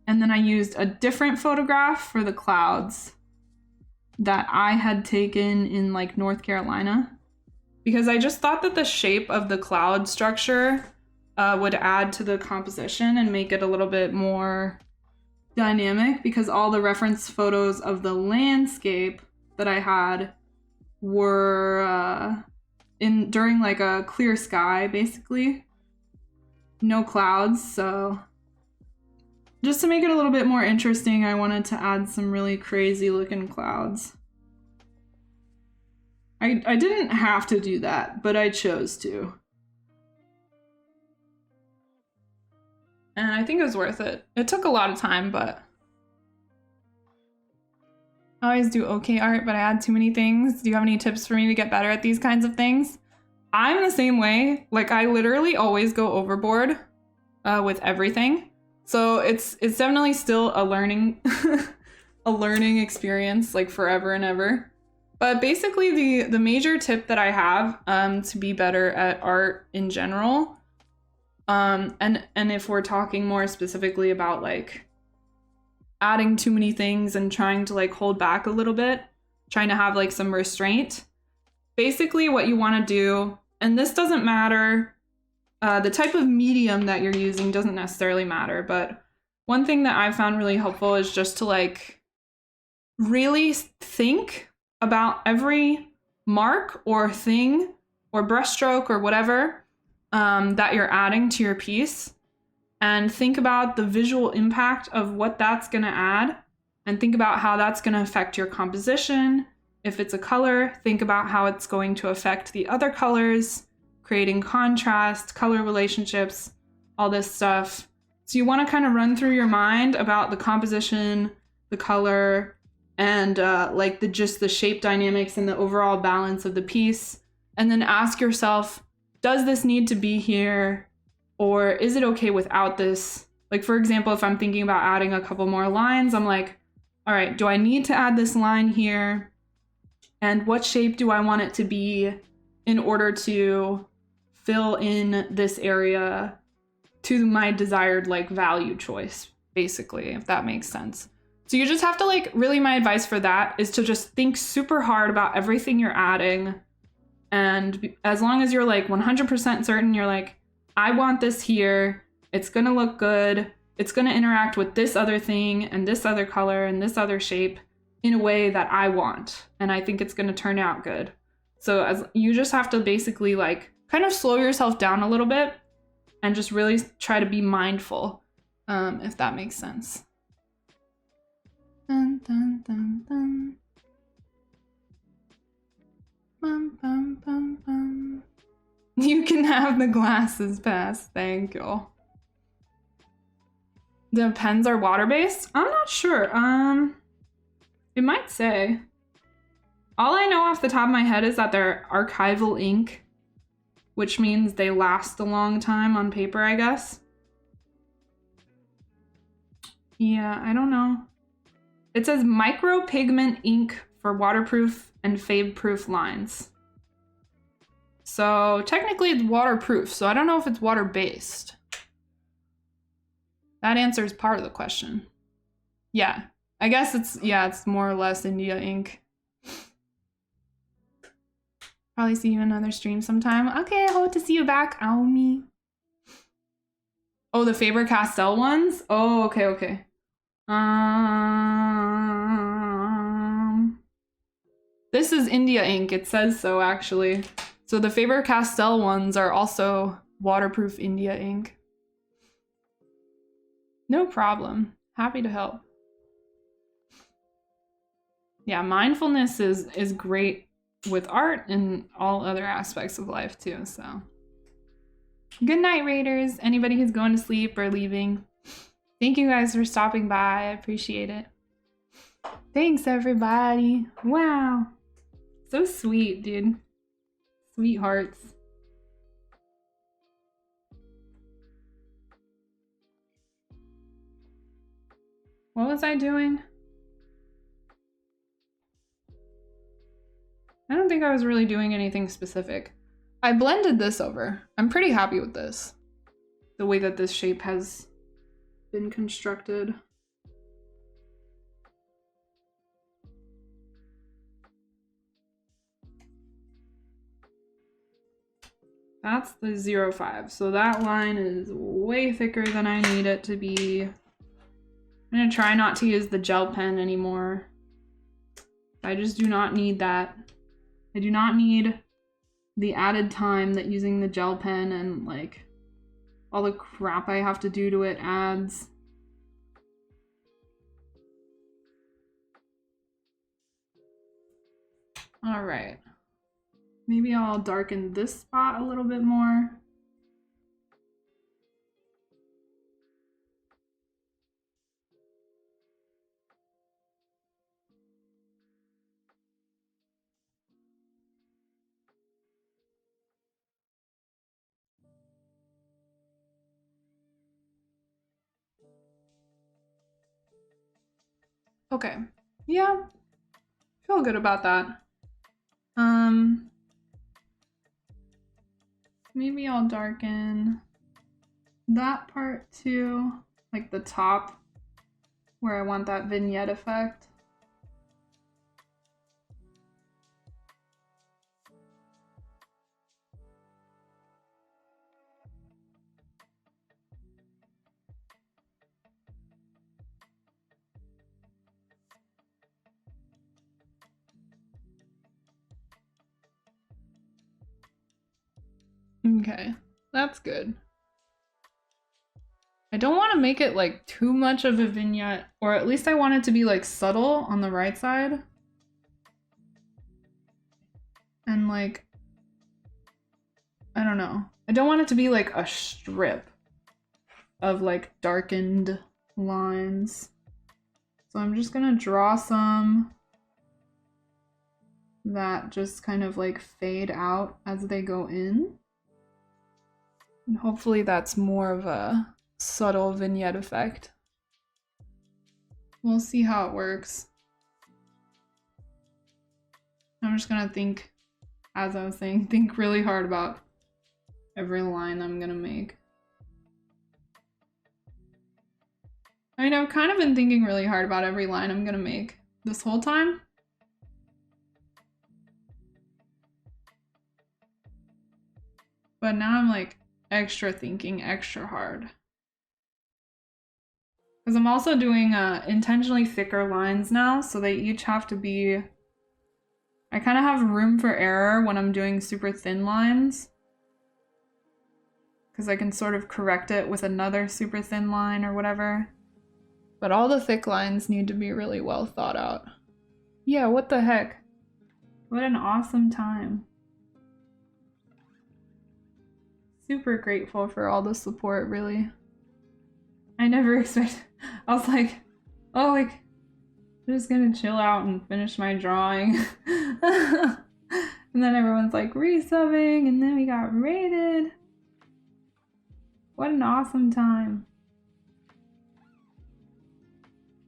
And then I used a different photograph for the clouds that I had taken in like North Carolina, because I just thought that the shape of the cloud structure would add to the composition and make it a little bit more dynamic, because all the reference photos of the landscape that I had were during like a clear sky, basically. No clouds, so just to make it a little bit more interesting, I wanted to add some really crazy looking clouds. I didn't have to do that, but I chose to. And I think it was worth it. It took a lot of time, but I always do okay art, but I add too many things. Do you have any tips for me to get better at these kinds of things? I'm the same way. Like, I literally always go overboard with everything. So it's definitely still a learning a learning experience, like forever and ever. But basically the major tip that I have to be better at art in general And if we're talking more specifically about like adding too many things and trying to like hold back a little bit, trying to have like some restraint, basically what you want to do, and this doesn't matter, the type of medium that you're using doesn't necessarily matter, but one thing that I found really helpful is just to like really think about every mark or thing or brushstroke or whatever that you're adding to your piece, and think about the visual impact of what that's going to add, and think about how that's going to affect your composition. If it's a color, think about how it's going to affect the other colors, creating contrast, color relationships, all this stuff. So you want to kind of run through your mind about the composition, the color, and like just the shape dynamics and the overall balance of the piece. And then ask yourself, does this need to be here? Or is it okay without this? Like, for example, if I'm thinking about adding a couple more lines, I'm like, all right, do I need to add this line here? And what shape do I want it to be in order to fill in this area to my desired like value choice, basically, if that makes sense. So you just have to like, really my advice for that is to just think super hard about everything you're adding. And as long as you're like 100% certain, you're like, I want this here, it's gonna look good, it's gonna interact with this other thing and this other color and this other shape in a way that I want, and I think it's gonna turn out good. So as you just have to basically like kind of slow yourself down a little bit and just really try to be mindful, if that makes sense. Dun, dun, dun, dun. Bum, bum, bum, bum. You can have the glasses pass, thank you. The pens are water-based? I'm not sure. It might say. All I know off the top of my head is that they're archival ink, which means they last a long time on paper, I guess. Yeah, I don't know. It says micropigment ink for waterproof and fade-proof lines. So technically it's waterproof, so I don't know if it's water-based. That answers part of the question. Yeah, I guess it's more or less India ink. Probably see you in another stream sometime. Okay, I hope to see you back, Aomi. Oh, the Faber-Castell ones? Oh, okay. This is India ink, it says so actually. So the Faber-Castell ones are also waterproof India ink. No problem. Happy to help. Yeah, mindfulness is great with art and all other aspects of life too, so. Good night, Raiders. Anybody who's going to sleep or leaving. Thank you guys for stopping by. I appreciate it. Thanks, everybody. Wow. So sweet, dude. Sweethearts. What was I doing? I don't think I was really doing anything specific. I blended this over. I'm pretty happy with this. The way that this shape has been constructed. That's the 0.5. So that line is way thicker than I need it to be. I'm gonna try not to use the gel pen anymore. I just do not need that. I do not need the added time that using the gel pen and like all the crap I have to do to it adds. All right. Maybe I'll darken this spot a little bit more. Okay. Yeah. Feel good about that. Maybe I'll darken that part too, like the top where I want that vignette effect. Okay, that's good. I don't want to make it like too much of a vignette, or at least I want it to be like subtle on the right side. And like, I don't know. I don't want it to be like a strip of like darkened lines. So I'm just gonna draw some that just kind of like fade out as they go in. And hopefully that's more of a subtle vignette effect. We'll see how it works. I'm just gonna think, as I was saying, think really hard about every line I'm gonna make. I mean, I've kind of been thinking really hard about every line I'm gonna make this whole time. But now I'm like extra thinking extra hard. Because I'm also doing intentionally thicker lines now, so they each have to be... I kind of have room for error when I'm doing super thin lines. Because I can sort of correct it with another super thin line or whatever. But all the thick lines need to be really well thought out. Yeah, what the heck? What an awesome time. Super grateful for all the support, really. I never expected... I was like, oh, like, I'm just gonna chill out and finish my drawing. And then everyone's like resubbing, and then we got rated. What an awesome time.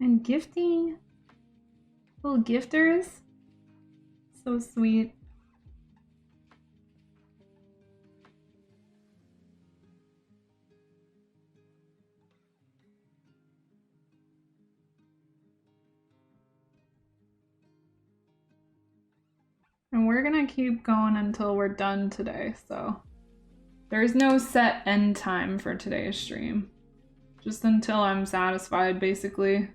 And gifting. Little gifters. So sweet. And we're gonna keep going until we're done today, so there's no set end time for today's stream. Just until I'm satisfied, basically.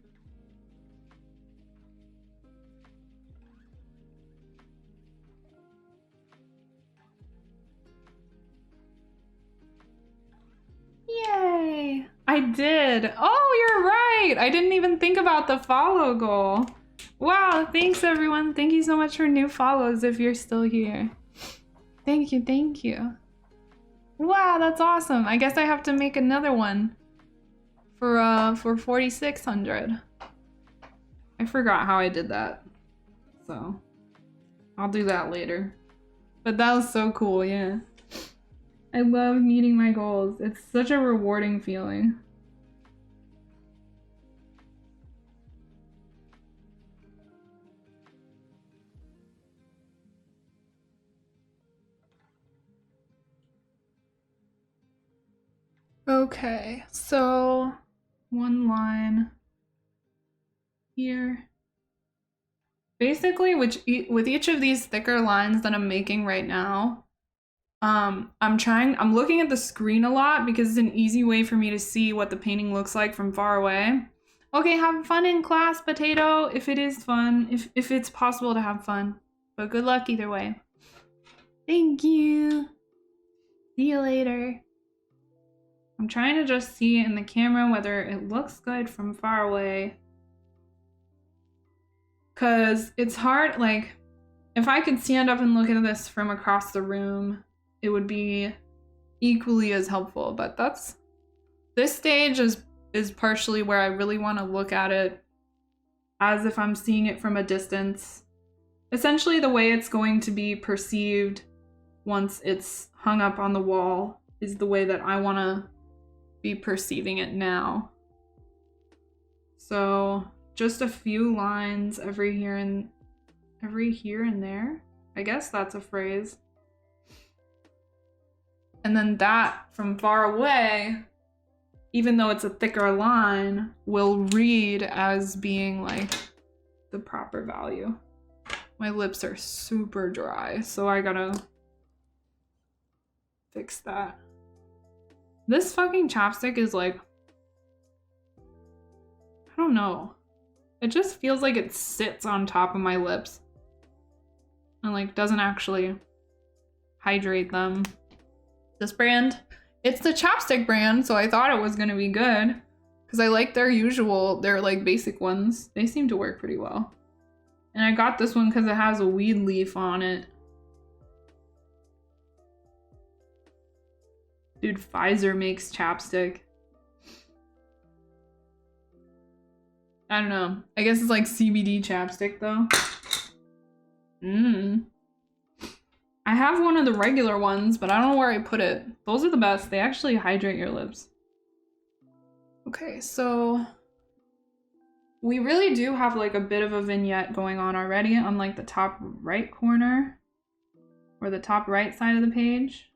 Yay! I did! Oh, you're right! I didn't even think about the follow goal. Wow, thanks everyone. Thank you so much for new follows if you're still here. Thank you, thank you. Wow, that's awesome. I guess I have to make another one for 4,600. I forgot how I did that. So, I'll do that later. But that was so cool, yeah. I love meeting my goals. It's such a rewarding feeling. Okay, so one line here. Basically, with each of these thicker lines that I'm making right now, I'm looking at the screen a lot because it's an easy way for me to see what the painting looks like from far away. Okay, have fun in class, Potato, if it is fun, if it's possible to have fun. But good luck either way. Thank you. See you later. I'm trying to just see in the camera whether it looks good from far away. Cause it's hard, like, if I could stand up and look at this from across the room, it would be equally as helpful. But this stage is partially where I really want to look at it as if I'm seeing it from a distance. Essentially the way it's going to be perceived once it's hung up on the wall is the way that I want to be perceiving it now. So just a few lines every here and there. I guess that's a phrase. And then that from far away even though it's a thicker line, will read as being like the proper value. My lips are super dry, so I gotta fix that. This fucking chapstick is like, I don't know. It just feels like it sits on top of my lips and like doesn't actually hydrate them. This brand, it's the chapstick brand, so I thought it was gonna be good because I like their like basic ones. They seem to work pretty well. And I got this one because it has a weed leaf on it. Dude, Pfizer makes chapstick. I don't know. I guess it's like CBD chapstick though. I have one of the regular ones, but I don't know where I put it. Those are the best. They actually hydrate your lips. Okay, so we really do have like a bit of a vignette going on already on like the top right corner or the top right side of the page.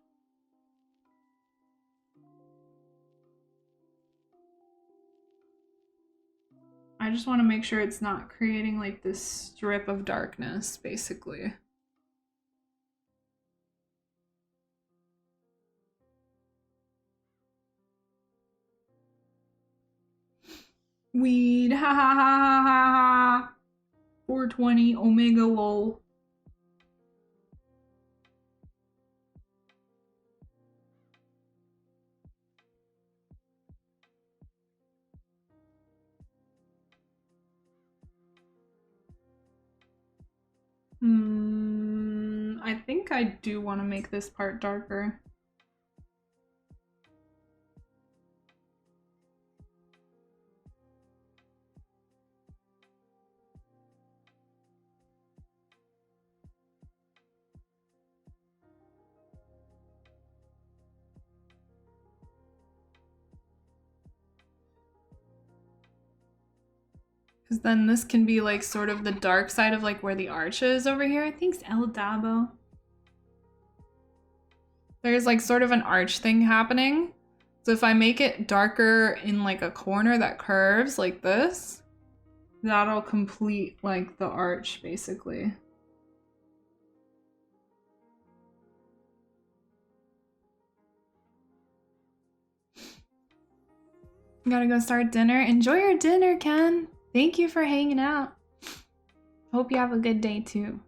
I just want to make sure it's not creating like this strip of darkness, basically. Weed, ha ha ha ha ha ha. 420 Omega lol. I think I do want to make this part darker. Because then this can be like sort of the dark side of like where the arch is over here. Thanks, El Dabo. There's like sort of an arch thing happening. So if I make it darker in like a corner that curves like this, that'll complete like the arch basically. Gotta go start dinner. Enjoy your dinner, Ken. Thank you for hanging out. Hope you have a good day too.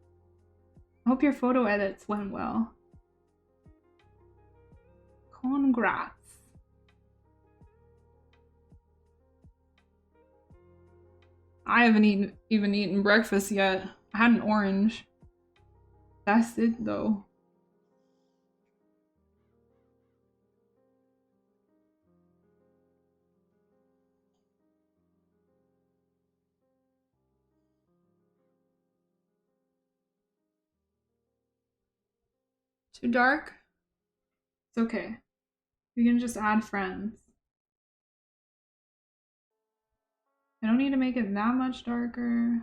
Hope your photo edits went well. Congrats. I haven't even eaten breakfast yet. I had an orange. That's it though. Too dark? It's okay. We can just add friends. I don't need to make it that much darker.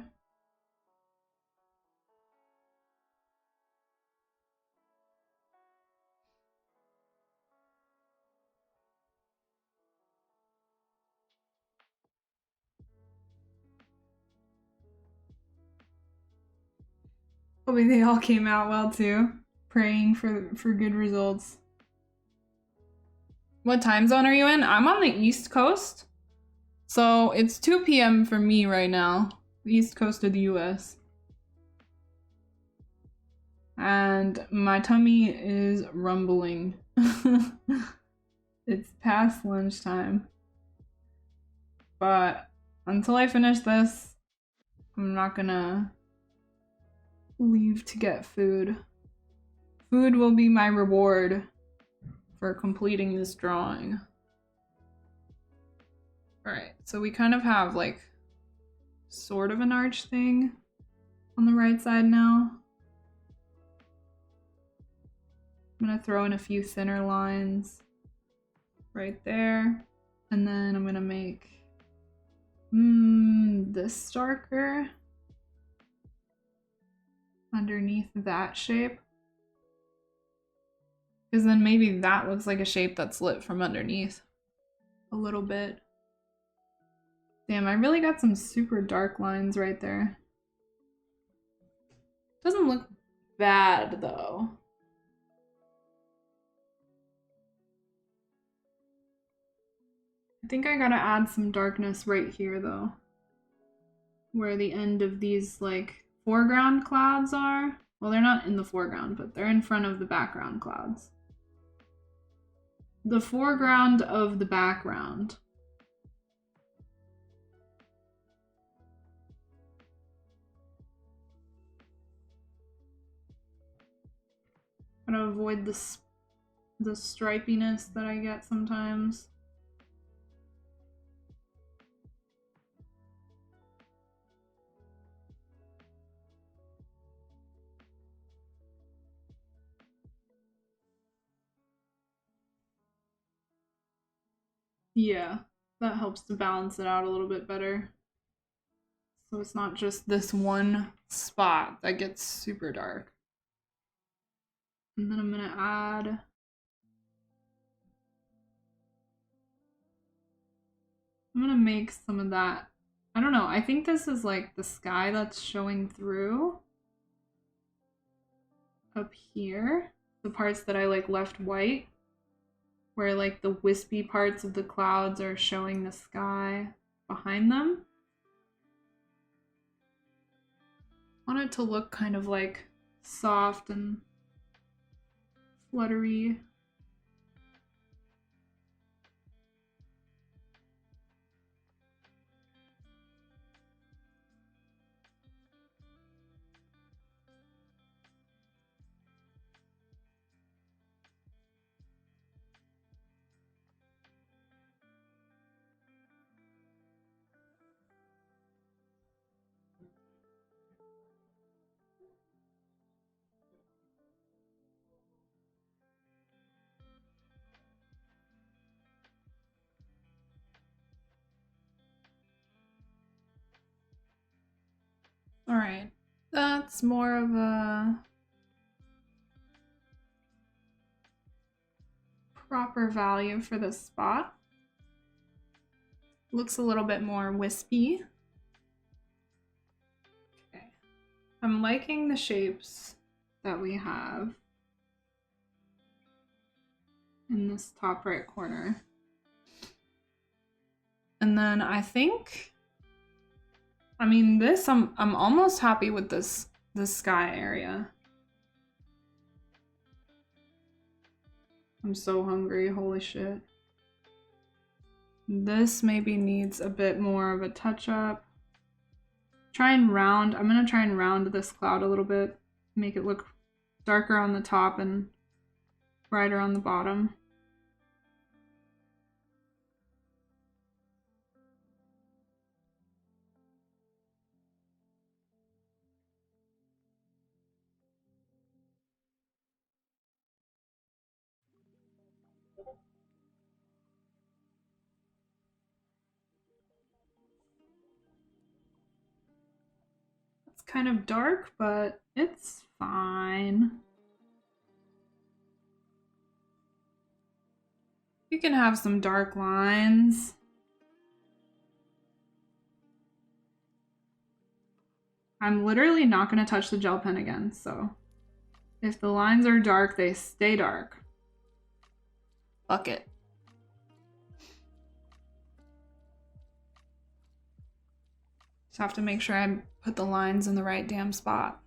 Hopefully they all came out well too. Praying for good results. What time zone are you in? I'm on the East Coast. So it's 2 p.m. for me right now. The East Coast of the US. And my tummy is rumbling. It's past lunchtime. But until I finish this, I'm not gonna leave to get food. Food will be my reward for completing this drawing. Alright, so we kind of have like sort of an arch thing on the right side now. I'm gonna throw in a few thinner lines right there. And then I'm gonna make this darker underneath that shape. Because then maybe that looks like a shape that's lit from underneath. a little bit. Damn, I really got some super dark lines right there. Doesn't look bad though. I think I gotta add some darkness right here though. Where the end of these like foreground clouds are. Well, they're not in the foreground, but they're in front of the background clouds. The foreground of the background. Gotta avoid the stripiness that I get sometimes. Yeah, that helps to balance it out a little bit better. So it's not just this one spot that gets super dark. And then I'm gonna add I'm gonna make some of that. I don't know, I think this is like the sky that's showing through up here. The parts that I like left white, where like the wispy parts of the clouds are showing the sky behind them. I want it to look kind of like soft and fluttery. All right, that's more of a proper value for this spot. Looks a little bit more wispy. Okay, I'm liking the shapes that we have in this top right corner. And then I think, I mean, this, I'm almost happy with this sky area. I'm so hungry, holy shit. This maybe needs a bit more of a touch up. I'm gonna try and round this cloud a little bit, make it look darker on the top and brighter on the bottom. It's kind of dark, but it's fine. You can have some dark lines. I'm literally not going to touch the gel pen again, so if the lines are dark, they stay dark. Fuck it. Just have to make sure I put the lines in the right damn spot.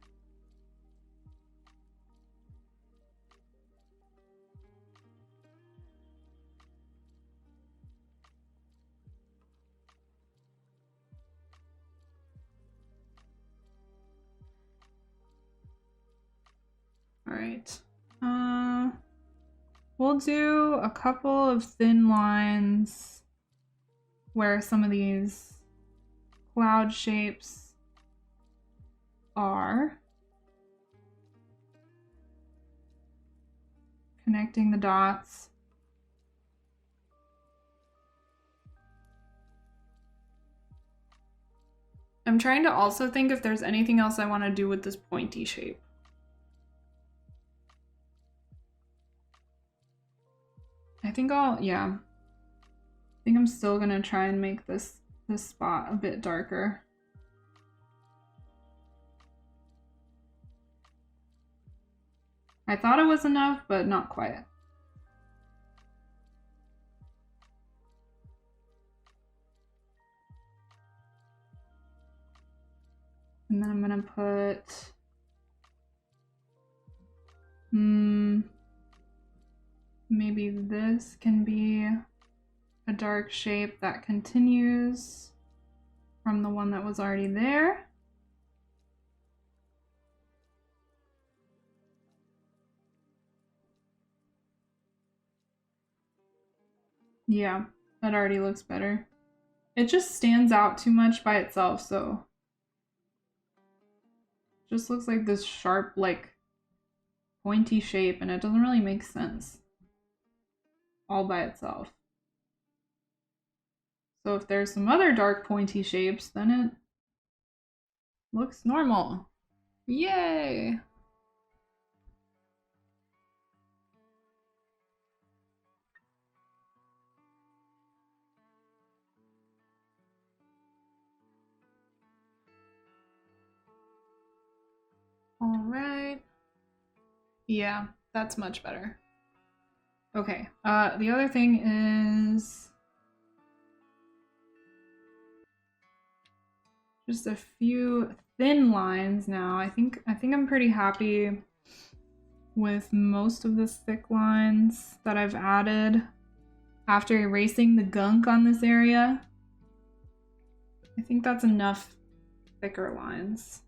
All right. We'll do a couple of thin lines where some of these cloud shapes are. Connecting the dots. I'm trying to also think if there's anything else I want to do with this pointy shape. I think yeah. think I'm still gonna try and make this spot a bit darker. I thought it was enough, but not quite. And then I'm gonna put maybe this can be a dark shape that continues from the one that was already there. Yeah, that already looks better. It just stands out too much by itself, so it just looks like this sharp, like pointy shape, and it doesn't really make sense all by itself. So if there's some other dark pointy shapes, then it looks normal. Yay! All right. Yeah, that's much better. Okay, the other thing is just a few thin lines now. I think I'm pretty happy with most of the thick lines that I've added after erasing the gunk on this area. I think that's enough thicker lines.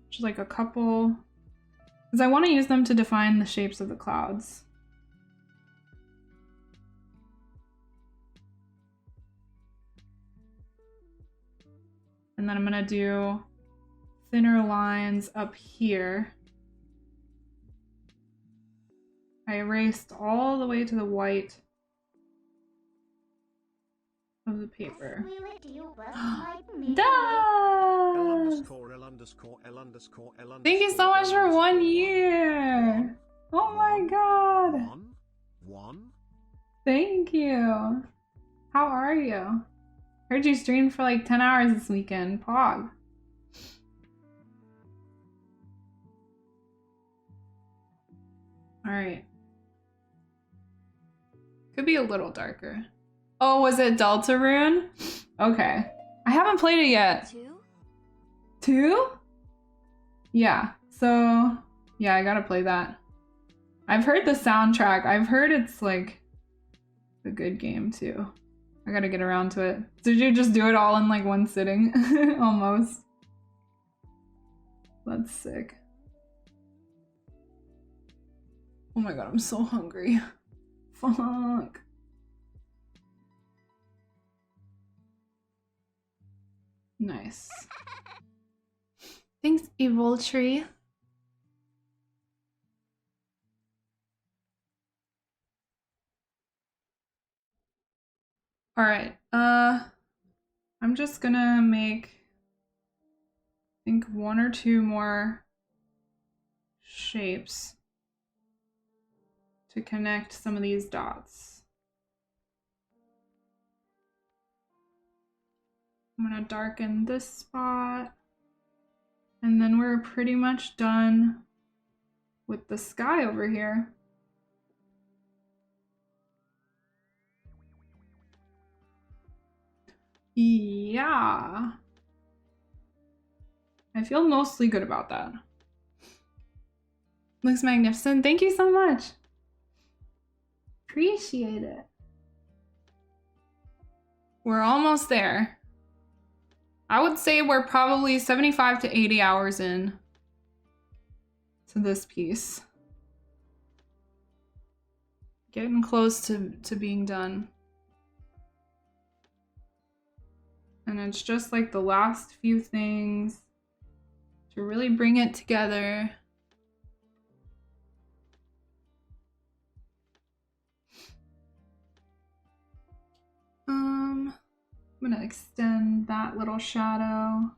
Just like a couple, because I want to use them to define the shapes of the clouds. And then I'm gonna do thinner lines up here. I erased all the way to the white of the paper. Thank you so much for 1 year! Oh my god! Thank you! How are you? Heard you streamed for like 10 hours this weekend. Pog. Alright. Could be a little darker. Oh, was it Deltarune? Okay. I haven't played it yet. 2? 2? Yeah. So, yeah, I gotta play that. I've heard the soundtrack. I've heard it's like a good game too. I gotta get around to it. Did you just do it all in like one sitting? Almost. That's sick. Oh my god, I'm so hungry. Fuck. Nice. Thanks, Evil Tree. All right. I'm just gonna make, I think, 1 or 2 more shapes to connect some of these dots. I'm gonna darken this spot, and then we're pretty much done with the sky over here. Yeah. I feel mostly good about that. Looks magnificent. Thank you so much. Appreciate it. We're almost there. I would say we're probably 75 to 80 hours in to this piece. Getting close to being done. And it's just like the last few things to really bring it together. I'm gonna extend that little shadow.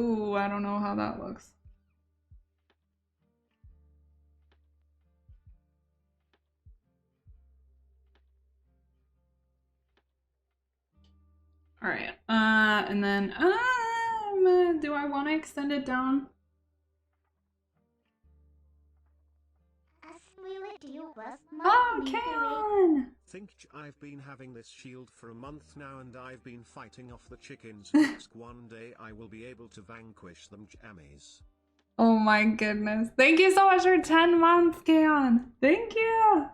Ooh, I don't know how that looks. All right, and then, do I want to extend it down? Oh, Kaon! Think I've been having this shield for a month now and I've been fighting off the chickens. Ask one day I will be able to vanquish them jammies. Oh my goodness. Thank you so much for 10 months, Kaon. Thank you.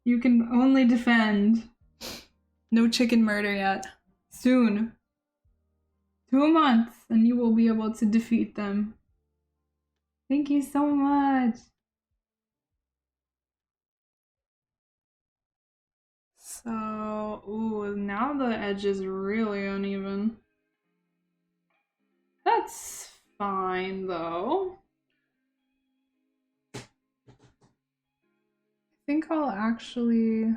You can only defend. No chicken murder yet. Soon. 2 months and you will be able to defeat them. Thank you so much. So, ooh, now the edge is really uneven. That's fine though. I think I'll actually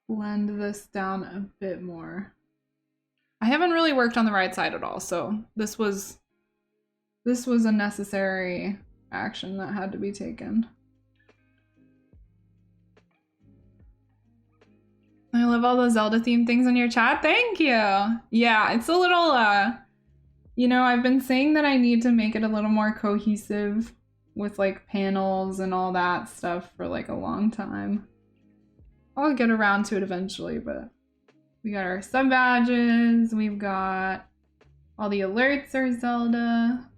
blend this down a bit more. I haven't really worked on the right side at all, so this was a necessary action that had to be taken. I love all the Zelda themed things in your chat. Thank you. Yeah, it's a little, you know, I've been saying that I need to make it a little more cohesive with like panels and all that stuff for like a long time. I'll get around to it eventually, but we got our sub badges. We've got all the alerts are Zelda.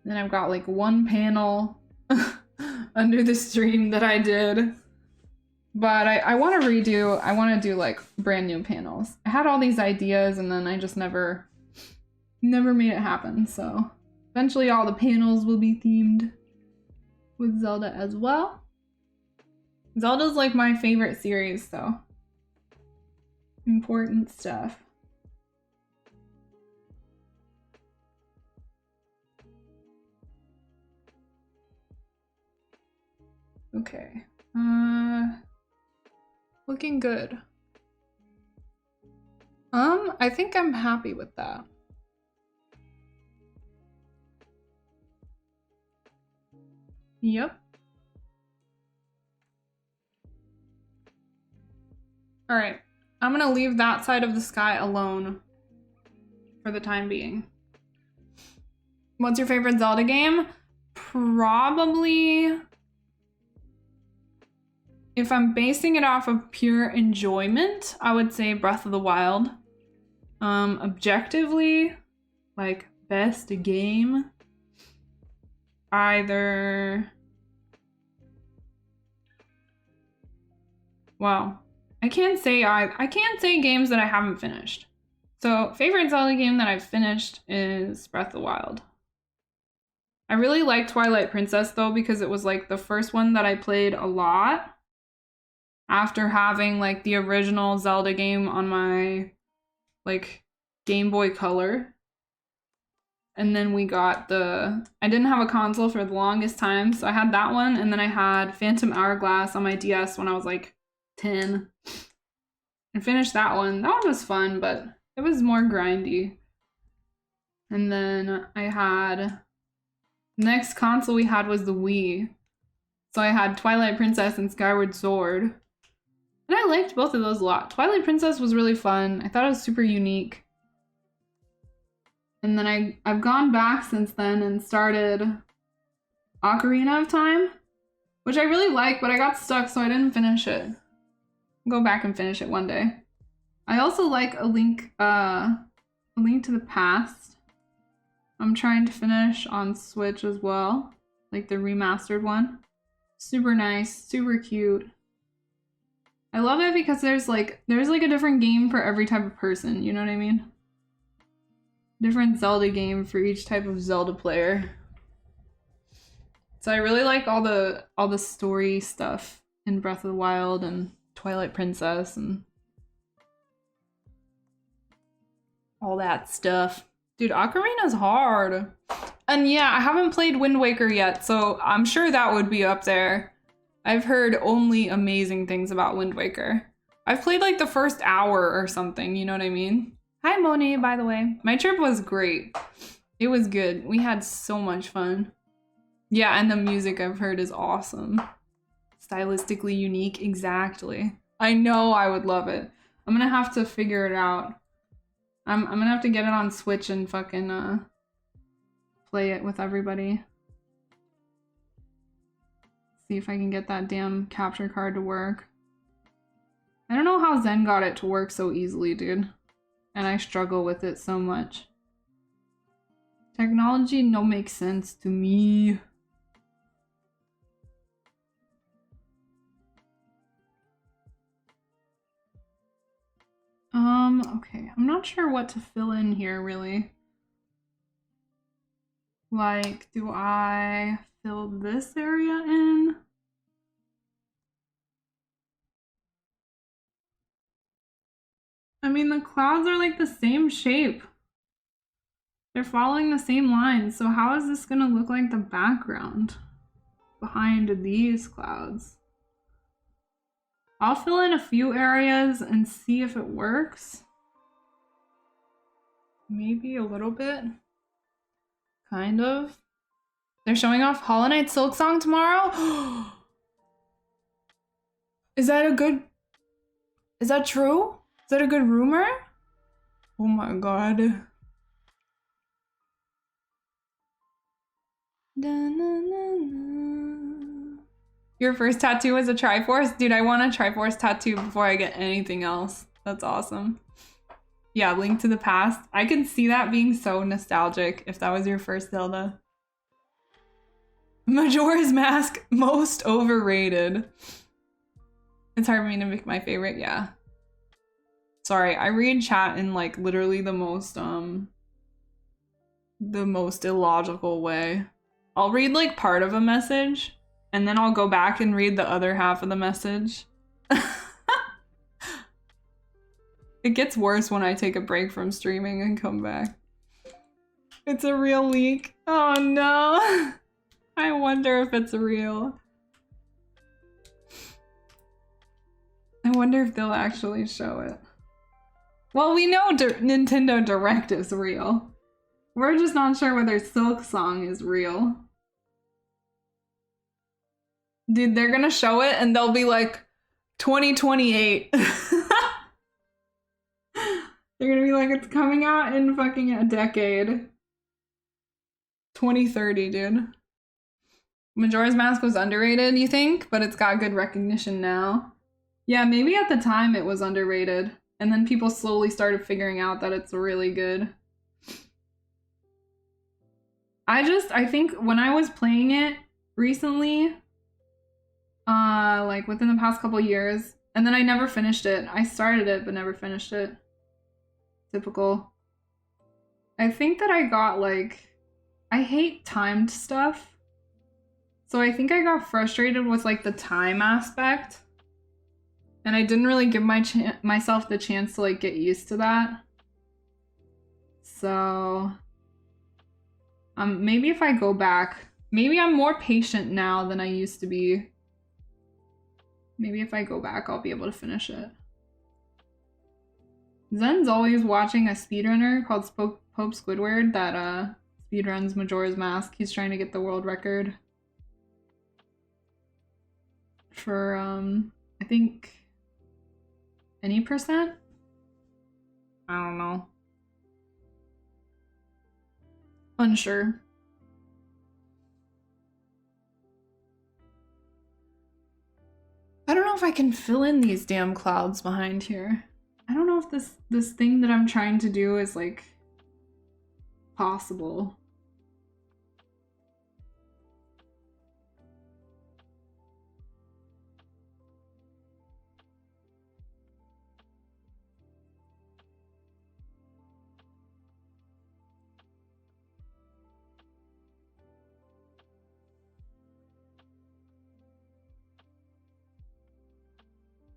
Then I've got like one panel under the stream that I did. But I want to do like brand new panels. I had all these ideas and then I just never made it happen. So eventually all the panels will be themed with Zelda as well. Zelda's like my favorite series, so important stuff. Okay. Looking good. I think I'm happy with that. Yep. All right. I'm gonna leave that side of the sky alone for the time being. What's your favorite Zelda game? Probably, if I'm basing it off of pure enjoyment, I would say Breath of the Wild. Objectively, like best game, either... Wow. I can't say games that I haven't finished. So, favorite Zelda game that I've finished is Breath of the Wild. I really like Twilight Princess though, because it was like the first one that I played a lot after having like the original Zelda game on my like Game Boy Color. And then we got I didn't have a console for the longest time, so I had that one, and then I had Phantom Hourglass on my DS when I was like 10. And finished that one. That one was fun, but it was more grindy. And then I had... Next console we had was the Wii. So I had Twilight Princess and Skyward Sword. And I liked both of those a lot. Twilight Princess was really fun. I thought it was super unique. And then I've gone back since then and started Ocarina of Time, which I really like, but I got stuck, so I didn't finish it. I'll go back and finish it one day. I also like A Link to the Past. I'm trying to finish on Switch as well, like the remastered one. Super nice, super cute. I love it because there's like a different game for every type of person, you know what I mean? Different Zelda game for each type of Zelda player. So I really like all the story stuff in Breath of the Wild and Twilight Princess and all that stuff. Dude, Ocarina's hard. And yeah, I haven't played Wind Waker yet, so I'm sure that would be up there. I've heard only amazing things about Wind Waker. I've played like the first hour or something, you know what I mean? Hi Monet, by the way. My trip was great. It was good. We had so much fun. Yeah, and the music I've heard is awesome. Stylistically unique, exactly. I know I would love it. I'm gonna have to figure it out. I'm gonna have to get it on Switch and fucking play it with everybody. See if I can get that damn capture card to work. I don't know how Zen got it to work so easily, dude. And I struggle with it so much. Technology no makes sense to me. Okay. I'm not sure what to fill in here, really. Like, do I fill this area in? I mean, the clouds are like the same shape. They're following the same lines, so how is this gonna look like the background behind these clouds? I'll fill in a few areas and see if it works. Maybe a little bit. Kind of. They're showing off Hollow Knight Silksong tomorrow? Is that a good... Is that true? Is that a good rumor? Oh my god. Your first tattoo was a Triforce? Dude, I want a Triforce tattoo before I get anything else. That's awesome. Yeah, Link to the Past. I can see that being so nostalgic if that was your first Zelda. Majora's Mask, most overrated. It's hard for me to pick my favorite, yeah. Sorry, I read chat in like literally the most illogical way. I'll read like part of a message and then I'll go back and read the other half of the message. It gets worse when I take a break from streaming and come back. It's a real leak. Oh no. I wonder if it's real. I wonder if they'll actually show it. Well, we know Nintendo Direct is real. We're just not sure whether Silksong is real. Dude, they're gonna show it and they'll be like, 2028. They're gonna be like, it's coming out in fucking a decade. 2030, dude. Majora's Mask was underrated, you think? But it's got good recognition now. Yeah, maybe at the time it was underrated. And then people slowly started figuring out that it's really good. I think when I was playing it recently, like within the past couple years, and then I never finished it. I started it, but never finished it. Typical. I think that I got like, I hate timed stuff. So I think I got frustrated with like the time aspect. And I didn't really give myself the chance to like get used to that. So maybe if I go back, maybe I'm more patient now than I used to be. Maybe if I go back, I'll be able to finish it. Zen's always watching a speedrunner called Pope Squidward that speedruns Majora's Mask. He's trying to get the world record for I think any percent? I don't know. Unsure. I don't know if I can fill in these damn clouds behind here. I don't know if this thing that I'm trying to do is like possible.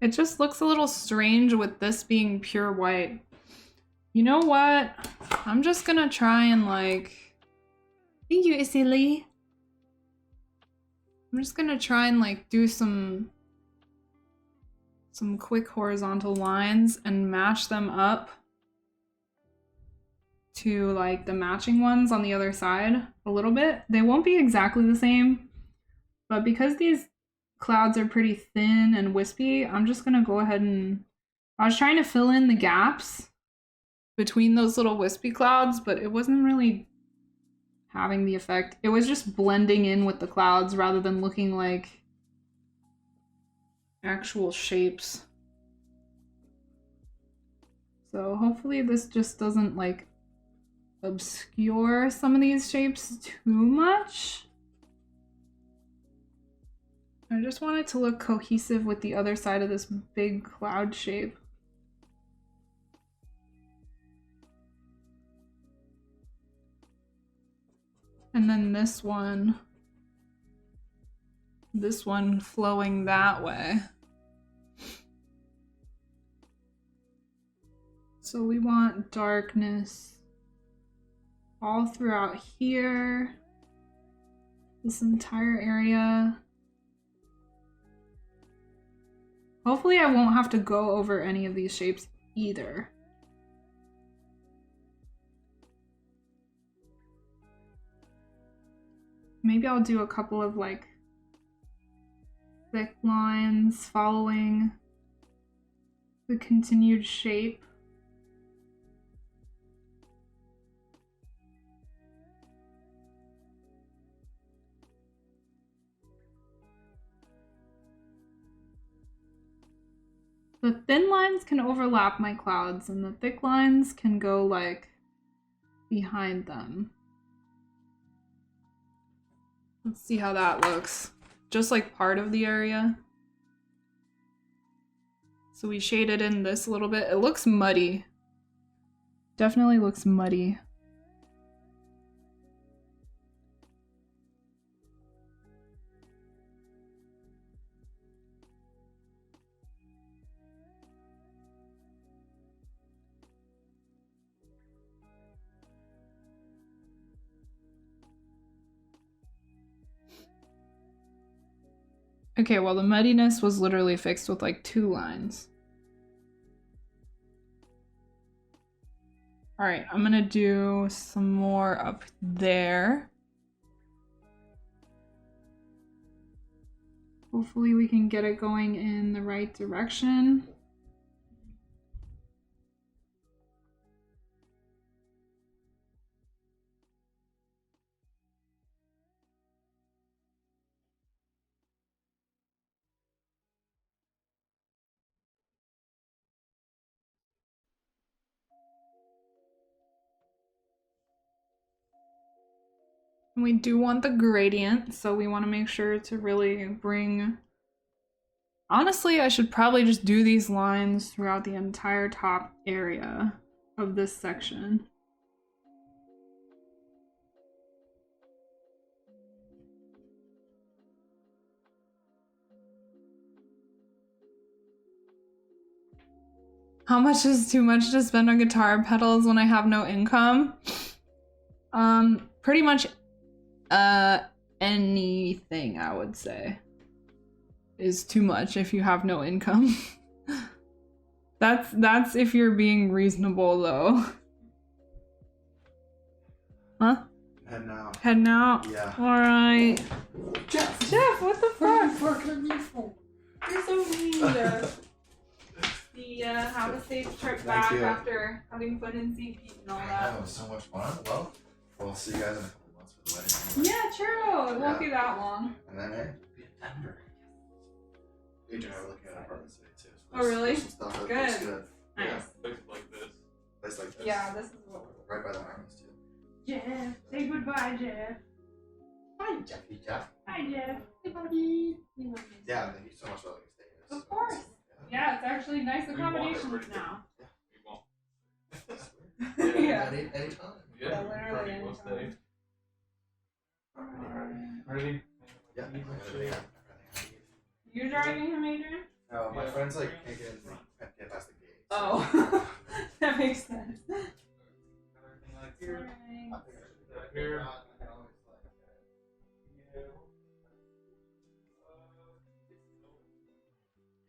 It just looks a little strange with this being pure white. You know what? I'm just gonna try and like... Thank you, Isili. I'm just gonna try and like do some some quick horizontal lines and match them up to like the matching ones on the other side a little bit. They won't be exactly the same, but because these clouds are pretty thin and wispy, I'm just gonna go ahead and... I was trying to fill in the gaps between those little wispy clouds, but it wasn't really having the effect. It was just blending in with the clouds rather than looking like actual shapes. So hopefully this just doesn't like obscure some of these shapes too much. I just want it to look cohesive with the other side of this big cloud shape. And then this one flowing that way. So we want darkness all throughout here, this entire area. Hopefully I won't have to go over any of these shapes either. Maybe I'll do a couple of like thick lines following the continued shape. The thin lines can overlap my clouds and the thick lines can go like behind them. Let's see how that looks. Just like part of the area. So we shaded in this a little bit. It looks muddy. Definitely looks muddy. Okay, well the muddiness was literally fixed with like 2 lines. All right, I'm gonna do some more up there. Hopefully we can get it going in the right direction. And we do want the gradient, so we want to make sure to really bring... Honestly, I should probably just do these lines throughout the entire top area of this section. How much is too much to spend on guitar pedals when I have no income? Pretty much anything, I would say, is too much if you have no income. That's if you're being reasonable though. Huh? Heading out. Heading out? Yeah. Alright. Jeff, what the fuck? What can I for? You're so mean. Have a safe trip back you. after having fun in St. Pete and all that. That was so much fun. Well, we'll see you guys in a couple months for the wedding. Anyway. Yeah, true. It won't be that long. And then, hey, be in Denver. Adrian and I were looking at apartments today too. So Oh, really? some stuff that Good. looks good. Nice. Yeah. Places like this. Place like this. Yeah, this is what we're... Right by the armies too. Jeff, say goodbye, Jeff. Hi, Jeffy Jeff. Hi, Jeff. Hey, buddy. Yeah, thank you so much for letting me stay here. This Of is course. amazing. Yeah, it's actually nice We want accommodations everybody to- now. We won't. Yeah. Anytime. Yeah, literally Ready, we'll stay. anytime. Ready? Yeah. I got everything I need. You driving him, Adrian? No, my Yeah. friends like can't get past the gate. so- Oh, that makes sense. Everything like here. I think I should do that. Here. I can always like.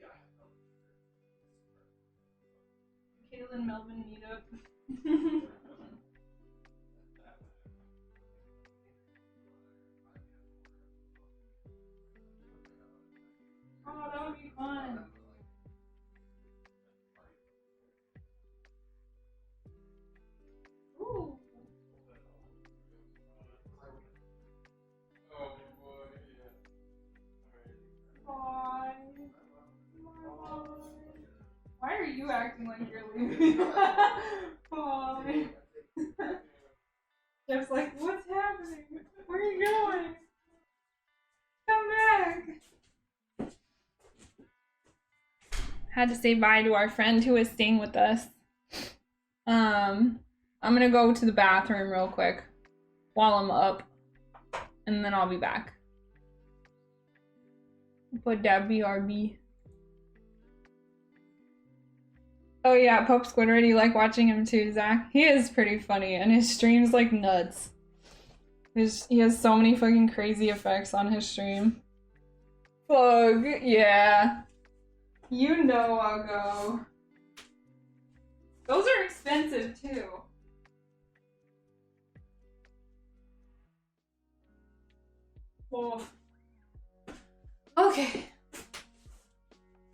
Yeah. Caitlin Melvin meetup. Oh, that would be fun. Ooh. Bye. Why are you acting like you're leaving? Bye. Jeff's like, what's happening? Where are you going? Come back. Had to say bye to our friend who was staying with us. I'm gonna go to the bathroom real quick while I'm up, and then I'll be back. Put that BRB. Oh yeah, Pope Squidward, you like watching him too, Zach? He is pretty funny, and his stream's like nuts. He has so many fucking crazy effects on his stream. Plug, yeah. You know I'll go. Those are expensive too. Oh. Okay.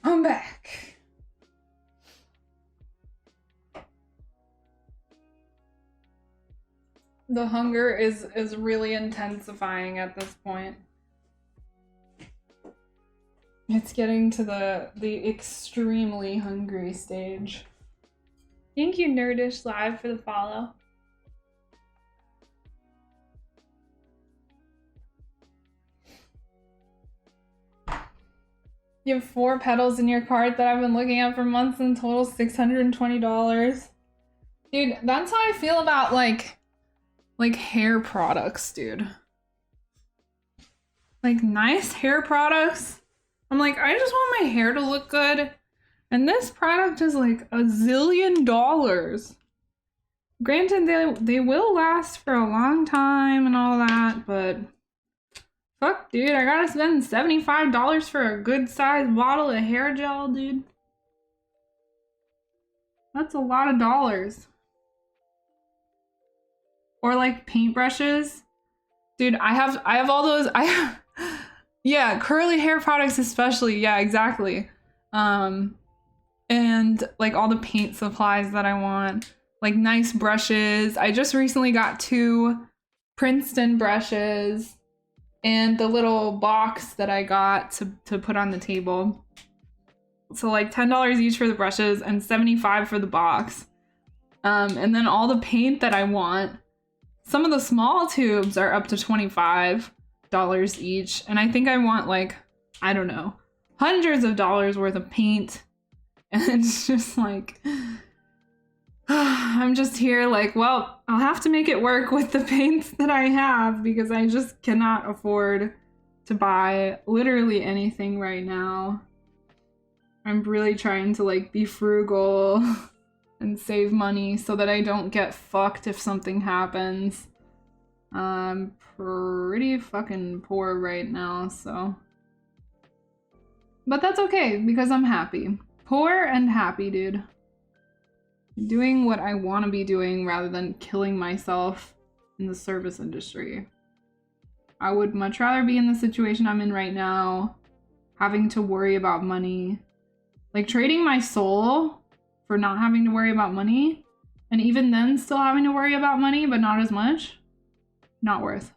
I'm back. The hunger is really intensifying at this point. It's getting to the extremely hungry stage. Thank you, Nerdish Live, for the follow. You have 4 pedals in your cart that I've been looking at for months and total $620. Dude, that's how I feel about like hair products, dude. Like nice hair products. I'm like, I just want my hair to look good. And this product is like $1 zillion. Granted, they will last for a long time and all that, but fuck, dude, I gotta spend $75 for a good sized bottle of hair gel, dude. That's a lot of dollars. Or like paintbrushes. Dude, I have all those, yeah, curly hair products especially, yeah, exactly. And like all the paint supplies that I want, like nice brushes. I just recently got 2 Princeton brushes and the little box that I got to put on the table. So like $10 each for the brushes and $75 for the box. And then all the paint that I want. Some of the small tubes are up to $25 each. And I think I want like, I don't know, hundreds of dollars worth of paint. And it's just like, I'm just here like, well, I'll have to make it work with the paints that I have because I just cannot afford to buy literally anything right now. I'm really trying to like be frugal and save money so that I don't get fucked if something happens. I'm pretty fucking poor right now, so. But that's okay because I'm happy. Poor and happy, dude. Doing what I want to be doing rather than killing myself in the service industry. I would much rather be in the situation I'm in right now, having to worry about money. Like trading my soul for not having to worry about money, and even then still having to worry about money, but not as much. Not worth.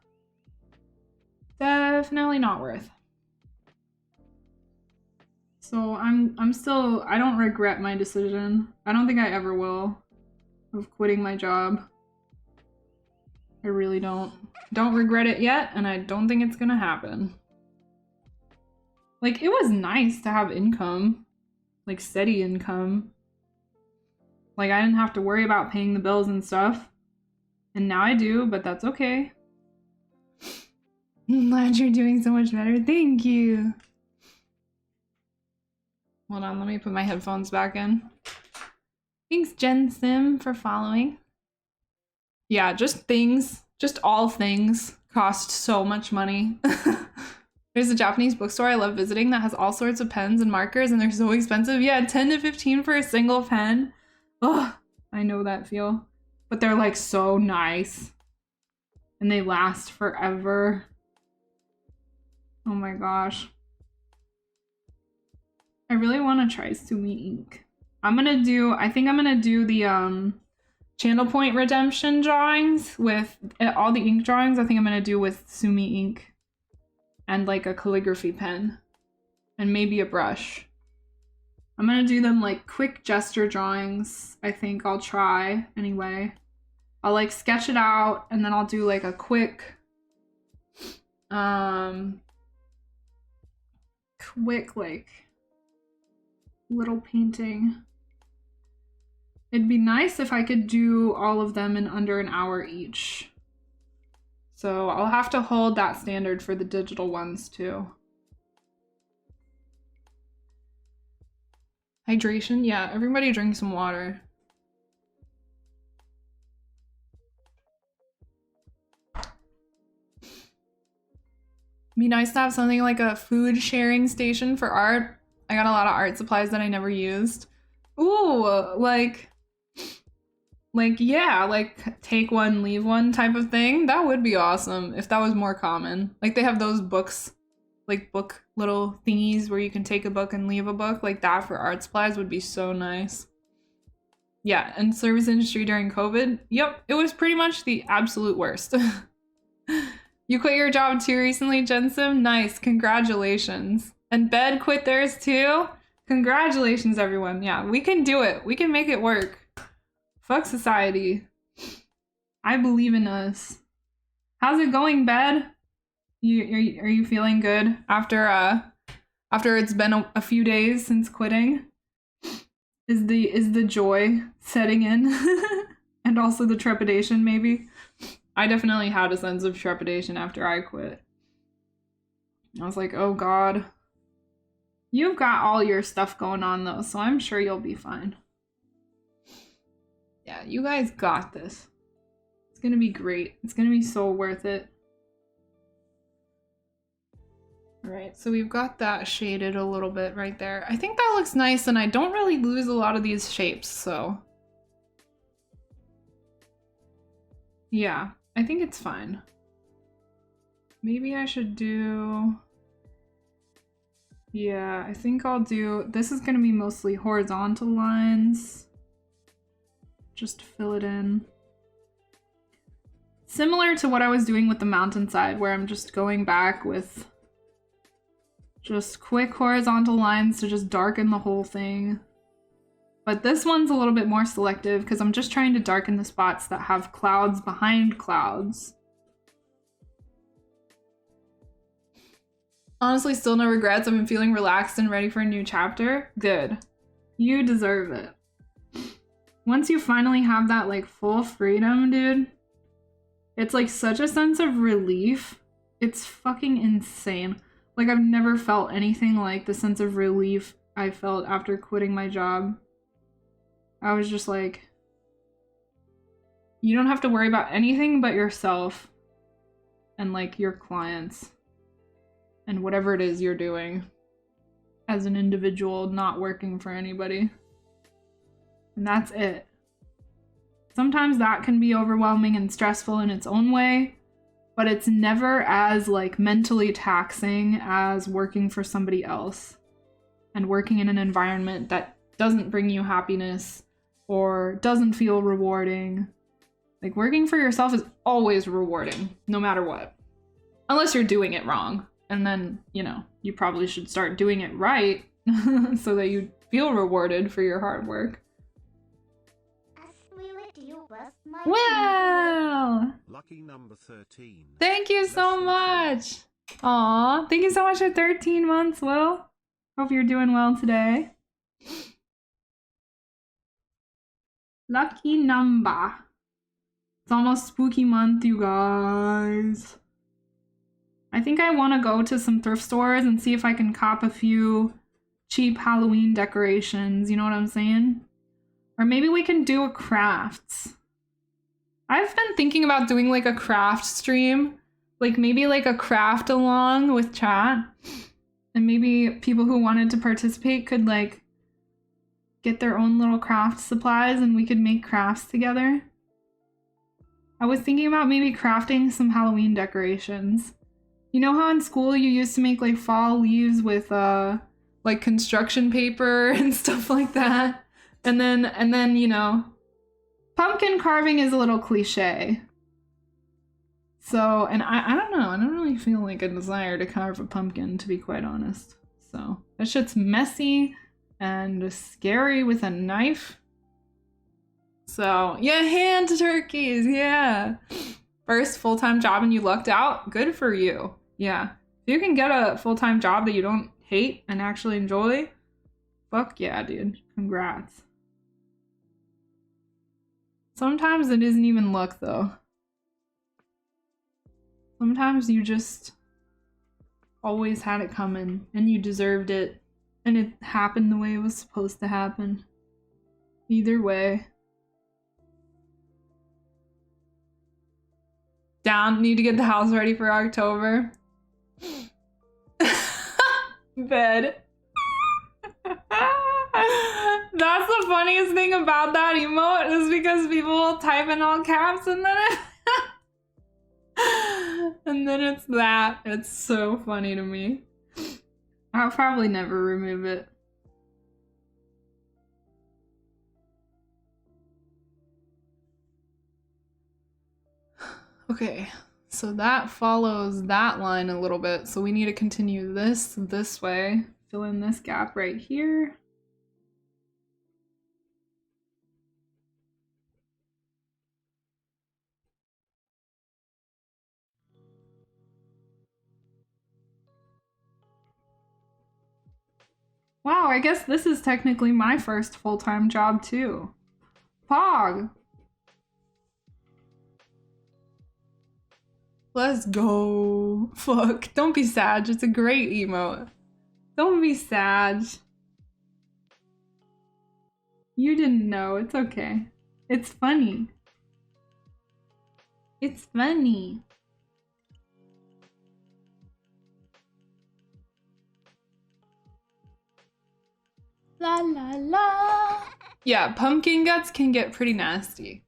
Definitely not worth. So I'm still, I don't regret my decision. I don't think I ever will, of quitting my job. I really don't. Don't regret it yet, and I don't think it's gonna happen. Like, it was nice to have income. Like, steady income. Like, I didn't have to worry about paying the bills and stuff. And now I do, but that's okay. Glad you're doing so much better. Thank you. Hold on, let me put my headphones back in. Thanks, Jen Sim, for following. Yeah, just things, just all things cost so much money. There's a Japanese bookstore I love visiting that has all sorts of pens and markers, and they're so expensive. Yeah, 10 to 15 for a single pen. Ugh, I know that feel. But they're like so nice. And they last forever. Oh my gosh. I really want to try Sumi ink. I think I'm gonna do the channel point redemption drawings with all the ink drawings. I think I'm gonna do with Sumi ink and like a calligraphy pen and maybe a brush. I'm gonna do them like quick gesture drawings. I think I'll try anyway. I'll like sketch it out and then I'll do like a quick like little painting. It'd be nice if I could do all of them in under an hour each. So I'll have to hold that standard for the digital ones too. Hydration? Yeah, everybody drink some water. Be nice to have something like a food sharing station for art. I got a lot of art supplies that I never used. Ooh, like yeah, like take one, leave one type of thing. That would be awesome if that was more common. Like they have those books, like book little thingies where you can take a book and leave a book. Like that for art supplies would be so nice. Yeah, and service industry during COVID. Yep, it was pretty much the absolute worst. You quit your job too recently, Jensen? Nice, congratulations. And Bed quit theirs too? Congratulations, everyone. Yeah, we can do it. We can make it work. Fuck society. I believe in us. How's it going, Bed? Are you feeling good after it's been a few days since quitting? Is the joy setting in? And also the trepidation, maybe? I definitely had a sense of trepidation after I quit. I was like, oh god. You've got all your stuff going on though, so I'm sure you'll be fine. Yeah, you guys got this. It's gonna be great. It's gonna be so worth it. Alright, so we've got that shaded a little bit right there. I think that looks nice, and I don't really lose a lot of these shapes, so... yeah, I think it's fine. Maybe I should do... yeah, I think I'll do... this is gonna be mostly horizontal lines. Just fill it in. Similar to what I was doing with the mountainside, where I'm just going back with just quick horizontal lines to just darken the whole thing. But this one's a little bit more selective because I'm just trying to darken the spots that have clouds behind clouds. Honestly, still no regrets. I've been feeling relaxed and ready for a new chapter. Good. You deserve it. Once you finally have that like full freedom, dude, it's like such a sense of relief. It's fucking insane. Like I've never felt anything like the sense of relief I felt after quitting my job. I was just like, you don't have to worry about anything but yourself and like your clients and whatever it is you're doing as an individual not working for anybody. And that's it. Sometimes that can be overwhelming and stressful in its own way, but it's never as like mentally taxing as working for somebody else and working in an environment that doesn't bring you happiness or doesn't feel rewarding. Like working for yourself is always rewarding, no matter what. Unless you're doing it wrong. And then, you know, you probably should start doing it right so that you feel rewarded for your hard work. Wow! Lucky number 13. Thank you so much! Aw, thank you so much for 13 months, Will. Hope you're doing well today. Lucky number. It's almost spooky month, you guys. I think I want to go to some thrift stores and see if I can cop a few cheap Halloween decorations, you know what I'm saying? Or maybe we can do a crafts. I've been thinking about doing like a craft stream, like maybe like a craft along with chat, and maybe people who wanted to participate could like get their own little craft supplies and we could make crafts together. I was thinking about maybe crafting some Halloween decorations. You know how in school you used to make like fall leaves with like construction paper and stuff like that? And then, you know, pumpkin carving is a little cliche. So, and I don't know, I don't really feel like a desire to carve a pumpkin, to be quite honest. So, that shit's messy and scary with a knife. So, yeah, hand turkeys, yeah. First full-time job and you lucked out, good for you. Yeah. If you can get a full-time job that you don't hate and actually enjoy, fuck yeah, dude. Congrats. Sometimes it isn't even luck, though. Sometimes you just always had it coming and you deserved it and it happened the way it was supposed to happen. Either way. Down, need to get the house ready for October. Bed. That's the funniest thing about that emote is because people will type in all caps and then and then it's that. It's so funny to me. I'll probably never remove it. Okay, so that follows that line a little bit. So we need to continue this way. Fill in this gap right here. Wow, I guess this is technically my first full-time job too. Pog! Let's go. Fuck, don't be sad, it's a great emote. Don't be sad. You didn't know, it's okay. It's funny. It's funny. La la la. Yeah, pumpkin guts can get pretty nasty.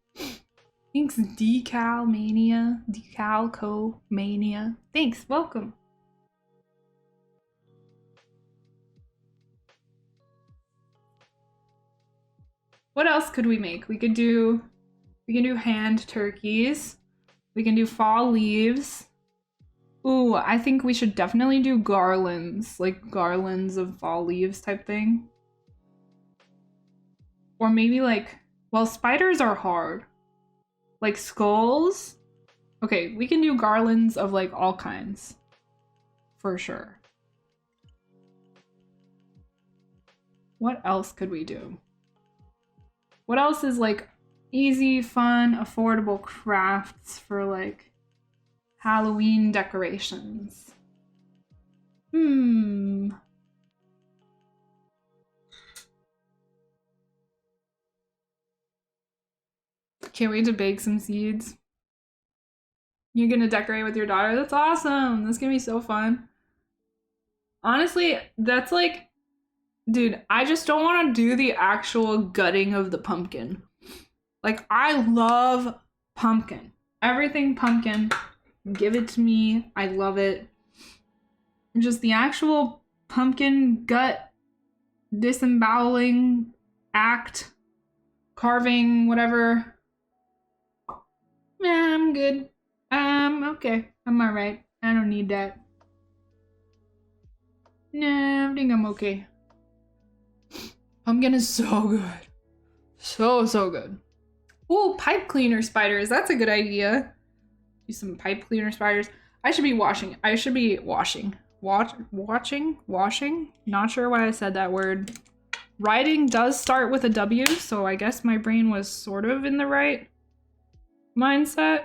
Thanks, Decal Mania. Decalco Mania. Thanks, welcome. What else could we make? We can do hand turkeys. We can do fall leaves. Ooh, I think we should definitely do garlands, like garlands of fall leaves type thing. Or maybe like, well, spiders are hard. Like skulls? Okay, we can do garlands of like all kinds. For sure. What else could we do? What else is like easy, fun, affordable crafts for like Halloween decorations? Can't wait to bake some seeds. You're gonna decorate with your daughter? That's awesome! That's gonna be so fun. Honestly, that's like, dude, I just don't want to do the actual gutting of the pumpkin. Like, I love pumpkin. Everything pumpkin. Give it to me. I love it. Just the actual pumpkin gut disemboweling act, carving, whatever. Yeah, I'm good. Okay. I'm alright. I don't need that. Nah, I think I'm okay. Pumpkin is so good. So good. Ooh, pipe cleaner spiders. That's a good idea. Do some pipe cleaner spiders. I should be washing. Washing? Not sure why I said that word. Writing does start with a W, so I guess my brain was sort of in the right mindset.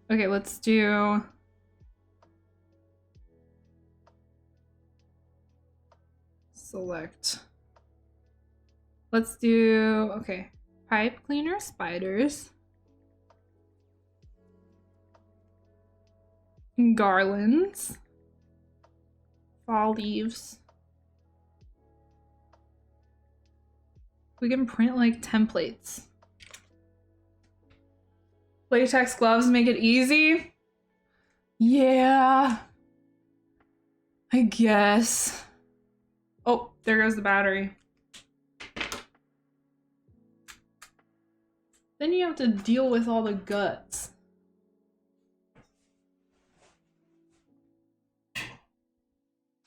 Okay, let's do... Select. Let's do, okay, pipe cleaner spiders. Garlands. Fall leaves. We can print like templates. Latex gloves make it easy? Yeah. I guess. Oh, there goes the battery. Then you have to deal with all the guts.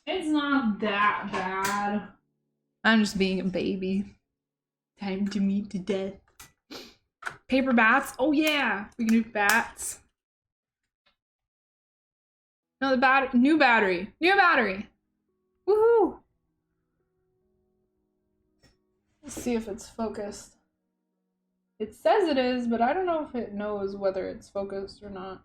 It's not that bad. I'm just being a baby. Time to meet to death. Paper bats? Oh yeah! We can do bats. No, the battery. New battery. New battery! Woohoo! Let's see if it's focused. It says it is, but I don't know if it knows whether it's focused or not.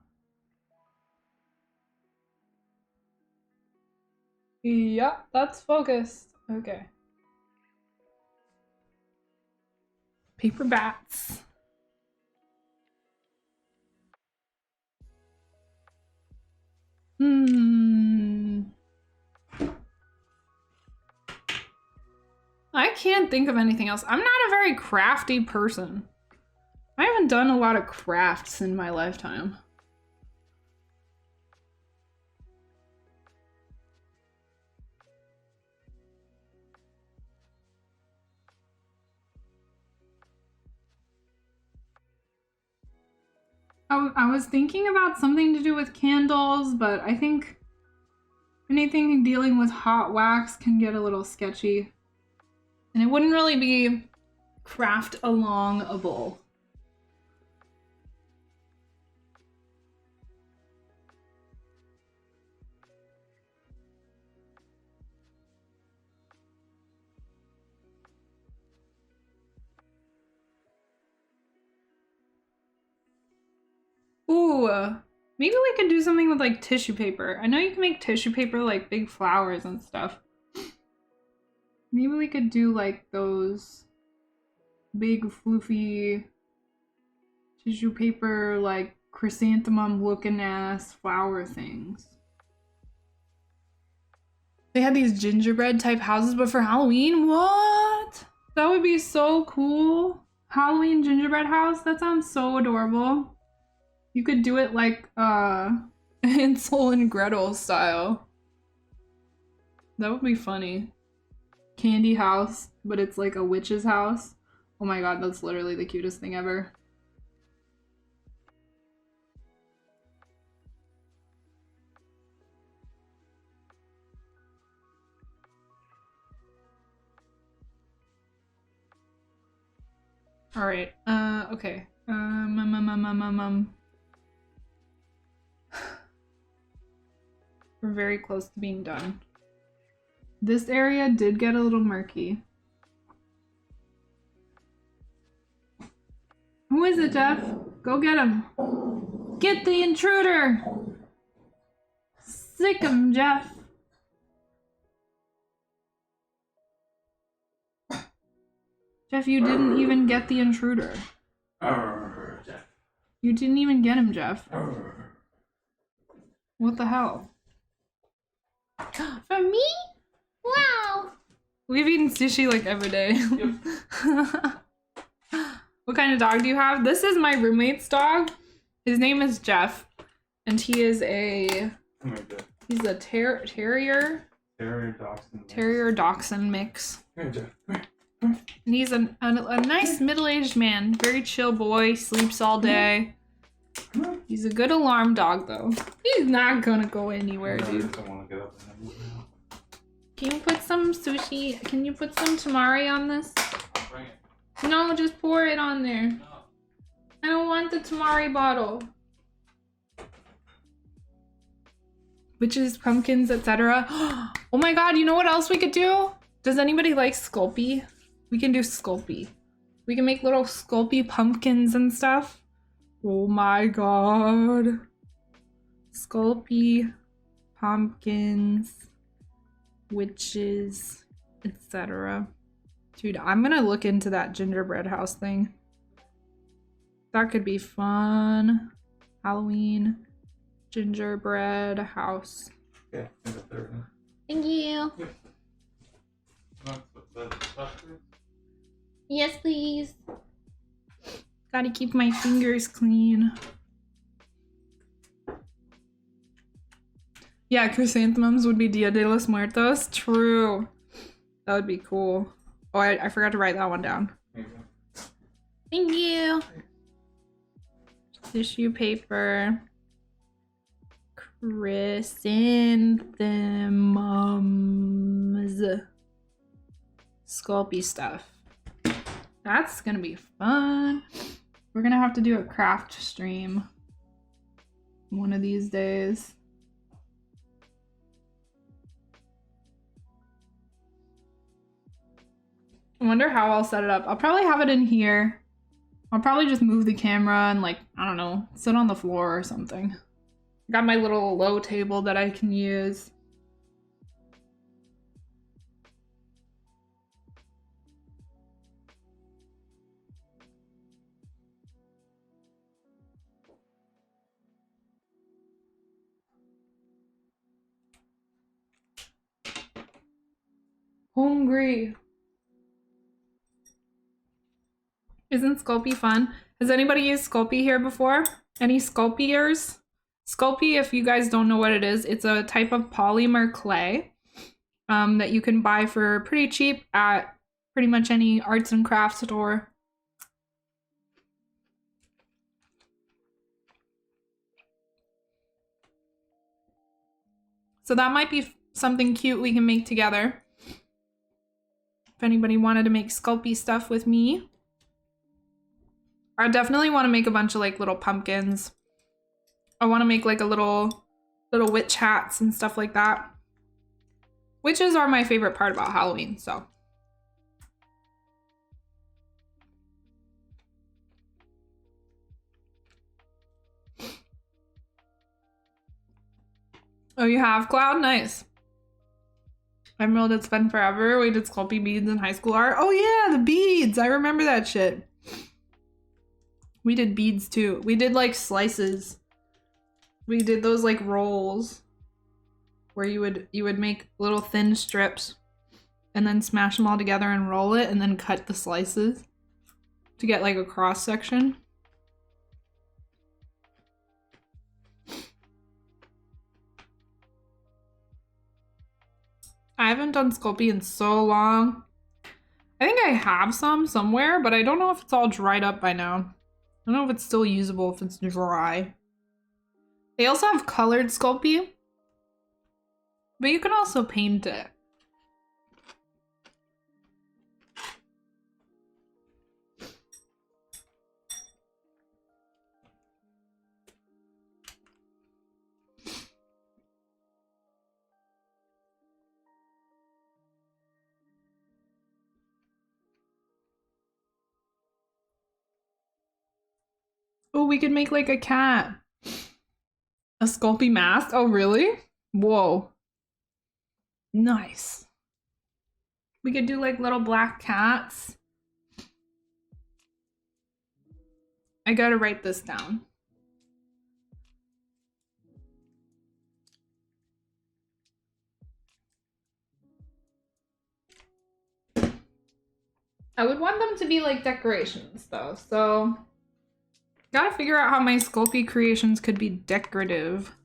Yeah, that's focused. Okay. Paper bats. I can't think of anything else. I'm not a very crafty person. I haven't done a lot of crafts in my lifetime. I was thinking about something to do with candles, but I think anything dealing with hot wax can get a little sketchy. And it wouldn't really be craft-along-able. Ooh, maybe we could do something with like tissue paper. I know you can make tissue paper like big flowers and stuff. Maybe we could do like those big floofy tissue paper like chrysanthemum looking ass flower things. They had these gingerbread type houses, but for Halloween? What? That would be so cool. Halloween gingerbread house? That sounds so adorable. You could do it like Hansel and Gretel style. That would be funny. Candy house, but it's like a witch's house. Oh my god, that's literally the cutest thing ever. All right. Okay. We're very close to being done. This area did get a little murky. Who is it, Jeff? Go get him. Get the intruder! Sick him, Jeff. Jeff, you didn't even get the intruder. Jeff. You didn't even get him, Jeff. What the hell? For me? Wow. We've eaten sushi like every day. What kind of dog do you have? This is my roommate's dog. His name is Jeff, and he is a he's a terrier dachshund mix. Here, Jeff. And he's a nice middle-aged man, very chill boy, sleeps all day. He's a good alarm dog though. He's not gonna go anywhere, dude. I want to get up and move now. Can you put some sushi? Can you put some tamari on this? Bring it. No, just pour it on there. No. I don't want the tamari bottle. Witches, pumpkins, etc. Oh my god, you know what else we could do? Does anybody like Sculpey? We can do Sculpey. We can make little Sculpey pumpkins and stuff. Oh my god. Sculpey, pumpkins, witches, etc. Dude, I'm gonna look into that gingerbread house thing. That could be fun. Halloween gingerbread house. Yeah, I think that's everything. Thank you. That's the Yeah. Yes, please. Gotta keep my fingers clean. Yeah, chrysanthemums would be Dia de los Muertos. True. That would be cool. Oh, I forgot to write that one down. There you go. Thank you. Tissue paper. Chrysanthemums. Sculpey stuff. That's gonna be fun. We're gonna have to do a craft stream one of these days. I wonder how I'll set it up. I'll probably have it in here. I'll probably just move the camera and, like, I don't know, sit on the floor or something. Got my little low table that I can use. Hungry. Isn't Sculpey fun? Has anybody used Sculpey here before? Any Sculpeyers? Sculpey, if you guys don't know what it is, it's a type of polymer clay that you can buy for pretty cheap at pretty much any arts and crafts store. So that might be something cute we can make together. If anybody wanted to make Sculpey stuff with me. I definitely want to make a bunch of like little pumpkins. I want to make like a little witch hats and stuff like that. Witches are my favorite part about Halloween, so. Oh, you have Cloud? Nice. Emerald, it's been forever. We did Sculpey beads in high school art. Oh yeah, the beads. I remember that shit. We did beads too. We did like slices. We did those like rolls where you would make little thin strips and then smash them all together and roll it and then cut the slices to get like a cross section. I haven't done Sculpey in so long. I think I have some somewhere, but I don't know if it's all dried up by now. I don't know if it's still usable if it's dry. They also have colored Sculpey, but you can also paint it. Oh, we could make like a cat. A Sculpey mask? Oh, really? Whoa. Nice. We could do like little black cats. I gotta write this down. I would want them to be like decorations though, so gotta figure out how my Sculpey creations could be decorative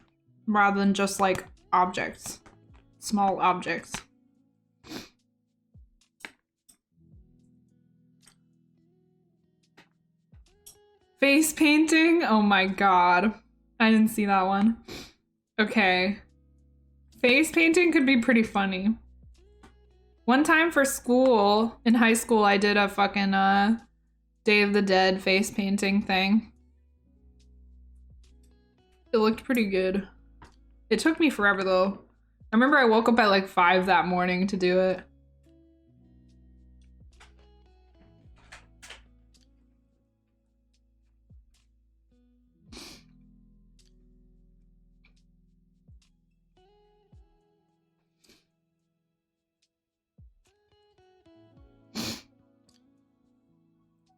rather than just like objects, small objects. Face painting? Oh my god. I didn't see that one. Okay. Face painting could be pretty funny. One time for school, in high school, I did a fucking Day of the Dead face painting thing. It looked pretty good. It took me forever though. I remember I woke up at like 5 that morning to do it.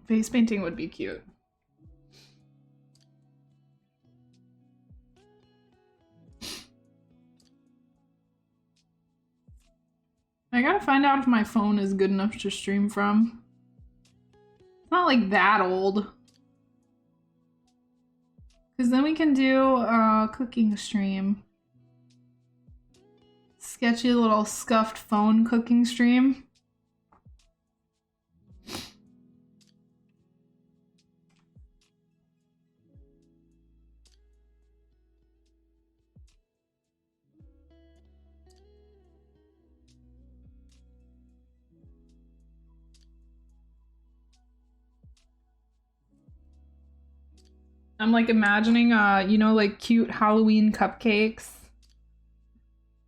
Face painting would be cute. I gotta find out if my phone is good enough to stream from. not like that old. Because then we can do a cooking stream. Sketchy little scuffed phone cooking stream. I'm like imagining, you know, like cute Halloween cupcakes.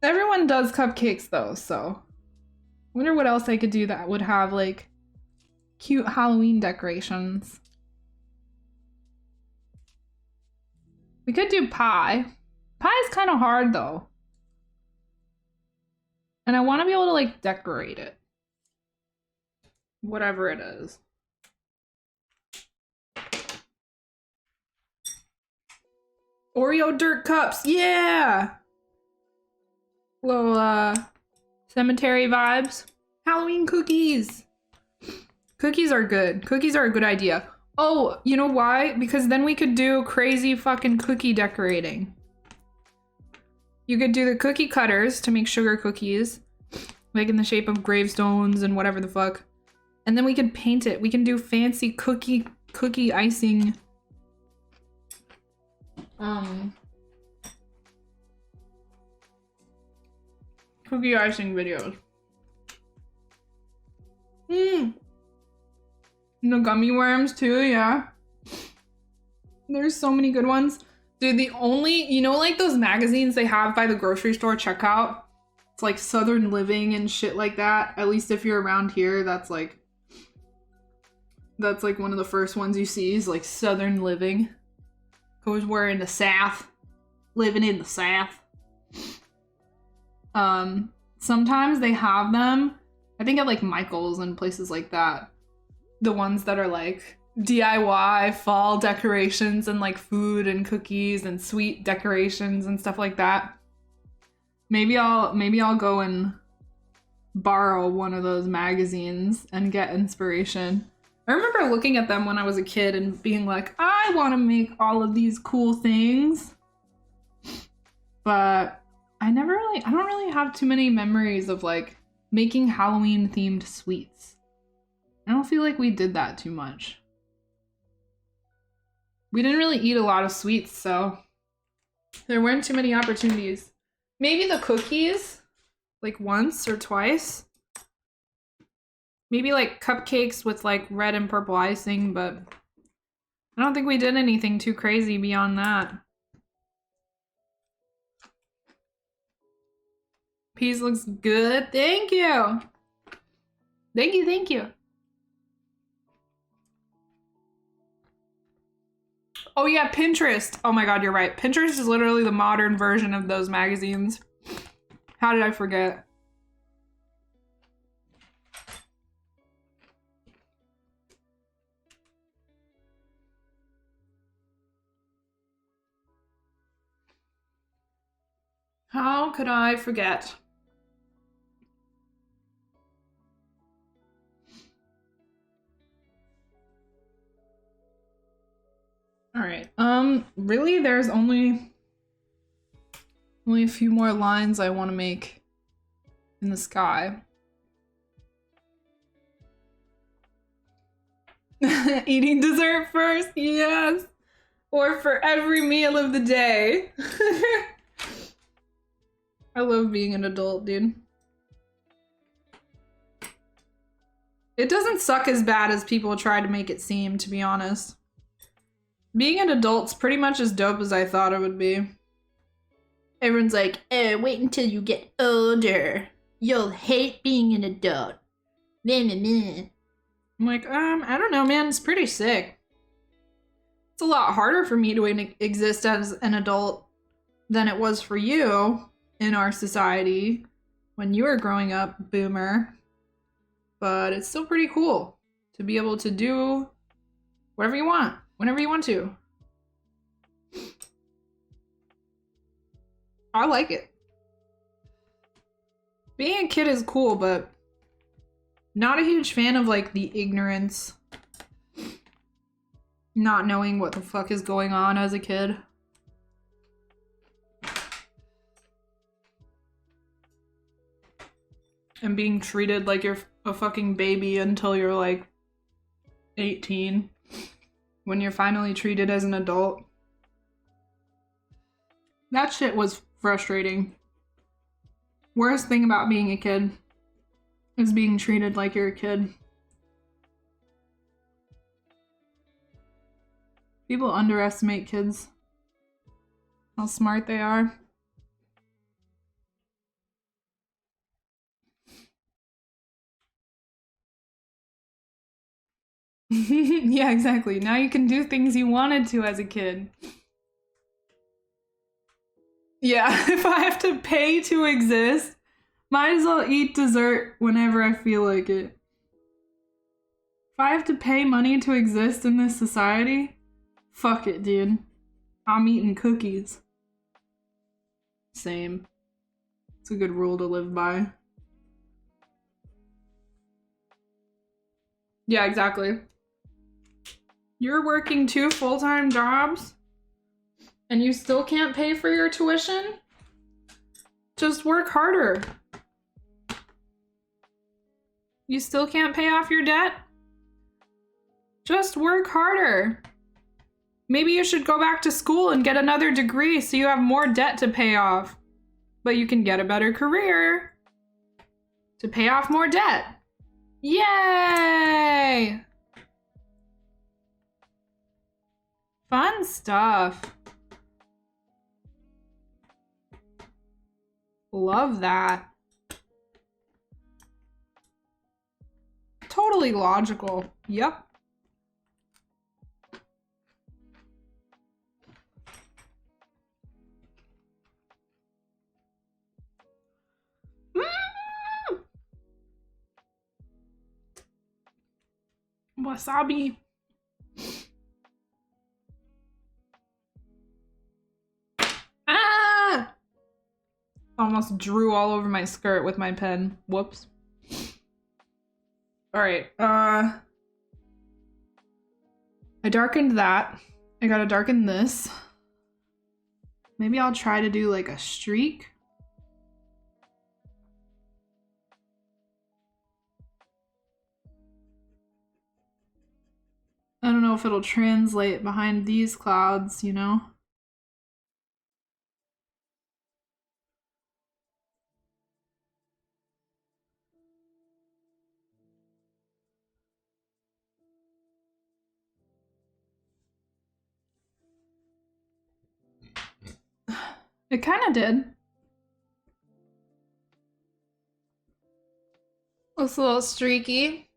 Everyone does cupcakes though, so I wonder what else I could do that would have like cute Halloween decorations. We could do pie. Pie is kind of hard though. And I want to be able to like decorate it. Whatever it is. Oreo dirt cups, yeah! Little cemetery vibes. Halloween cookies. Cookies are good. Cookies are a good idea. Oh, you know why? Because then we could do crazy fucking cookie decorating. You could do the cookie cutters to make sugar cookies, like in the shape of gravestones and whatever the fuck. And then we could paint it. We can do fancy cookie icing. Cookie icing videos. The gummy worms too, yeah. There's so many good ones. Dude, the only, you know, like those magazines they have by the grocery store checkout? It's like Southern Living and shit like that. At least if you're around here, that's like one of the first ones you see is like Southern Living. Because we're in the South. Living in the South. Sometimes they have them, I think at like Michael's and places like that. The ones that are like DIY fall decorations and like food and cookies and sweet decorations and stuff like that. Maybe I'll go and borrow one of those magazines and get inspiration. I remember looking at them when I was a kid and being like, I want to make all of these cool things. But I don't really have too many memories of like making Halloween themed sweets. I don't feel like we did that too much. We didn't really eat a lot of sweets, so there weren't too many opportunities. Maybe the cookies, like once or twice. Maybe like cupcakes with like red and purple icing, but I don't think we did anything too crazy beyond that. Peas looks good. Thank you. Thank you, thank you. Oh yeah, Pinterest. Oh my god, you're right. Pinterest is literally the modern version of those magazines. How did I forget? How could I forget? All right. Really, there's only a few more lines I want to make in the sky. Eating dessert first, yes. Or for every meal of the day. I love being an adult, dude. It doesn't suck as bad as people try to make it seem, to be honest. Being an adult's pretty much as dope as I thought it would be. Everyone's like, oh, wait until you get older. You'll hate being an adult. I'm like, I don't know, man. It's pretty sick. It's a lot harder for me to exist as an adult than it was for you in our society when you were growing up, boomer. But it's still pretty cool to be able to do whatever you want, whenever you want to. I like it. Being a kid is cool, but not a huge fan of like the ignorance Not knowing what the fuck is going on as a kid. And being treated like you're a fucking baby until you're like 18. When you're finally treated as an adult. That shit was frustrating. Worst thing about being a kid is being treated like you're a kid. People underestimate kids. How smart they are. Yeah, exactly. Now you can do things you wanted to as a kid. Yeah, if I have to pay to exist, might as well eat dessert whenever I feel like it. If I have to pay money to exist in this society, fuck it, dude. I'm eating cookies. Same. It's a good rule to live by. Yeah, exactly. You're working 2 full-time jobs and you still can't pay for your tuition? Just work harder. You still can't pay off your debt? Just work harder. Maybe you should go back to school and get another degree so you have more debt to pay off. But you can get a better career to pay off more debt. Yay! Fun stuff. Love that. Totally logical. Yep. Wasabi. Ah! Almost drew all over my skirt with my pen. Whoops. Alright, I darkened that. I gotta darken this. Maybe I'll try to do like a streak. I don't know if it'll translate behind these clouds, you know? It kind of did. Looks a little streaky.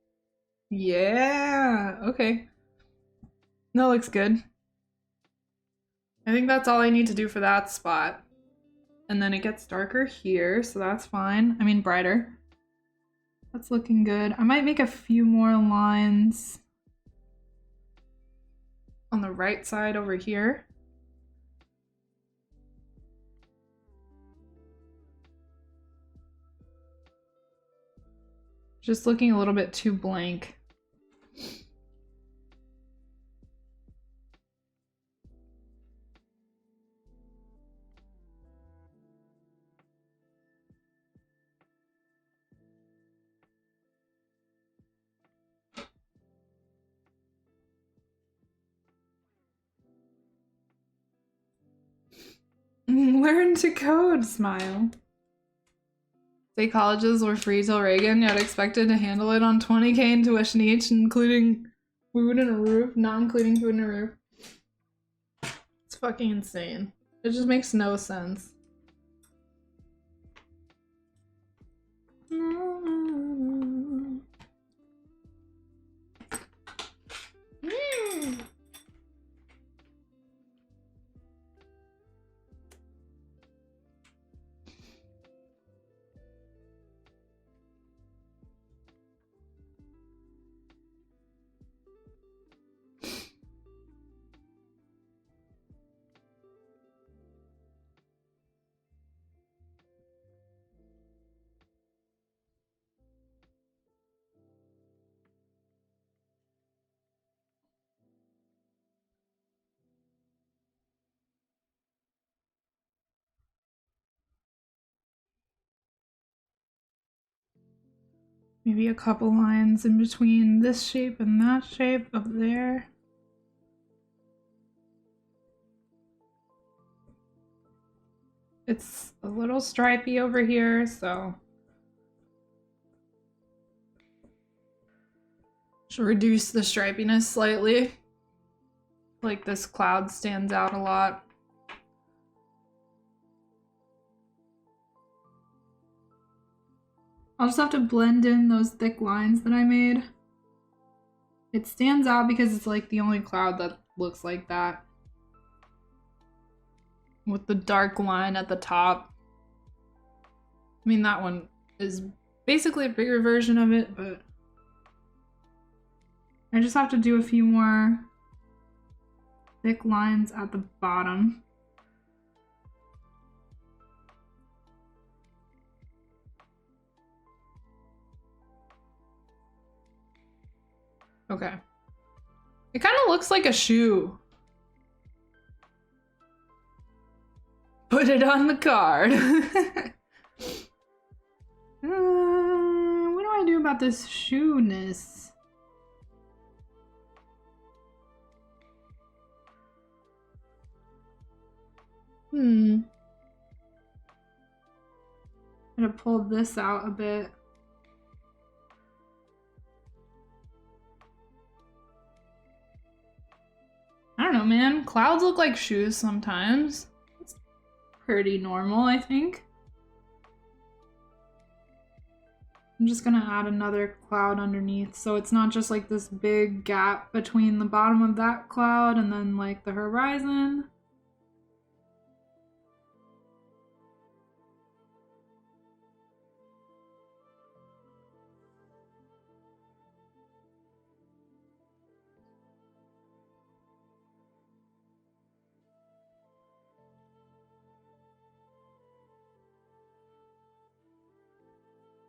Yeah, okay. That looks good. I think that's all I need to do for that spot. And then it gets darker here, so that's fine. I mean, brighter. That's looking good. I might make a few more lines on the right side over here. Just looking a little bit too blank. Learn to code, smile. State colleges were free till Reagan, yet expected to handle it on $20K in tuition each, including food and a roof, not including food and a roof. It's fucking insane. It just makes no sense. Maybe a couple lines in between this shape and that shape up there. It's a little stripy over here, so should reduce the stripiness slightly. Like this cloud stands out a lot. I'll just have to blend in those thick lines that I made. It stands out because it's like the only cloud that looks like that. With the dark line at the top. I mean, that one is basically a bigger version of it, but I just have to do a few more thick lines at the bottom. Okay. It kind of looks like a shoe. Put it on the card. What do I do about this shoe-ness? I'm gonna pull this out a bit. I don't know, man. Clouds look like shoes sometimes. It's pretty normal, I think. I'm just gonna add another cloud underneath, so it's not just like this big gap between the bottom of that cloud and then like the horizon.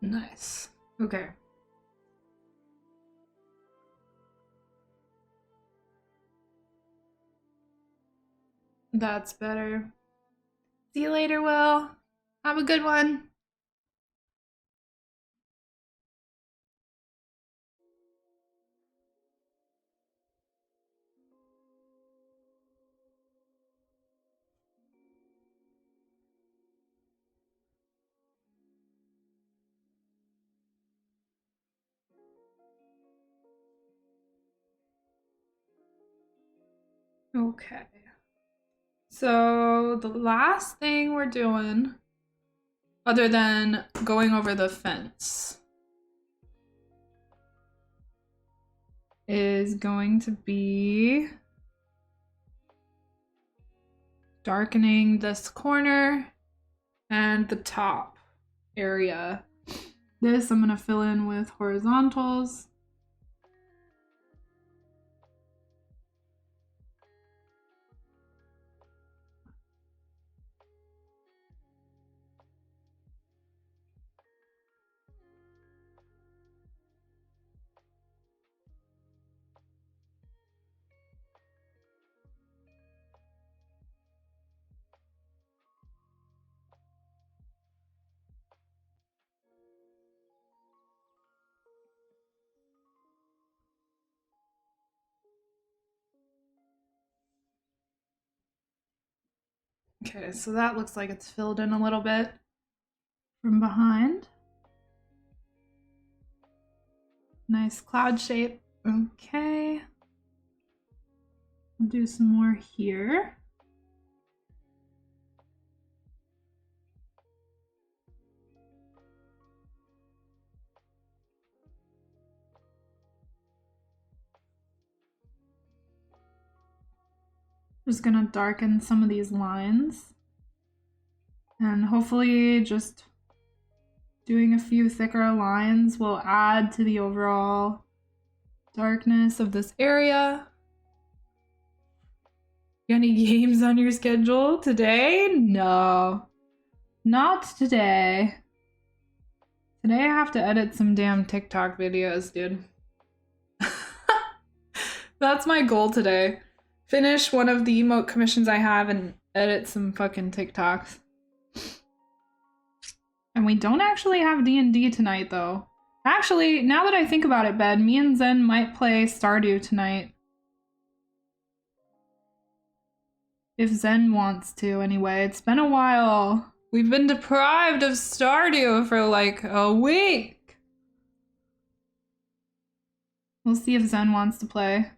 Nice. Okay. That's better. See you later, Will. Have a good one. Okay. So the last thing we're doing, other than going over the fence, is going to be darkening this corner and the top area. This I'm going to fill in with horizontals. Okay, so that looks like it's filled in a little bit from behind. Nice cloud shape. Okay. Do some more here. Just gonna darken some of these lines. And hopefully just doing a few thicker lines will add to the overall darkness of this area. You got any games on your schedule today? No, not today. Today I have to edit some damn TikTok videos, dude. That's my goal today. Finish one of the emote commissions I have and edit some fucking TikToks. And we don't actually have D&D tonight, though. Actually, now that I think about it, Ben, me and Zen might play Stardew tonight. If Zen wants to, anyway. It's been a while. We've been deprived of Stardew for like a week. We'll see if Zen wants to play.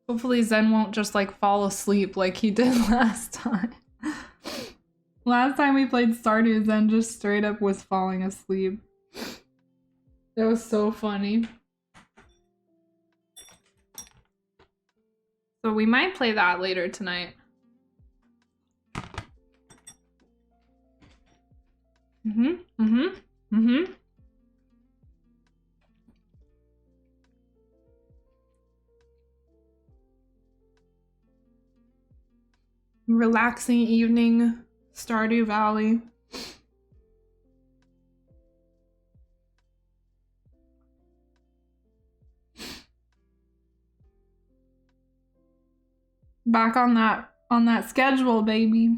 Hopefully Zen won't just like fall asleep like he did last time. Last time we played Stardew, Zen just straight up was falling asleep. That was so funny. So we might play that later tonight. Relaxing evening, Stardew Valley. Back on that schedule, baby.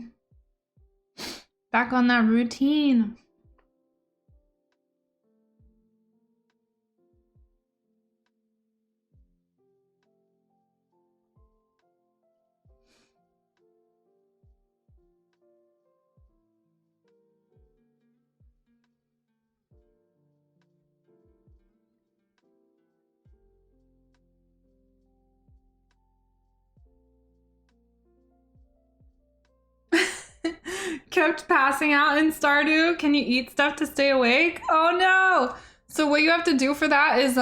Back on that routine. Kept passing out in Stardew. Can you eat stuff to stay awake? Oh no! So what you have to do for that is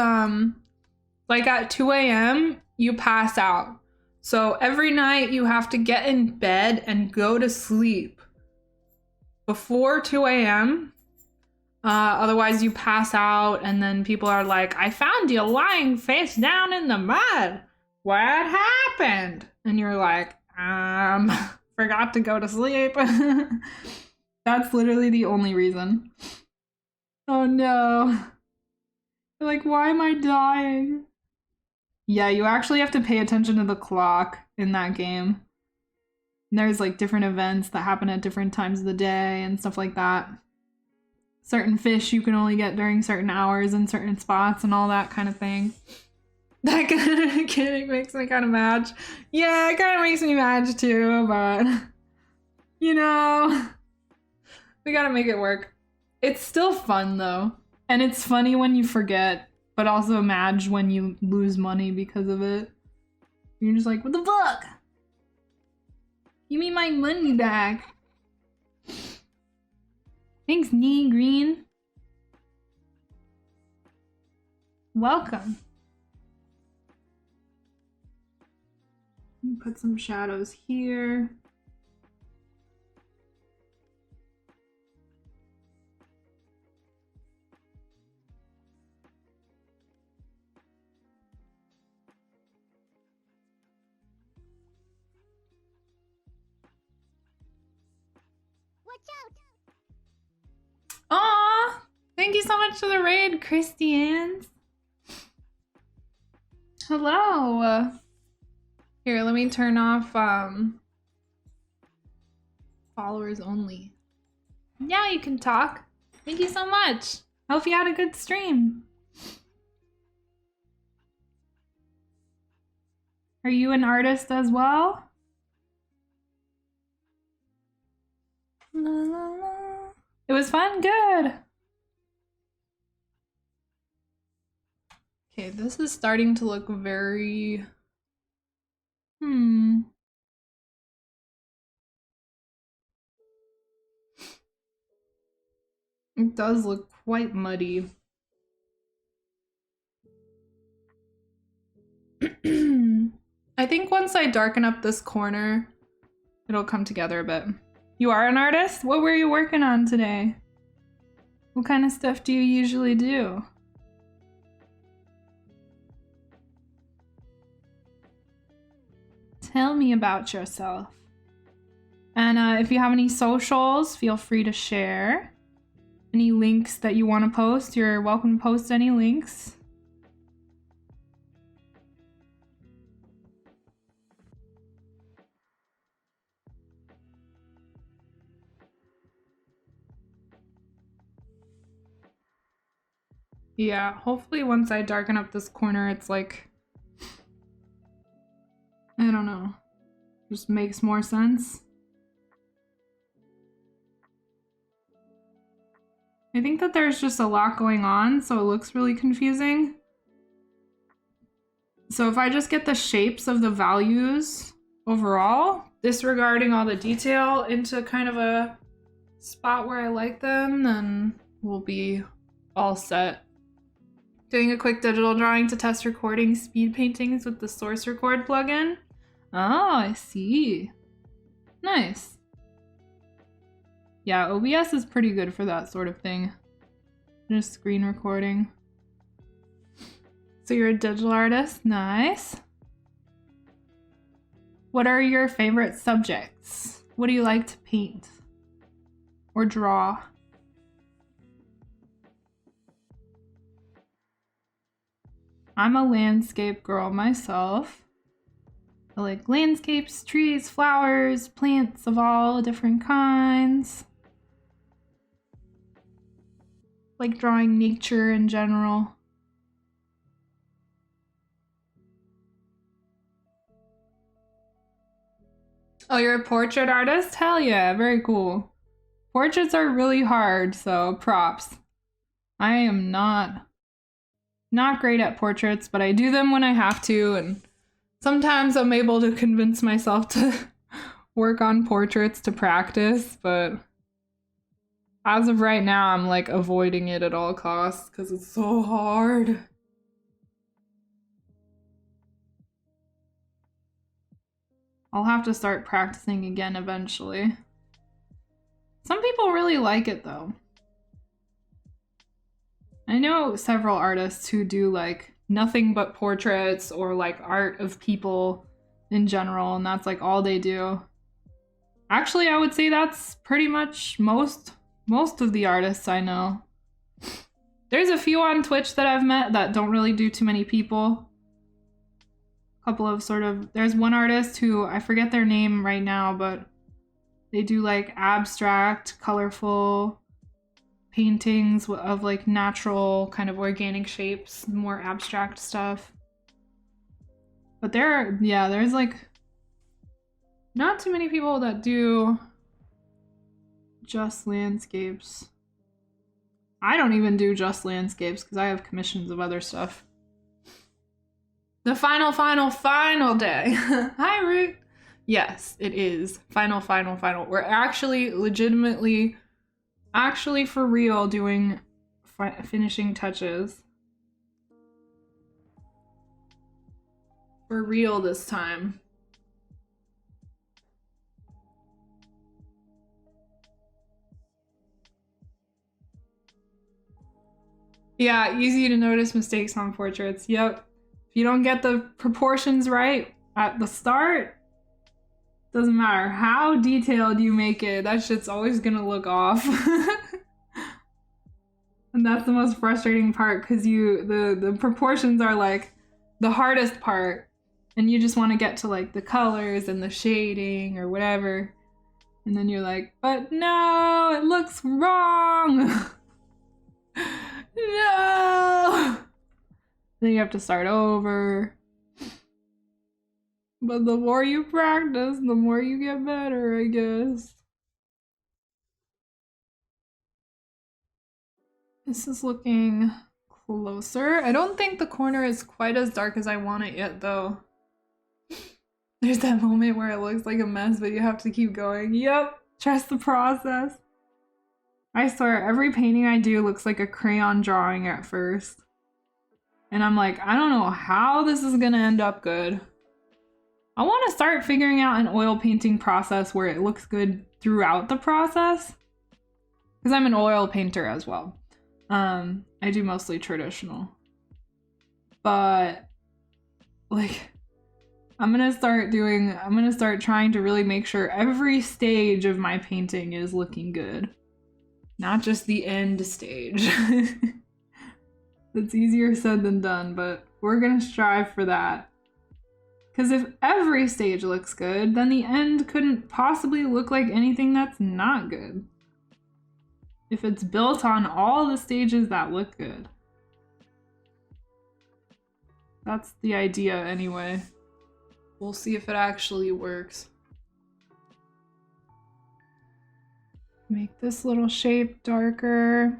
like at 2 a.m. you pass out. So every night you have to get in bed and go to sleep before 2 a.m. Otherwise you pass out and then people are like, I found you lying face down in the mud. What happened? And you're like, forgot to go to sleep. That's literally the only reason. Oh no. Like, why am I dying? Yeah, you actually have to pay attention to the clock in that game. There's like different events that happen at different times of the day and stuff like that. Certain fish you can only get during certain hours in certain spots and all that kind of thing. That kind of kidding makes me kind of mad. Yeah, it kind of makes me mad too, but you know, we gotta make it work. It's still fun though. And it's funny when you forget, but also mad when you lose money because of it. You're just like, what the fuck? Give me my money back. Thanks, Knee Green. Welcome. Put some shadows here. Aw! Thank you so much for the raid, Christians. Hello. Here, let me turn off followers only. Yeah, you can talk. Thank you so much. Hope you had a good stream. Are you an artist as well? La, la, la. It was fun? Good. Okay, this is starting to look very... It does look quite muddy. I think once I darken up this corner, it'll come together a bit. You are an artist? What were you working on today? What kind of stuff do you usually do? Tell me about yourself. And if you have any socials, feel free to share. Any links that you want to post, you're welcome to post any links. Yeah, hopefully once I darken up this corner, it's like, I don't know, just makes more sense. I think that there's just a lot going on, so it looks really confusing. So if I just get the shapes of the values overall, disregarding all the detail into kind of a spot where I like them, then we'll be all set. Doing a quick digital drawing to test recording speed paintings with the Source Record plugin. Oh, I see. Nice. Yeah, OBS is pretty good for that sort of thing. Just screen recording. So you're a digital artist? Nice. What are your favorite subjects? What do you like to paint or draw? I'm a landscape girl myself. I like landscapes, trees, flowers, plants of all different kinds. Like drawing nature in general. Oh, you're a portrait artist? Hell yeah, very cool. Portraits are really hard, so props. I am not great at portraits, but I do them when I have to, and sometimes I'm able to convince myself to work on portraits to practice, but as of right now, I'm like avoiding it at all costs because it's so hard. I'll have to start practicing again eventually. Some people really like it though. I know several artists who do like nothing but portraits or like art of people in general, and that's like all they do. Actually, I would say that's pretty much most of the artists I know. There's a few on Twitch that I've met that don't really do too many people. Couple of there's one artist who, I forget their name right now, but they do like abstract, colorful paintings of like natural kind of organic shapes, more abstract stuff. But there's like not too many people that do just landscapes. I don't even do just landscapes because I have commissions of other stuff. The final day. Hi, Root. Yes, it is. Final. We're actually legitimately, for real, doing finishing touches. For real this time. Yeah, easy to notice mistakes on portraits. Yep. If you don't get the proportions right at the start, doesn't matter how detailed you make it, that shit's always gonna look off. And that's the most frustrating part, because the proportions are like the hardest part, and you just want to get to like the colors and the shading or whatever, and then you're like, but no, it looks wrong. No! Then you have to start over. But the more you practice, the more you get better, I guess. This is looking closer. I don't think the corner is quite as dark as I want it yet, though. There's that moment where it looks like a mess, but you have to keep going. Yep, trust the process. I swear, every painting I do looks like a crayon drawing at first. And I'm like, I don't know how this is gonna end up good. I want to start figuring out an oil painting process where it looks good throughout the process. Because I'm an oil painter as well. I do mostly traditional. But, like, I'm gonna start trying to really make sure every stage of my painting is looking good. Not just the end stage. It's easier said than done, but we're gonna strive for that. Because if every stage looks good, then the end couldn't possibly look like anything that's not good. If it's built on all the stages that look good. That's the idea anyway. We'll see if it actually works. Make this little shape darker.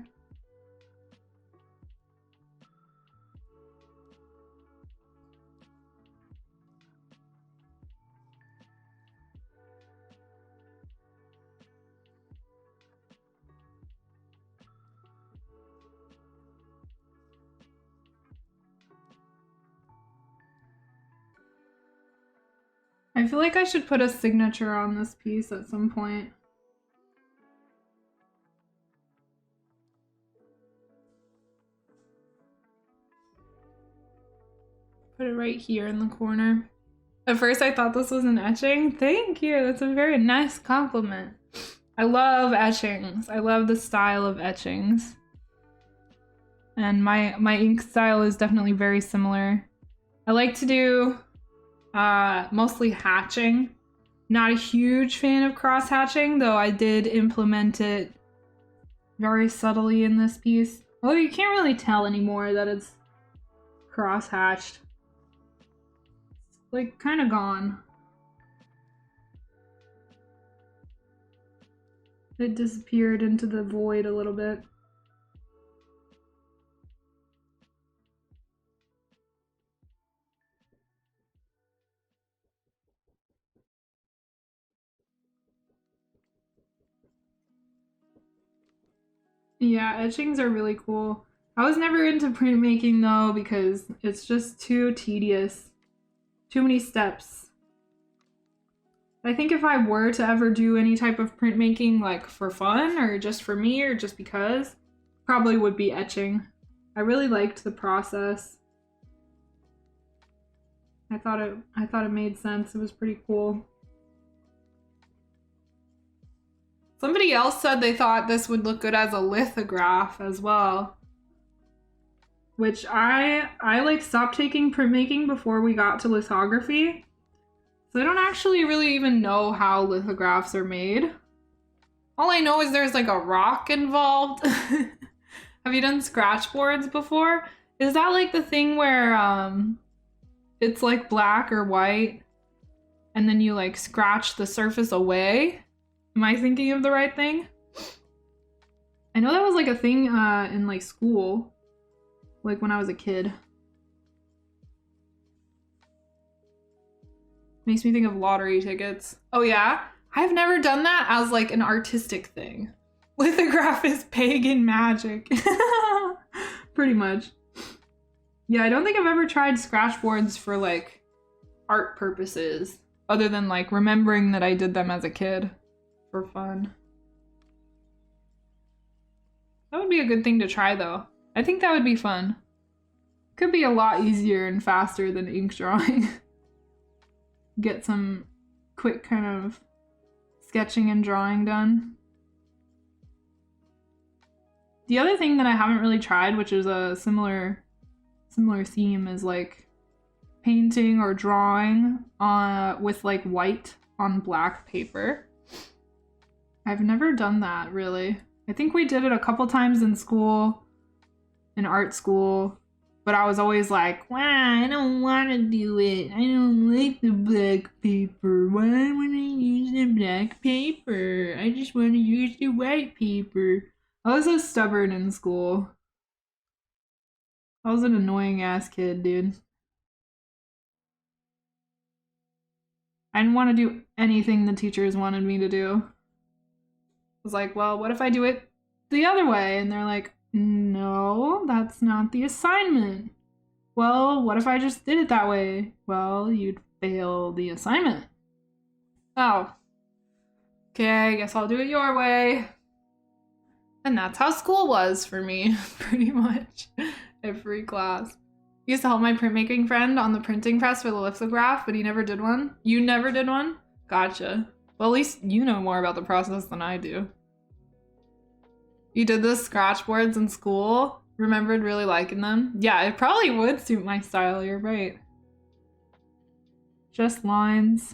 I feel like I should put a signature on this piece at some point. Put it right here in the corner. At first I thought this was an etching. Thank you, that's a very nice compliment. I love etchings. I love the style of etchings. And my ink style is definitely very similar. I like to do mostly hatching. Not a huge fan of cross hatching, though I did implement it very subtly in this piece. Although you can't really tell anymore that it's cross hatched. It's like kind of gone. It disappeared into the void a little bit. Yeah, etchings are really cool. I was never into printmaking though because it's just too tedious. Too many steps. I think if I were to ever do any type of printmaking like for fun or just for me or just because, probably would be etching. I really liked the process. I thought it made sense. It was pretty cool. Somebody else said they thought this would look good as a lithograph as well. Which I like stopped taking printmaking before we got to lithography. So I don't actually really even know how lithographs are made. All I know is there's like a rock involved. Have you done scratch boards before? Is that like the thing where it's like black or white and then you like scratch the surface away? Am I thinking of the right thing? I know that was like a thing in like school, like when I was a kid. Makes me think of lottery tickets. Oh yeah? I've never done that as like an artistic thing. Lithograph is pagan magic. Pretty much. Yeah, I don't think I've ever tried scratch boards for like art purposes, other than like remembering that I did them as a kid. For fun. That would be a good thing to try though. I think that would be fun. Could be a lot easier and faster than ink drawing. Get some quick kind of sketching and drawing done. The other thing that I haven't really tried, which is a similar theme, is like painting or drawing with like white on black paper. I've never done that, really. I think we did it a couple times in school, in art school, but I was always like, wow, I don't want to do it. I don't like the black paper. Why would I use the black paper? I just want to use the white paper. I was so stubborn in school. I was an annoying ass kid, dude. I didn't want to do anything the teachers wanted me to do. Was like, well, what if I do it the other way? And they're like, no, that's not the assignment. Well, what if I just did it that way? Well, you'd fail the assignment. Oh. Okay, I guess I'll do it your way. And that's how school was for me, pretty much. Every class. I used to help my printmaking friend on the printing press for the lithograph, but he never did one. You never did one? Gotcha. Well, at least you know more about the process than I do. You did the scratch boards in school? Remembered really liking them? Yeah, it probably would suit my style, you're right. Just lines.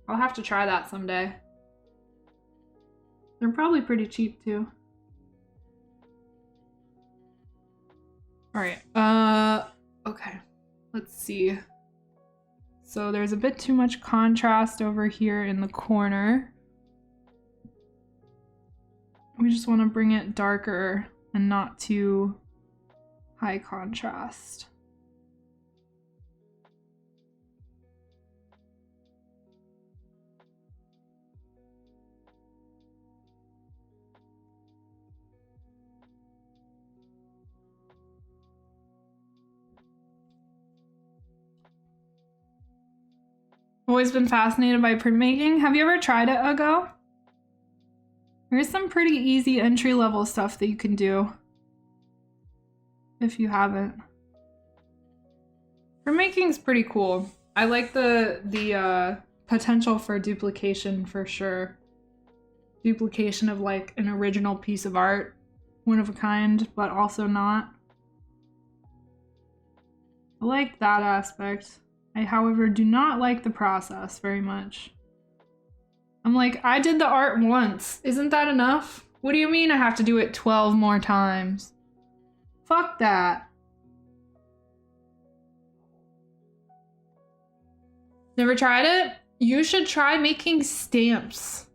I'll have to try that someday. They're probably pretty cheap too. All right. Okay. Let's see. So there's a bit too much contrast over here in the corner. We just want to bring it darker and not too high contrast. Always been fascinated by printmaking. Have you ever tried it, Ugo? There's some pretty easy entry-level stuff that you can do if you haven't. Printmaking is pretty cool. I like the potential for duplication for sure. Duplication of like an original piece of art, one of a kind, but also not. I like that aspect. I, however, do not like the process very much. I'm like, I did the art once. Isn't that enough? What do you mean I have to do it 12 more times? Fuck that. Never tried it? You should try making stamps.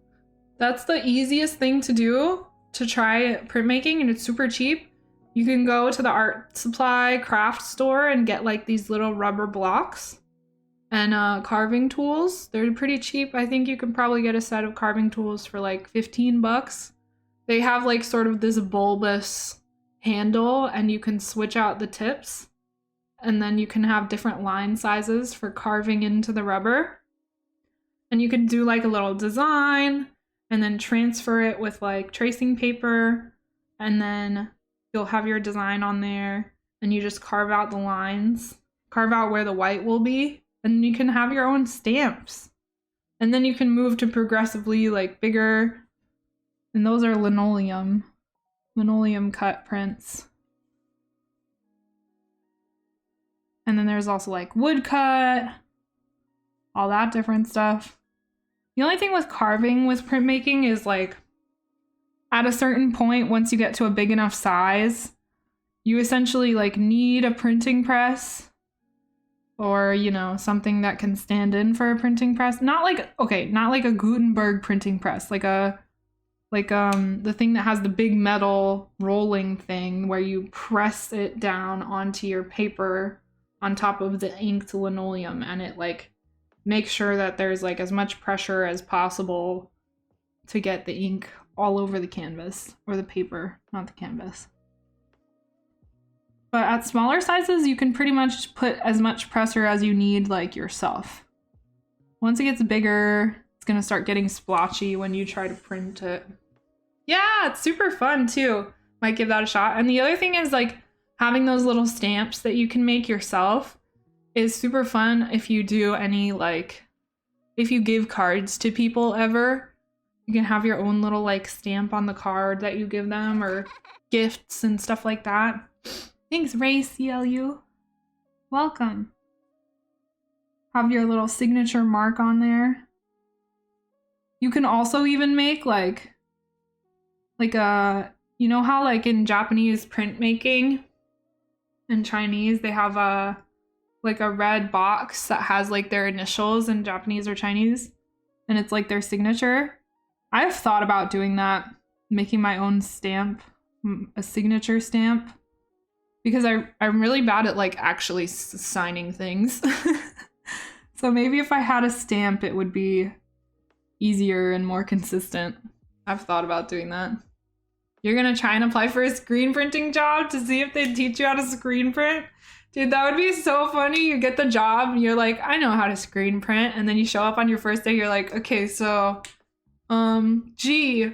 That's the easiest thing to do to try printmaking, and it's super cheap. You can go to the art supply craft store and get like these little rubber blocks and carving tools. They're pretty cheap. I think you can probably get a set of carving tools for like 15 bucks. They have like sort of this bulbous handle and you can switch out the tips. And then you can have different line sizes for carving into the rubber. And you can do like a little design and then transfer it with like tracing paper. And then you'll have your design on there and you just carve out the lines, carve out where the white will be. And you can have your own stamps. And then you can move to progressively like bigger. And those are linoleum cut prints. And then there's also like woodcut, all that different stuff. The only thing with carving with printmaking is like at a certain point, once you get to a big enough size, you essentially like need a printing press. Or, you know, something that can stand in for a printing press. Not like a Gutenberg printing press. The thing that has the big metal rolling thing where you press it down onto your paper on top of the inked linoleum. And it, like, makes sure that there's, like, as much pressure as possible to get the ink all over the canvas. Or the paper, not the canvas. But at smaller sizes, you can pretty much put as much pressure as you need, like, yourself. Once it gets bigger, it's gonna start getting splotchy when you try to print it. Yeah, it's super fun, too. Might give that a shot. And the other thing is, like, having those little stamps that you can make yourself is super fun if you do any, like, if you give cards to people ever. You can have your own little, like, stamp on the card that you give them, or gifts and stuff like that. Thanks, Ray CLU. Welcome. Have your little signature mark on there. You can also even make like a, you know how like in Japanese printmaking and Chinese, they have a red box that has like their initials in Japanese or Chinese, and it's like their signature. I've thought about doing that, making my own stamp, a signature stamp. Because I'm really bad at like actually signing things. So maybe if I had a stamp, it would be easier and more consistent. I've thought about doing that. You're gonna try and apply for a screen printing job to see if they teach you how to screen print? Dude, that would be so funny. You get the job and you're like, I know how to screen print. And then you show up on your first day, you're like, okay, so, gee,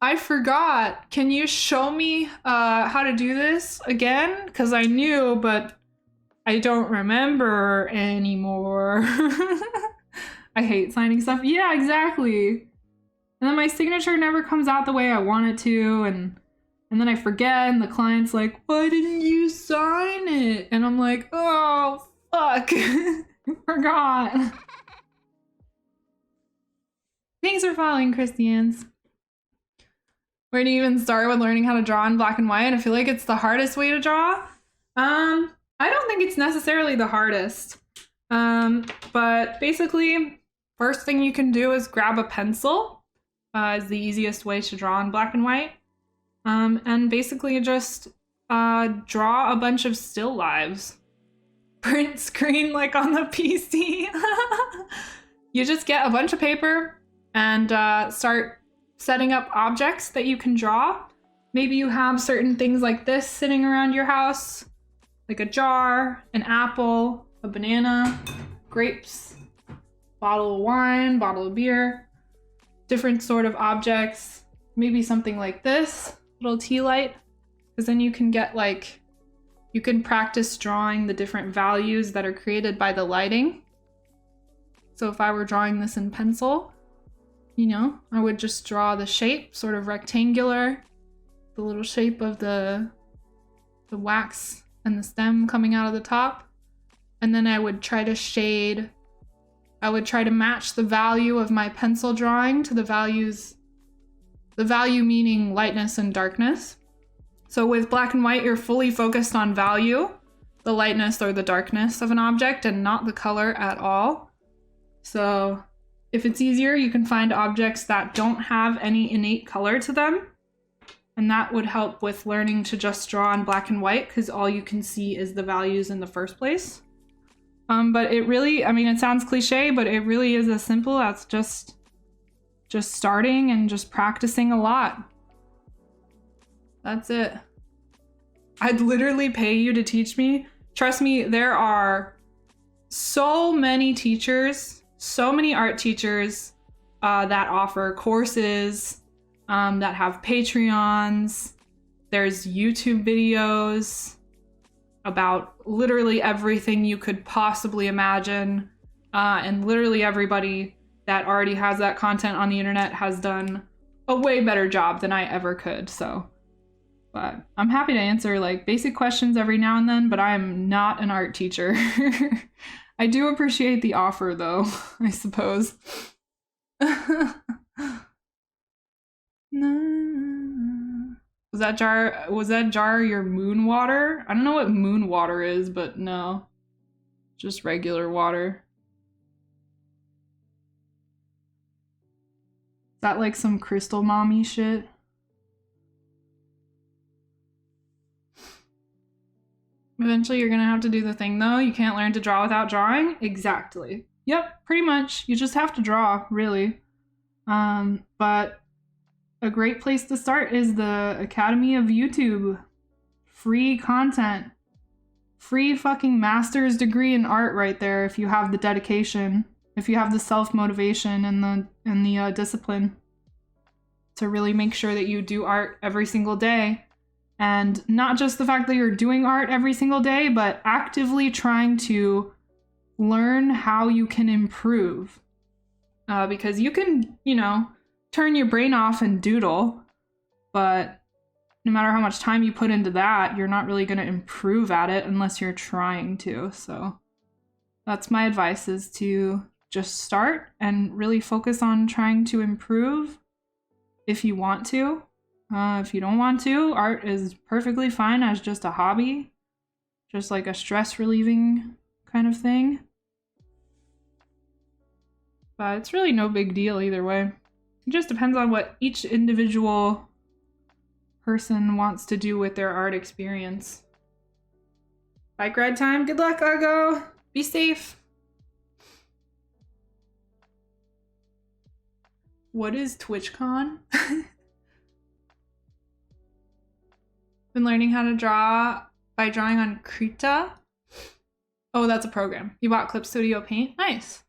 I forgot. Can you show me how to do this again? Because I knew, but I don't remember anymore. I hate signing stuff. Yeah, exactly. And then my signature never comes out the way I want it to, and then I forget, and the client's like, why didn't you sign it? And I'm like, oh, fuck. I forgot. Thanks for following, Christians. Where do you even start with learning how to draw in black and white? I feel like it's the hardest way to draw. I don't think it's necessarily the hardest. But basically, first thing you can do is grab a pencil. Is the easiest way to draw in black and white. And basically just draw a bunch of still lives. Print screen like on the PC. You just get a bunch of paper and start setting up objects that you can draw. Maybe you have certain things like this sitting around your house, like a jar, an apple, a banana, grapes, bottle of wine, bottle of beer, different sort of objects. Maybe something like this, little tea light, because then you can get like, you can practice drawing the different values that are created by the lighting. So if I were drawing this in pencil, you know, I would just draw the shape, sort of rectangular, the little shape of the wax and the stem coming out of the top. And then I would try to shade, I would try to match the value of my pencil drawing to the values, the value meaning lightness and darkness. So with black and white, you're fully focused on value, the lightness or the darkness of an object, and not the color at all. So if it's easier, you can find objects that don't have any innate color to them. And that would help with learning to just draw in black and white, because all you can see is the values in the first place. But it really, I mean, it sounds cliche, but it really is as simple as just starting and just practicing a lot. That's it. I'd literally pay you to teach me. Trust me, there are so many teachers, so many art teachers that offer courses, that have Patreons. There's YouTube videos about literally everything you could possibly imagine. And literally everybody that already has that content on the internet has done a way better job than I ever could. So, but I'm happy to answer like basic questions every now and then, but I am not an art teacher. I do appreciate the offer though, I suppose. Was that jar your moon water? I don't know what moon water is, but no. Just regular water. Is that like some crystal mommy shit? Eventually you're gonna have to do the thing though. You can't learn to draw without drawing. Exactly. Yep, pretty much. You just have to draw, really. But a great place to start is the Academy of YouTube. Free content. Free fucking master's degree in art right there if you have the dedication. If you have the self-motivation and the discipline to really make sure that you do art every single day. And not just the fact that you're doing art every single day, but actively trying to learn how you can improve. Because you can, you know, turn your brain off and doodle, but no matter how much time you put into that, you're not really going to improve at it unless you're trying to. So that's my advice, is to just start and really focus on trying to improve if you want to. If you don't want to, art is perfectly fine as just a hobby, just like a stress relieving kind of thing. But it's really no big deal either way. It just depends on what each individual person wants to do with their art experience. Bike ride time. Good luck, Ugo. Be safe. What is TwitchCon? Been learning how to draw by drawing on Krita. Oh, that's a program. You bought Clip Studio Paint? Nice.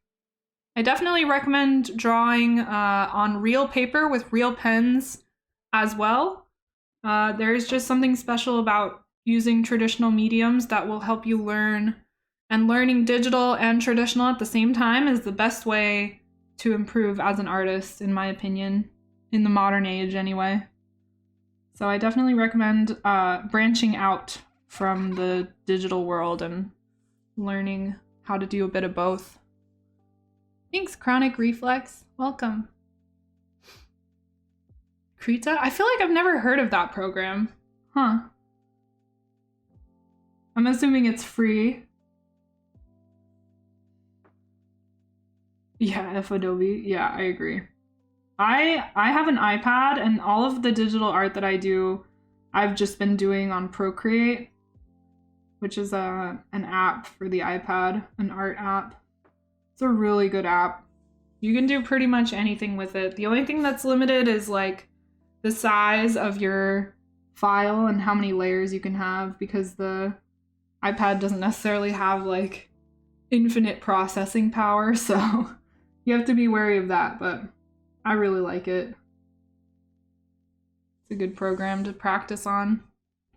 I definitely recommend drawing on real paper with real pens as well. There's just something special about using traditional mediums that will help you learn, and learning digital and traditional at the same time is the best way to improve as an artist, in my opinion, in the modern age anyway. So I definitely recommend branching out from the digital world and learning how to do a bit of both. Thanks, Chronic Reflex. Welcome. Krita? I feel like I've never heard of that program. Huh. I'm assuming it's free. Yeah, F Adobe. Yeah, I agree. I have an iPad, and all of the digital art that I do, I've just been doing on Procreate, which is an app for the iPad, an art app. It's a really good app. You can do pretty much anything with it. The only thing that's limited is like the size of your file and how many layers you can have, because the iPad doesn't necessarily have like infinite processing power, so you have to be wary of that, but I really like it. It's a good program to practice on.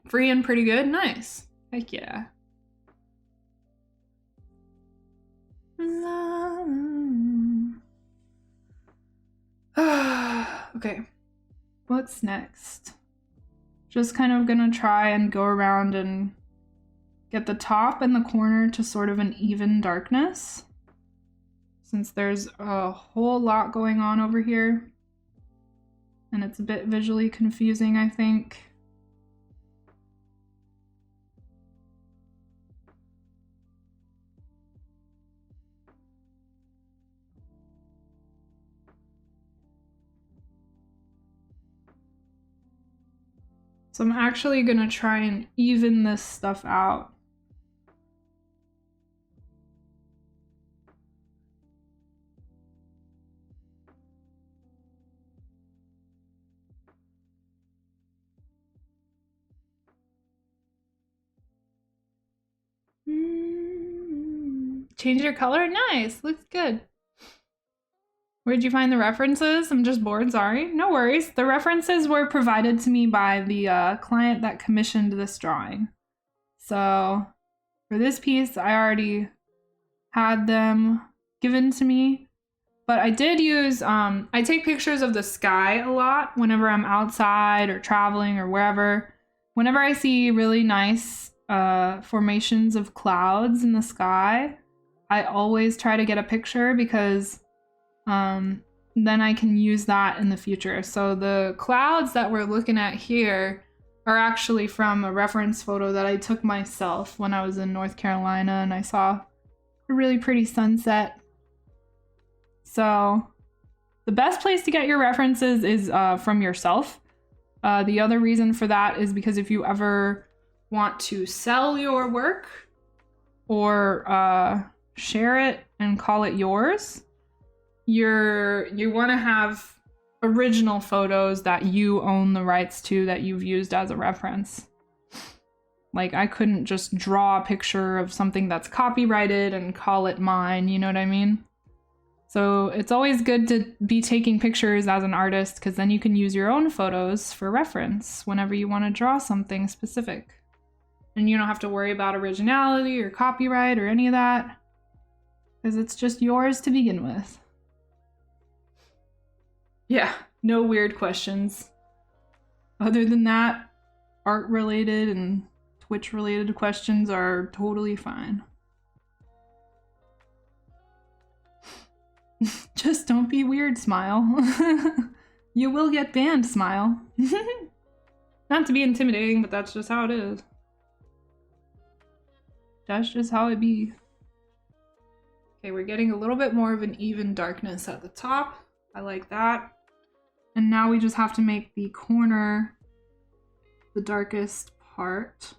Free and pretty good. Nice. Heck yeah. Okay. What's next? Just kind of gonna try and go around and get the top and the corner to sort of an even darkness, since there's a whole lot going on over here and it's a bit visually confusing, I think. So I'm actually gonna try and even this stuff out. Change your color? Nice, looks good. Where'd you find the references? I'm just bored, sorry. No worries. The references were provided to me by the client that commissioned this drawing. So for this piece, I already had them given to me. But I did use, I take pictures of the sky a lot whenever I'm outside or traveling or wherever. Whenever I see really nice formations of clouds in the sky, I always try to get a picture, because then I can use that in the future. So the clouds that we're looking at here are actually from a reference photo that I took myself when I was in North Carolina, and I saw a really pretty sunset. So the best place to get your references is from yourself. The other reason for that is because if you ever want to sell your work or share it and call it yours, you want to have original photos that you own the rights to, that you've used as a reference. Like, I couldn't just draw a picture of something that's copyrighted and call it mine, you know what I mean? So it's always good to be taking pictures as an artist, because then you can use your own photos for reference whenever you want to draw something specific. And you don't have to worry about originality or copyright or any of that, because it's just yours to begin with. Yeah, no weird questions. Other than that, art-related and Twitch-related questions are totally fine. Just don't be weird, Smile. You will get banned, Smile. Not to be intimidating, but that's just how it is. That's just how it be. Okay, we're getting a little bit more of an even darkness at the top. I like that. And now we just have to make the corner the darkest part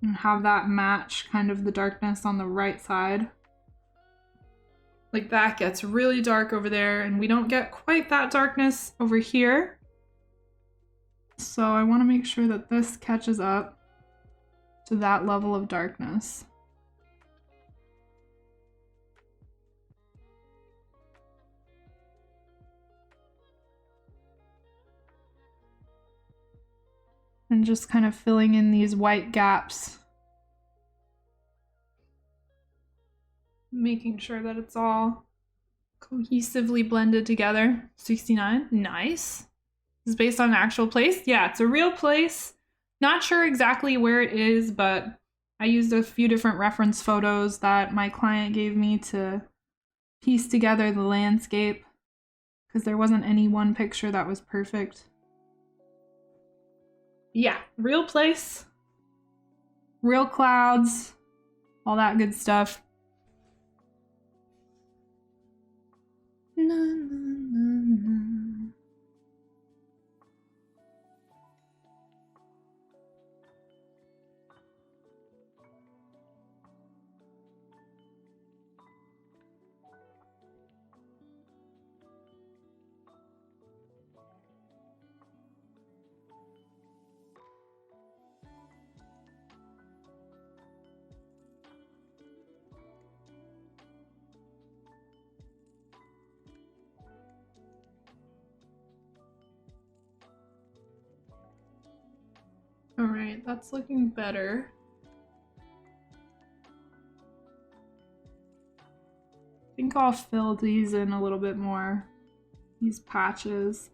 and have that match kind of the darkness on the right side. Like, that gets really dark over there, and we don't get quite that darkness over here. So I want to make sure that this catches up to that level of darkness. And just kind of filling in these white gaps. Making sure that it's all cohesively blended together. 69, nice. This is based on an actual place? Yeah, it's a real place. Not sure exactly where it is, but I used a few different reference photos that my client gave me to piece together the landscape, because there wasn't any one picture that was perfect. Yeah, real place. real clouds, all that good stuff. Na, na, na, na. All right, that's looking better. I think I'll fill these in a little bit more. These patches.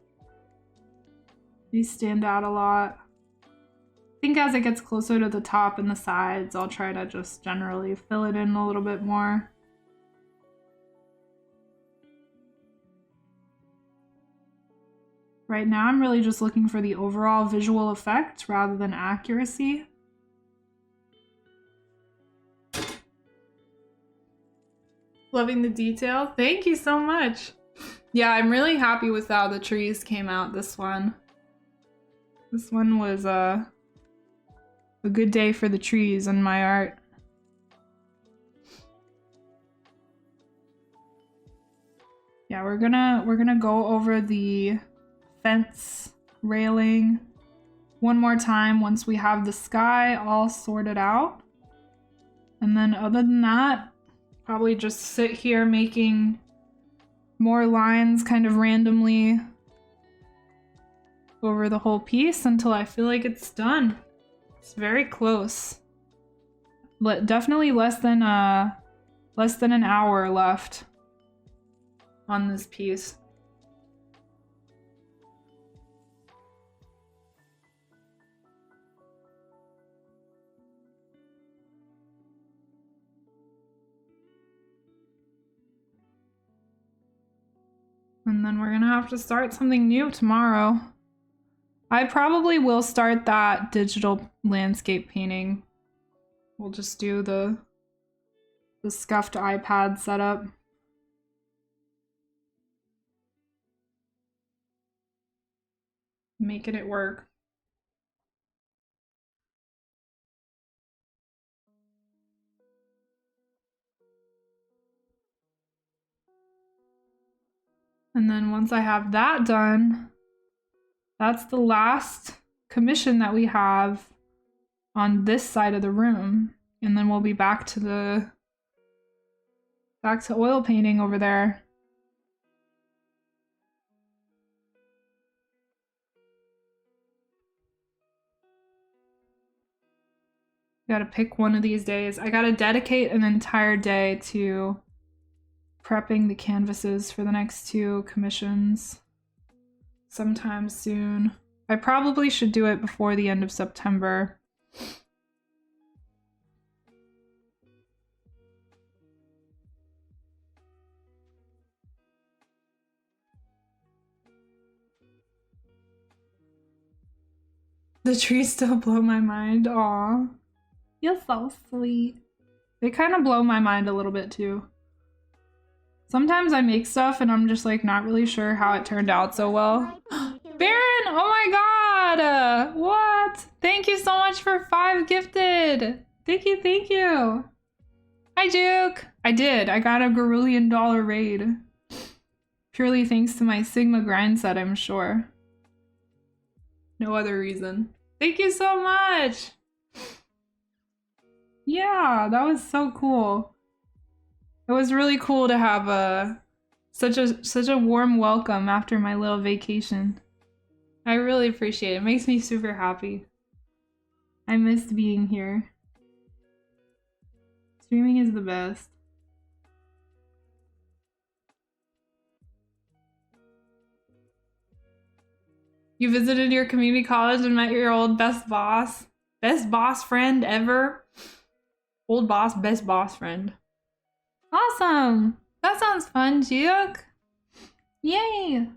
These stand out a lot. I think as it gets closer to the top and the sides, I'll try to just generally fill it in a little bit more. Right now, I'm really just looking for the overall visual effect rather than accuracy. Loving the detail. Thank you so much. Yeah, I'm really happy with how the trees came out this one. This one was a good day for the trees and my art. Yeah, we're gonna go over the fence railing one more time once we have the sky all sorted out. And then other than that, probably just sit here making more lines kind of randomly over the whole piece until I feel like it's done. It's very close. But definitely less than an hour left on this piece. And then we're gonna have to start something new tomorrow. I probably will start that digital landscape painting. We'll just do the scuffed iPad setup. Making it work. And then once I have that done, that's the last commission that we have on this side of the room. And then we'll be back to oil painting over there. Gotta pick one of these days. I gotta dedicate an entire day to prepping the canvases for the next two commissions sometime soon. I probably should do it before the end of September. The trees still blow my mind. Aw. You're so sweet. They kind of blow my mind a little bit too. Sometimes I make stuff and I'm just like not really sure how it turned out so well. Baron! Oh my god! What? Thank you so much for 5 gifted! Thank you, thank you! Hi, Juke! I did. I got a Garulian dollar raid. Purely thanks to my Sigma grind set, I'm sure. No other reason. Thank you so much! Yeah, that was so cool. It was really cool to have such a warm welcome after my little vacation. I really appreciate it. It makes me super happy. I missed being here. Streaming is the best. You visited your community college and met your old best boss? Best boss friend ever? Old boss, best boss friend. Awesome! That sounds fun, Juke! Yay!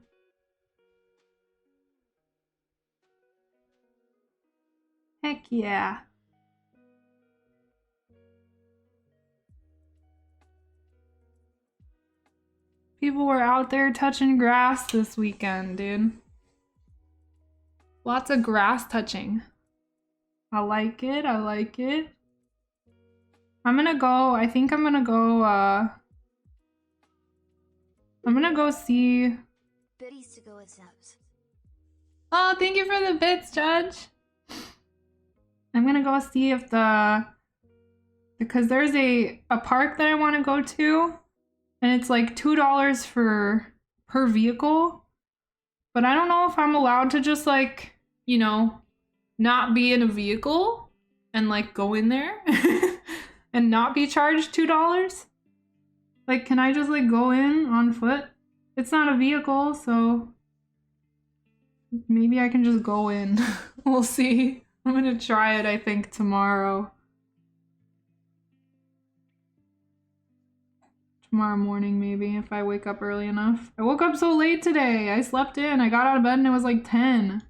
Heck yeah. People were out there touching grass this weekend, dude. Lots of grass touching. I like it. I like it. I'm gonna go. I think I'm gonna go. I'm gonna go see. Biddies to go with Zeps. Oh, thank you for the bits, Judge. I'm gonna go see if because there's a park that I want to go to, and it's like $2 per vehicle. But I don't know if I'm allowed to just like, you know, not be in a vehicle and like go in there and not be charged $2. Like, can I just like go in on foot? It's not a vehicle, so maybe I can just go in. We'll see. I'm gonna try it, I think, tomorrow. Tomorrow morning, maybe, if I wake up early enough. I woke up so late today. I slept in. I got out of bed and it was like 10. I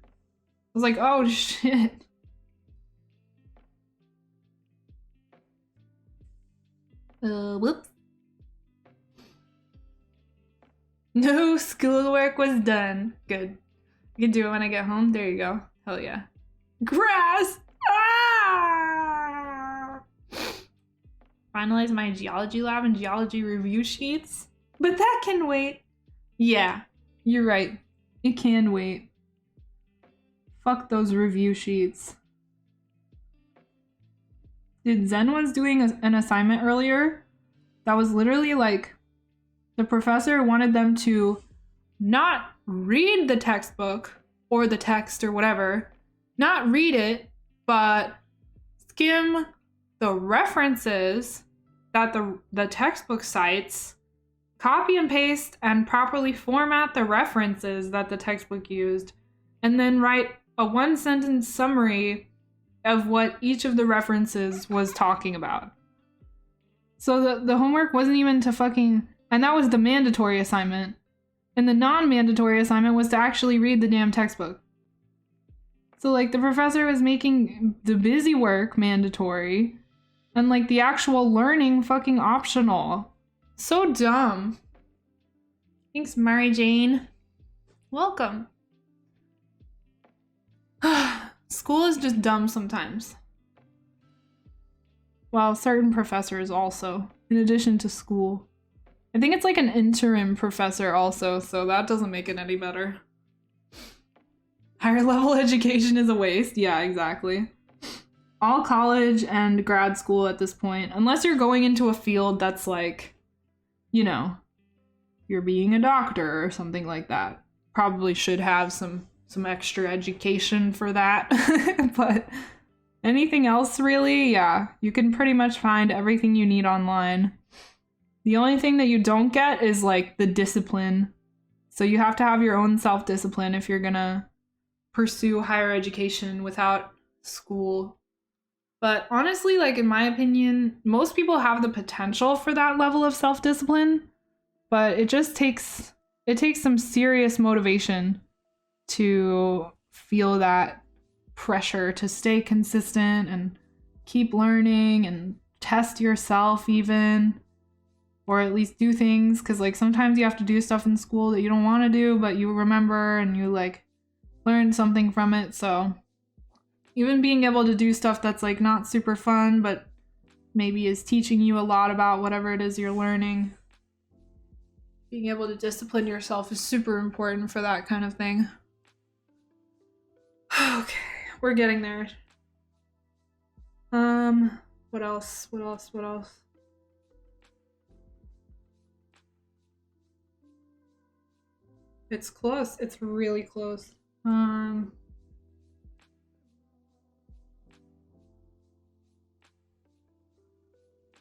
was like, oh shit. Whoops. No schoolwork was done. Good. I can do it when I get home. There you go. Hell yeah. Grass! Ah! Finalize my geology lab and geology review sheets. But that can wait. Yeah, you're right. It can wait. Fuck those review sheets. Dude, Zen was doing an assignment earlier that was literally like, the professor wanted them to not read the textbook or the text or whatever, not read it, but skim the references that the textbook cites, copy and paste and properly format the references that the textbook used, and then write a one-sentence summary of what each of the references was talking about. So the homework wasn't even to fucking... And that was the mandatory assignment. And the non-mandatory assignment was to actually read the damn textbook. So, like, the professor was making the busy work mandatory and, like, the actual learning fucking optional. So dumb. Thanks, Mary Jane. Welcome. School is just dumb sometimes. Well, certain professors also, in addition to school. I think it's like an interim professor also, so that doesn't make it any better. Higher level education is a waste. Yeah, exactly. All college and grad school at this point, unless you're going into a field that's like, you know, you're being a doctor or something like that. Probably should have some extra education for that. But anything else really, yeah, you can pretty much find everything you need online. The only thing that you don't get is like the discipline. So you have to have your own self-discipline if you're gonna pursue higher education without school. But honestly, like in my opinion, most people have the potential for that level of self-discipline, but it takes some serious motivation to feel that pressure to stay consistent and keep learning and test yourself even. Or at least do things, because like sometimes you have to do stuff in school that you don't want to do, but you remember and you like learn something from it. So even being able to do stuff that's like not super fun, but maybe is teaching you a lot about whatever it is you're learning. Being able to discipline yourself is super important for that kind of thing. Okay, we're getting there. What else? It's close. It's really close. I'm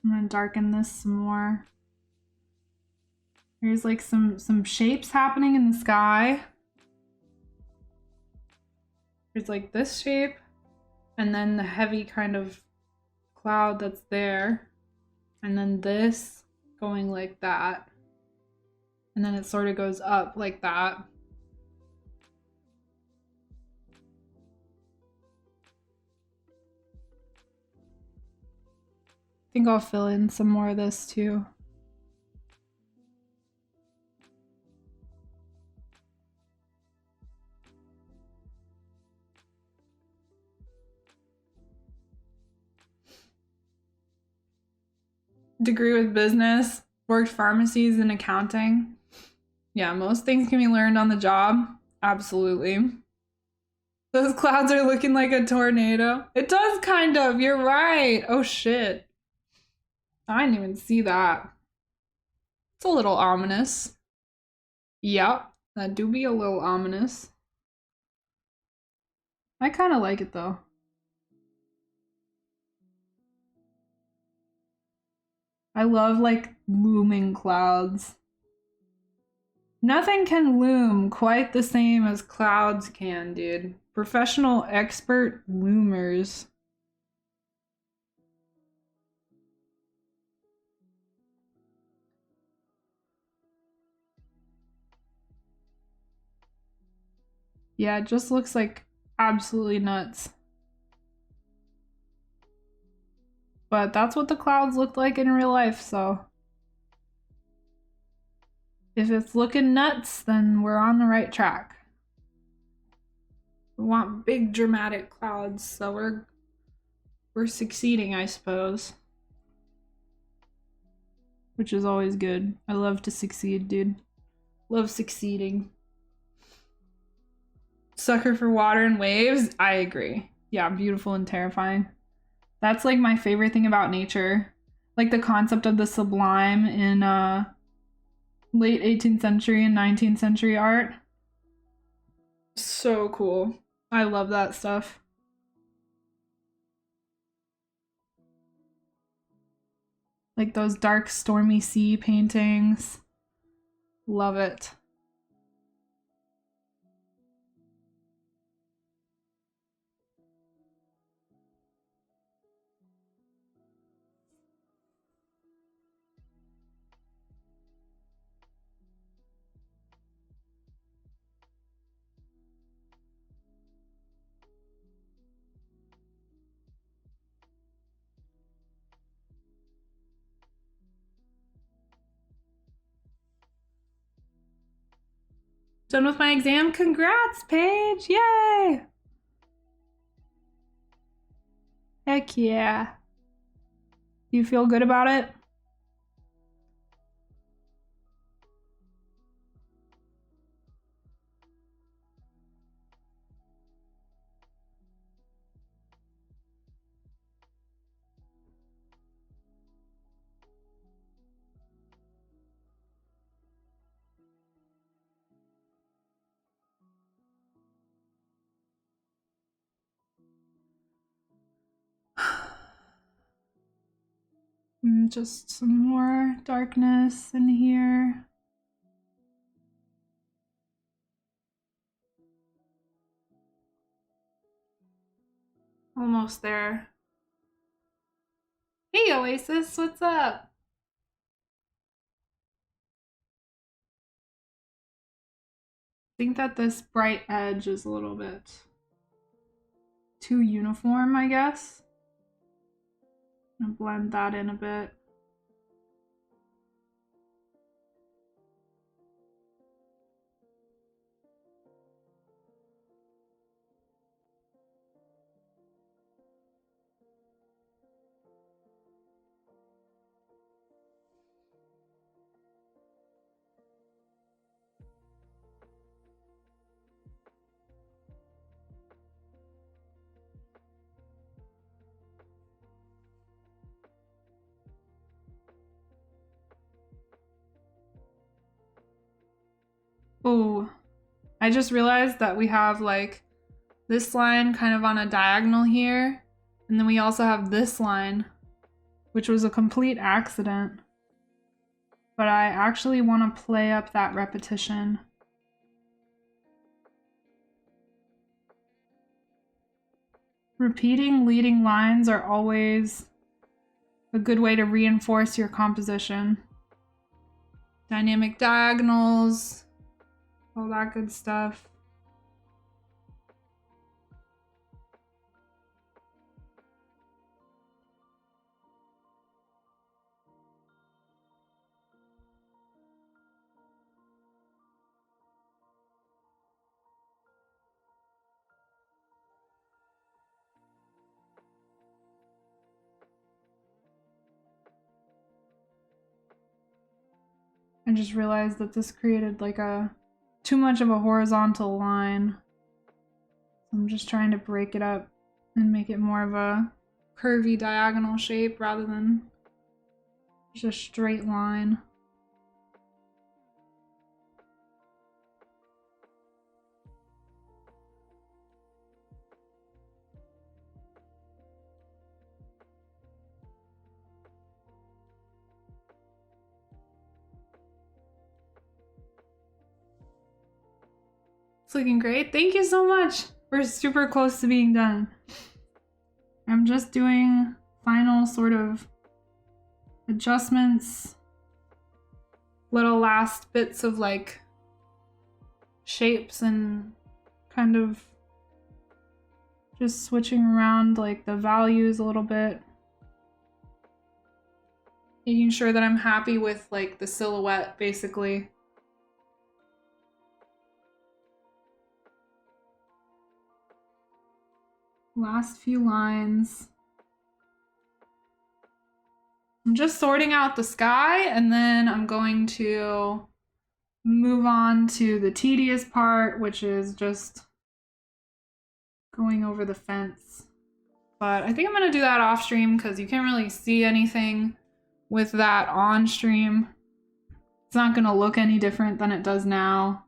gonna darken this some more. There's like some shapes happening in the sky. There's like this shape, and then the heavy kind of cloud that's there, and then this going like that. And then it sort of goes up like that. I think I'll fill in some more of this too. degree with business, worked pharmacies and accounting. Yeah, most things can be learned on the job. Absolutely. Those clouds are looking like a tornado. It does kind of. You're right. Oh shit. I didn't even see that. It's a little ominous. Yep, that do be a little ominous. I kind of like it though. I love like looming clouds. Nothing can loom quite the same as clouds can, dude. Professional expert loomers. Yeah, it just looks like absolutely nuts. But that's what the clouds looked like in real life, so if it's looking nuts, then we're on the right track. We want big dramatic clouds, so we're succeeding, I suppose. Which is always good. I love to succeed, dude. Love succeeding. Sucker for water and waves? I agree. Yeah, beautiful and terrifying. That's like my favorite thing about nature. Like the concept of the sublime in late 18th century and 19th century art. So cool. I love that stuff. Like those dark stormy sea paintings. Love it. Done with my exam? Congrats, Paige! Yay! Heck yeah. Do you feel good about it? Just some more darkness in here. Almost there. Hey Oasis, what's up? I think that this bright edge is a little bit too uniform, I guess. I'm gonna blend that in a bit. Oh, I just realized that we have like this line kind of on a diagonal here, and then we also have this line, which was a complete accident. But I actually want to play up that repetition. Repeating leading lines are always a good way to reinforce your composition. Dynamic diagonals, all that good stuff. just realized that this created like too much of a horizontal line. I'm just trying to break it up and make it more of a curvy diagonal shape rather than just a straight line. It's looking great. Thank you so much. We're super close to being done. I'm just doing final sort of adjustments, little last bits of like shapes and kind of just switching around like the values a little bit. Making sure that I'm happy with like the silhouette basically. Last few lines. I'm just sorting out the sky and then I'm going to move on to the tedious part, which is just going over the fence. But I think I'm gonna do that off stream because you can't really see anything with that on stream. It's not gonna look any different than it does now.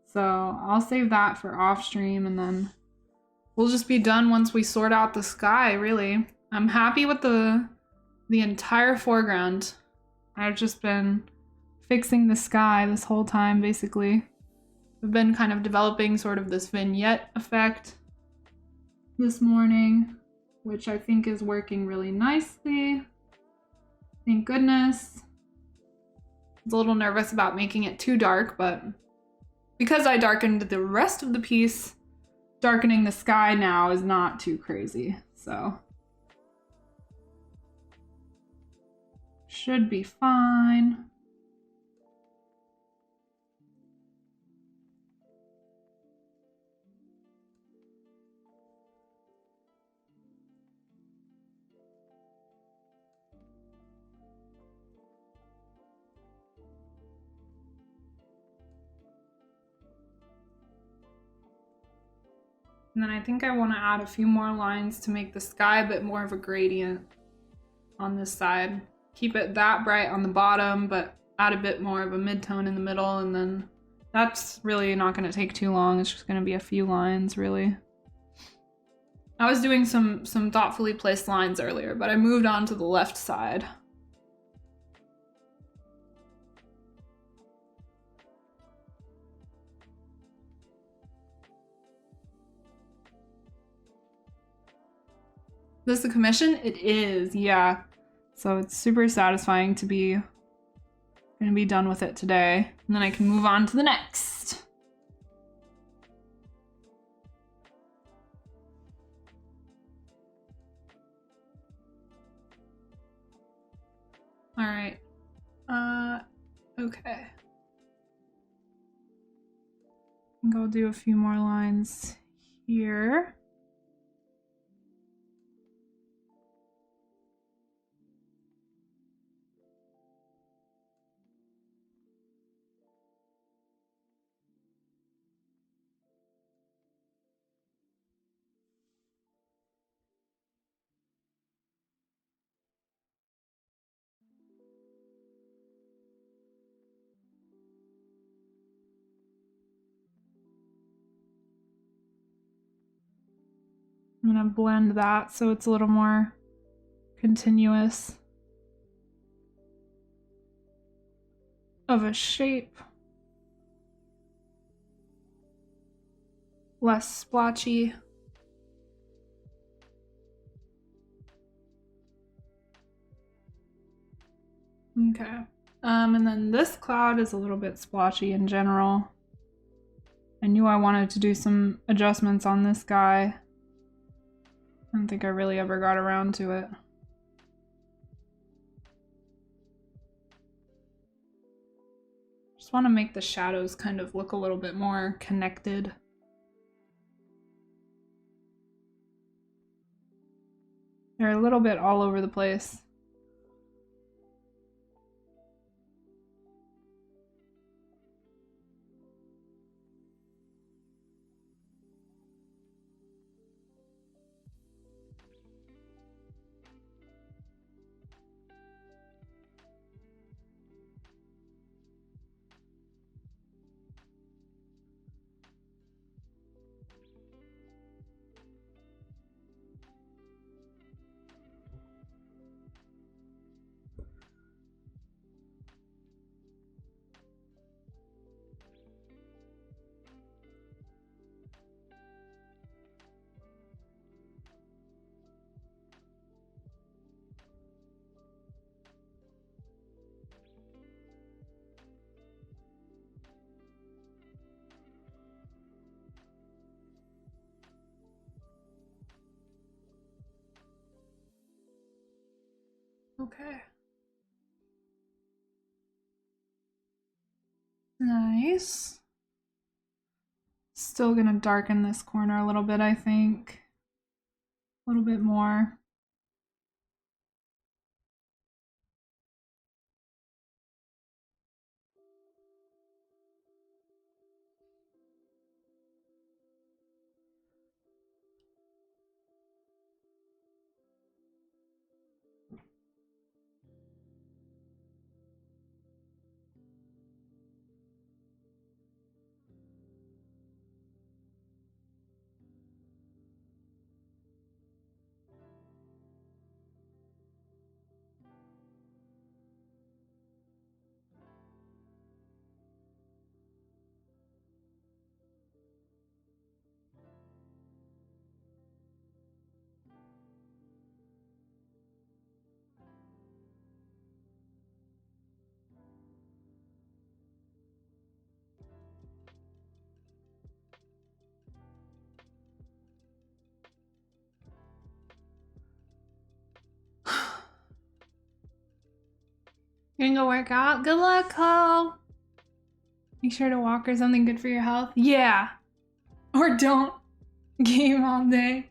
So I'll save that for off stream and then we'll just be done once we sort out the sky, really. I'm happy with the entire foreground. I've just been fixing the sky this whole time, basically. I've been kind of developing sort of this vignette effect this morning, which I think is working really nicely. Thank goodness. I was a little nervous about making it too dark, but because I darkened the rest of the piece, darkening the sky now is not too crazy, so should be fine. And then I think I want to add a few more lines to make the sky a bit more of a gradient on this side. Keep it that bright on the bottom, but add a bit more of a mid-tone in the middle, and then that's really not going to take too long. It's just going to be a few lines, really. I was doing some thoughtfully placed lines earlier, but I moved on to the left side. This a commission? It is, yeah. So it's super satisfying to be gonna be done with it today. And then I can move on to the next. All right. Okay. I think I'll do a few more lines here. I'm gonna blend that so it's a little more continuous of a shape. Less splotchy. Okay. And then this cloud is a little bit splotchy in general. I knew I wanted to do some adjustments on this guy. I don't think I really ever got around to it. Just want to make the shadows kind of look a little bit more connected. They're a little bit all over the place. Okay. Nice. Still gonna darken this corner a little bit, I think. A little bit more. You gonna go work out? Good luck, Cole. Make sure to walk or something good for your health. Yeah. Or don't game all day.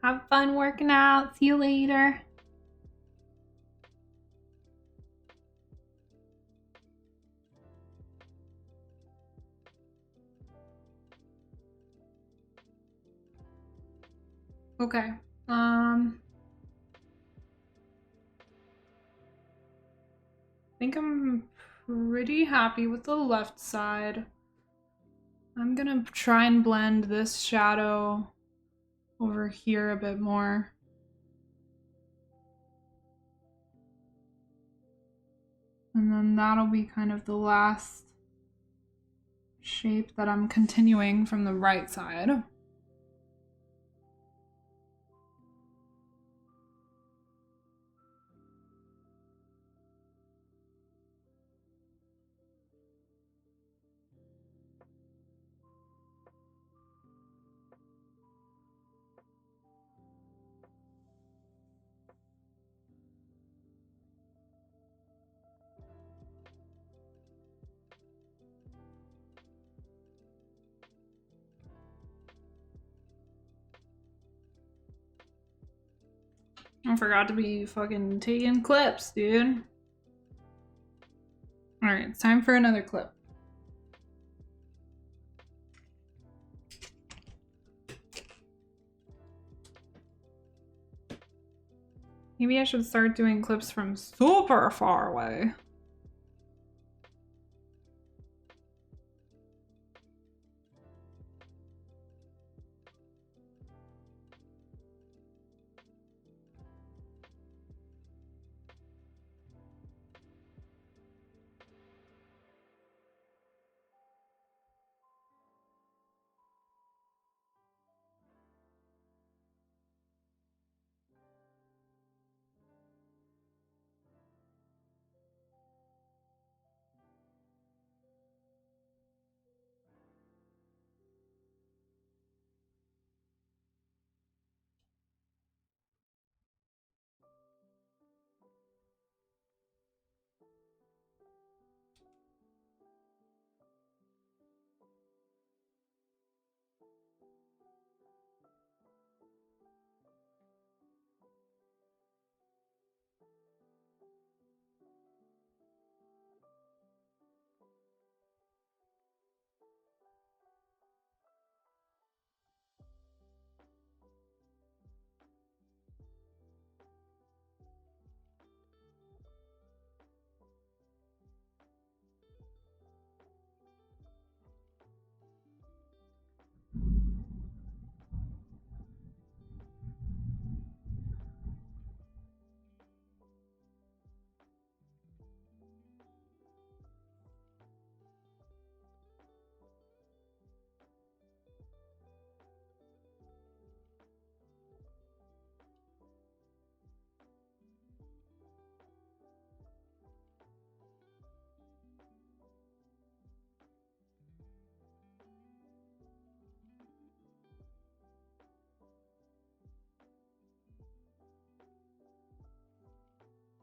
Have fun working out. See you later. Okay. I think I'm pretty happy with the left side. I'm gonna try and blend this shadow over here a bit more. And then that'll be kind of the last shape that I'm continuing from the right side. I forgot to be fucking taking clips, dude. Alright, it's time for another clip. Maybe I should start doing clips from super far away.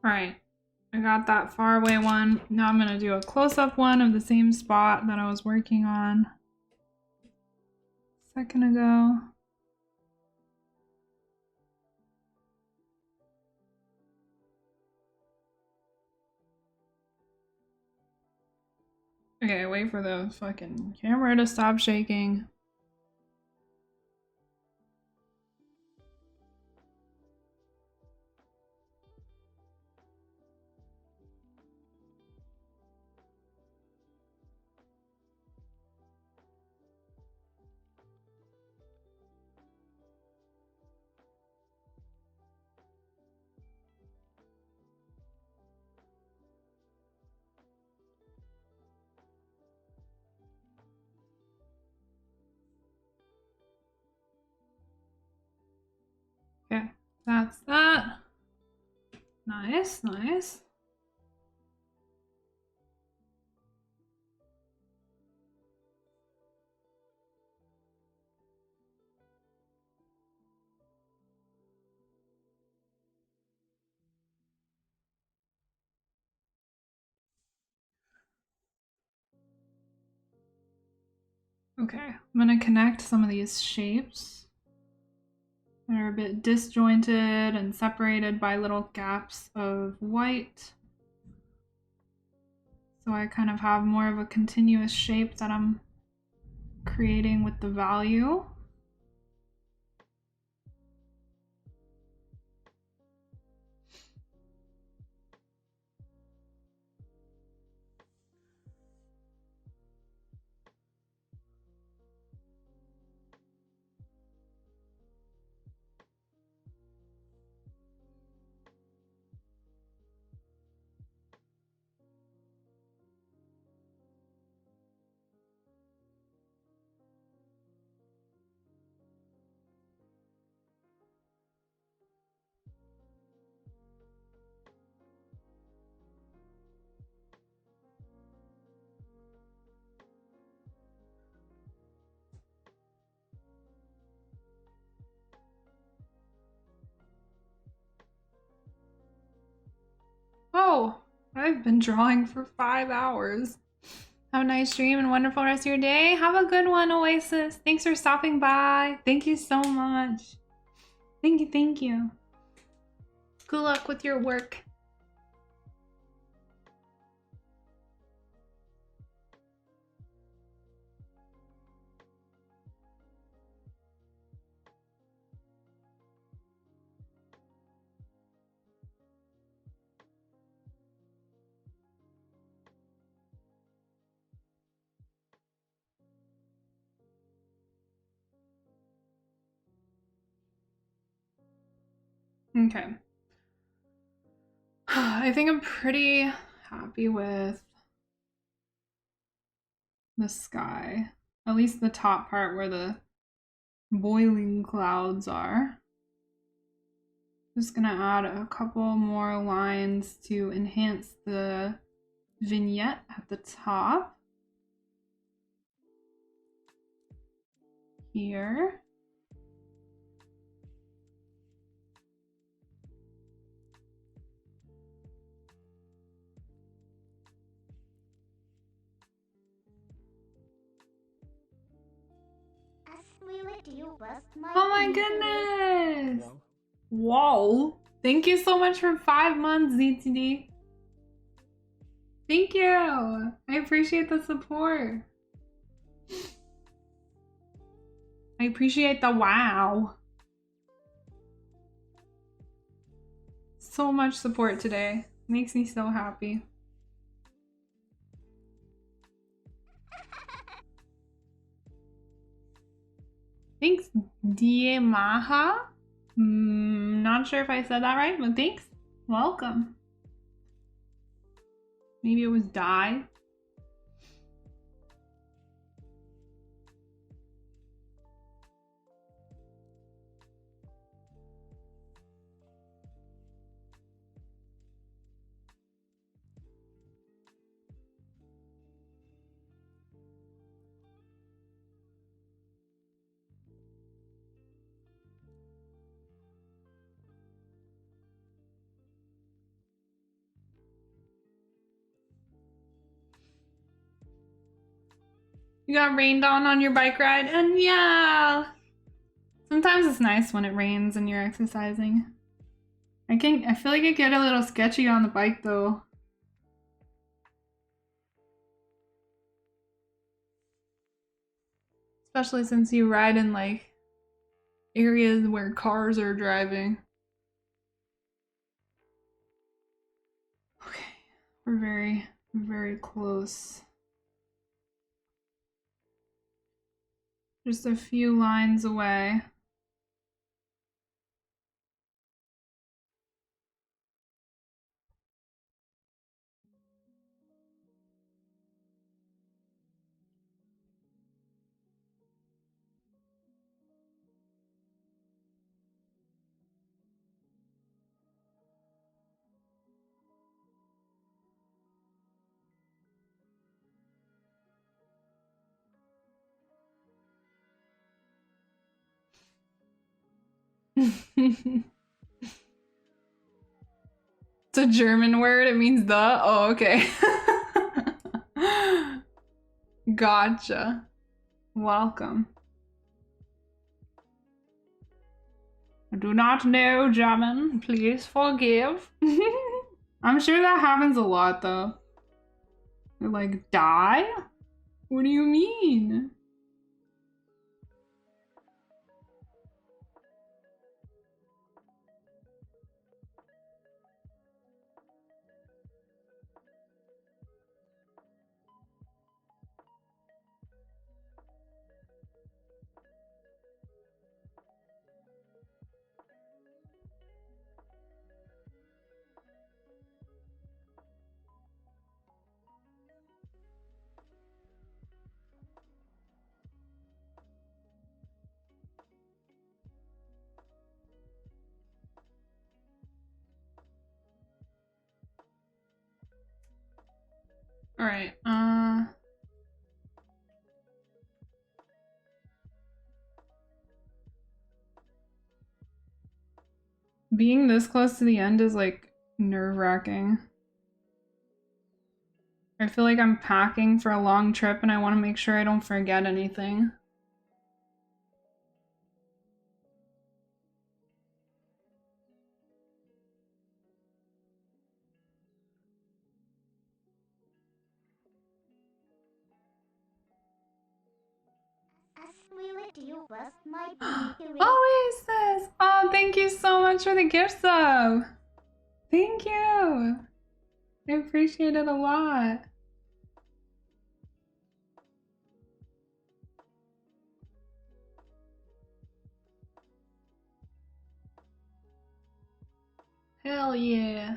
Alright, I got that far away one. Now I'm gonna do a close-up one of the same spot that I was working on a second ago. Okay, wait for the fucking camera to stop shaking. Okay, that's that. Nice, nice. Okay, I'm gonna connect some of these shapes that are a bit disjointed and separated by little gaps of white. So I kind of have more of a continuous shape that I'm creating with the value. Oh, I've been drawing for 5 hours. Have a nice dream and wonderful rest of your day. Have a good one, Oasis. Thanks for stopping by. Thank you so much. Thank you, thank you. Good luck with your work. Okay. I think I'm pretty happy with the sky. At least the top part where the boiling clouds are. Just gonna add a couple more lines to enhance the vignette at the top. Here. Oh my goodness! Whoa! Thank you so much for 5 months, ZTD. Thank you! I appreciate the support. I appreciate the wow. So much support today. Makes me so happy. Thanks, Diemaha. Not sure if I said that right, but thanks. Welcome. Maybe it was Die. You got rained on your bike ride, and yeah. Sometimes it's nice when it rains and you're exercising. I feel like it get a little sketchy on the bike though. Especially since you ride in like areas where cars are driving. Okay, we're very, very close. Just a few lines away. It's a German word, it means the. Oh, okay. Gotcha. Welcome. I do not know German. Please forgive. I'm sure that happens a lot though. You're like, die? What do you mean? All right. Being this close to the end is like nerve-wracking. I feel like I'm packing for a long trip and I want to make sure I don't forget anything. Always says, oh, thank you so much for the gift sub. Thank you. I appreciate it a lot. Hell yeah.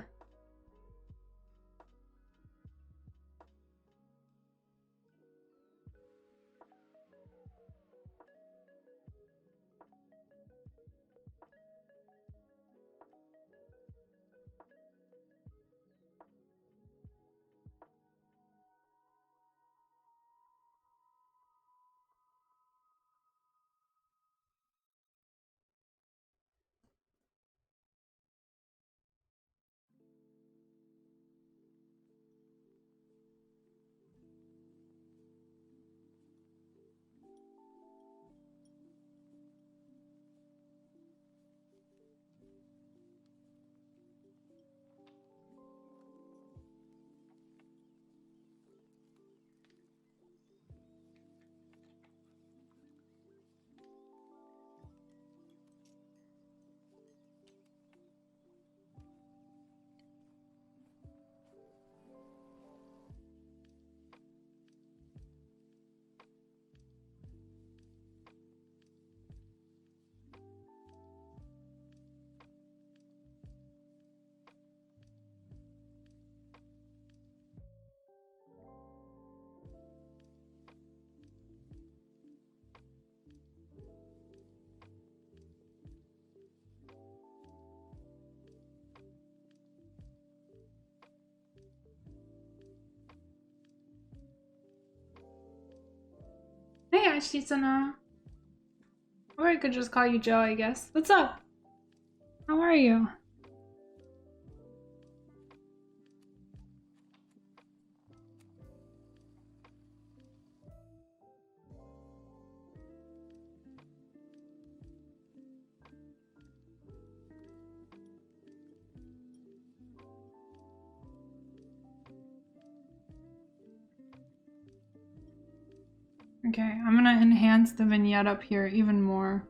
Hey, Ashisana. Or I could just call you Joe, I guess. What's up? How are you? Okay, I'm gonna enhance the vignette up here even more.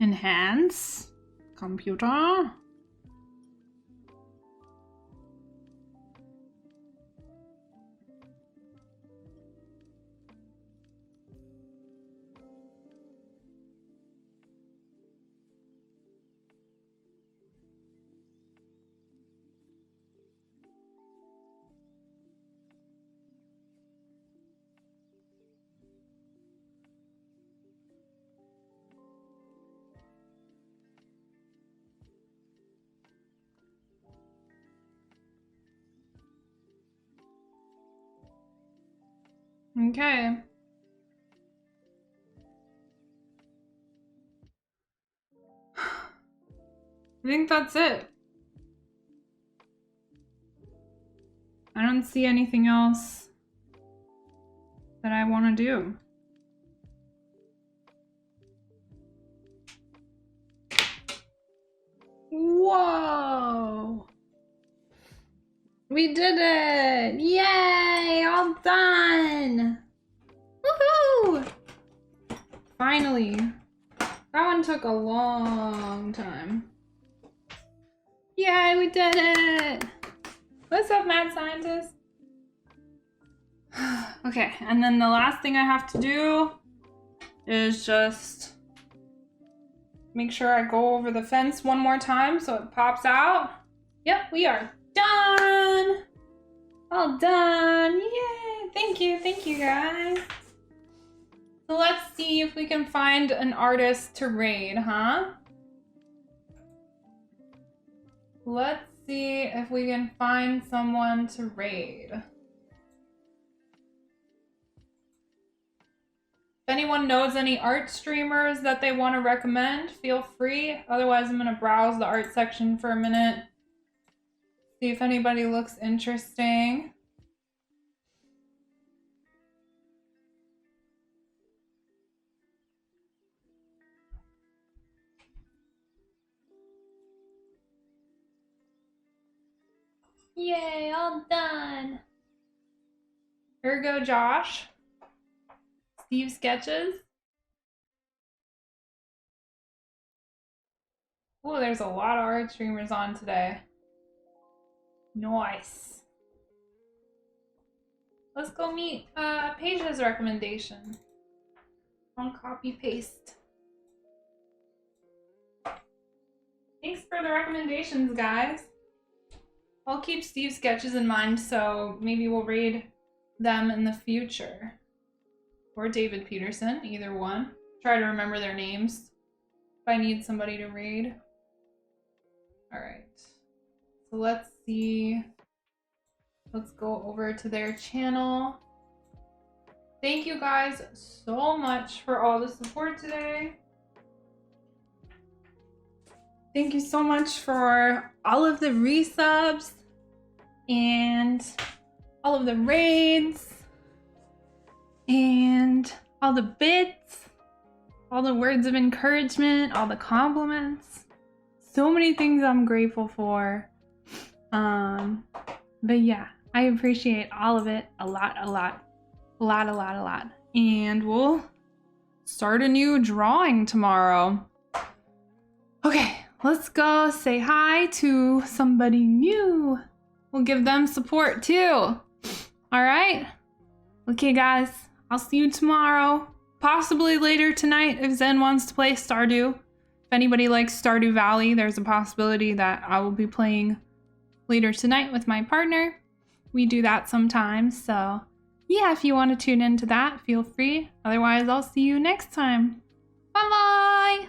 Enhance? Computer? Okay. I think that's it. I don't see anything else that I want to do. Whoa! We did it! Yay! All done! Woohoo! Finally. That one took a long time. Yay, we did it! What's up, mad scientist? Okay, and then the last thing I have to do is just make sure I go over the fence one more time so it pops out. Yep, we are done! All done! Yay! Thank you guys. So let's see if we can find an artist to raid, huh? Let's see if we can find someone to raid. If anyone knows any art streamers that they want to recommend, feel free. Otherwise, I'm going to browse the art section for a minute. See if anybody looks interesting. Yay, all done. Ergo Josh. Steve Sketches. Oh, there's a lot of art streamers on today. Nice. Let's go meet Paige's recommendation. I'll copy paste. Thanks for the recommendations, guys. I'll keep Steve's sketches in mind, so maybe we'll raid them in the future. Or David Peterson, either one. Try to remember their names if I need somebody to raid. Alright. So let's see. Let's go over to their channel. Thank you guys so much for all the support today. Thank you so much for all of the resubs and all of the raids and all the bits, all the words of encouragement, all the compliments. So many things I'm grateful for. But yeah, I appreciate all of it a lot. And we'll start a new drawing tomorrow. Okay, let's go say hi to somebody new. We'll give them support too. All right? Okay, guys, I'll see you tomorrow. Possibly later tonight if Zen wants to play Stardew. If anybody likes Stardew Valley, there's a possibility that I will be playing later tonight with my partner. We do that sometimes, so yeah, if you want to tune into that, feel free. Otherwise, I'll see you next time. Bye-bye!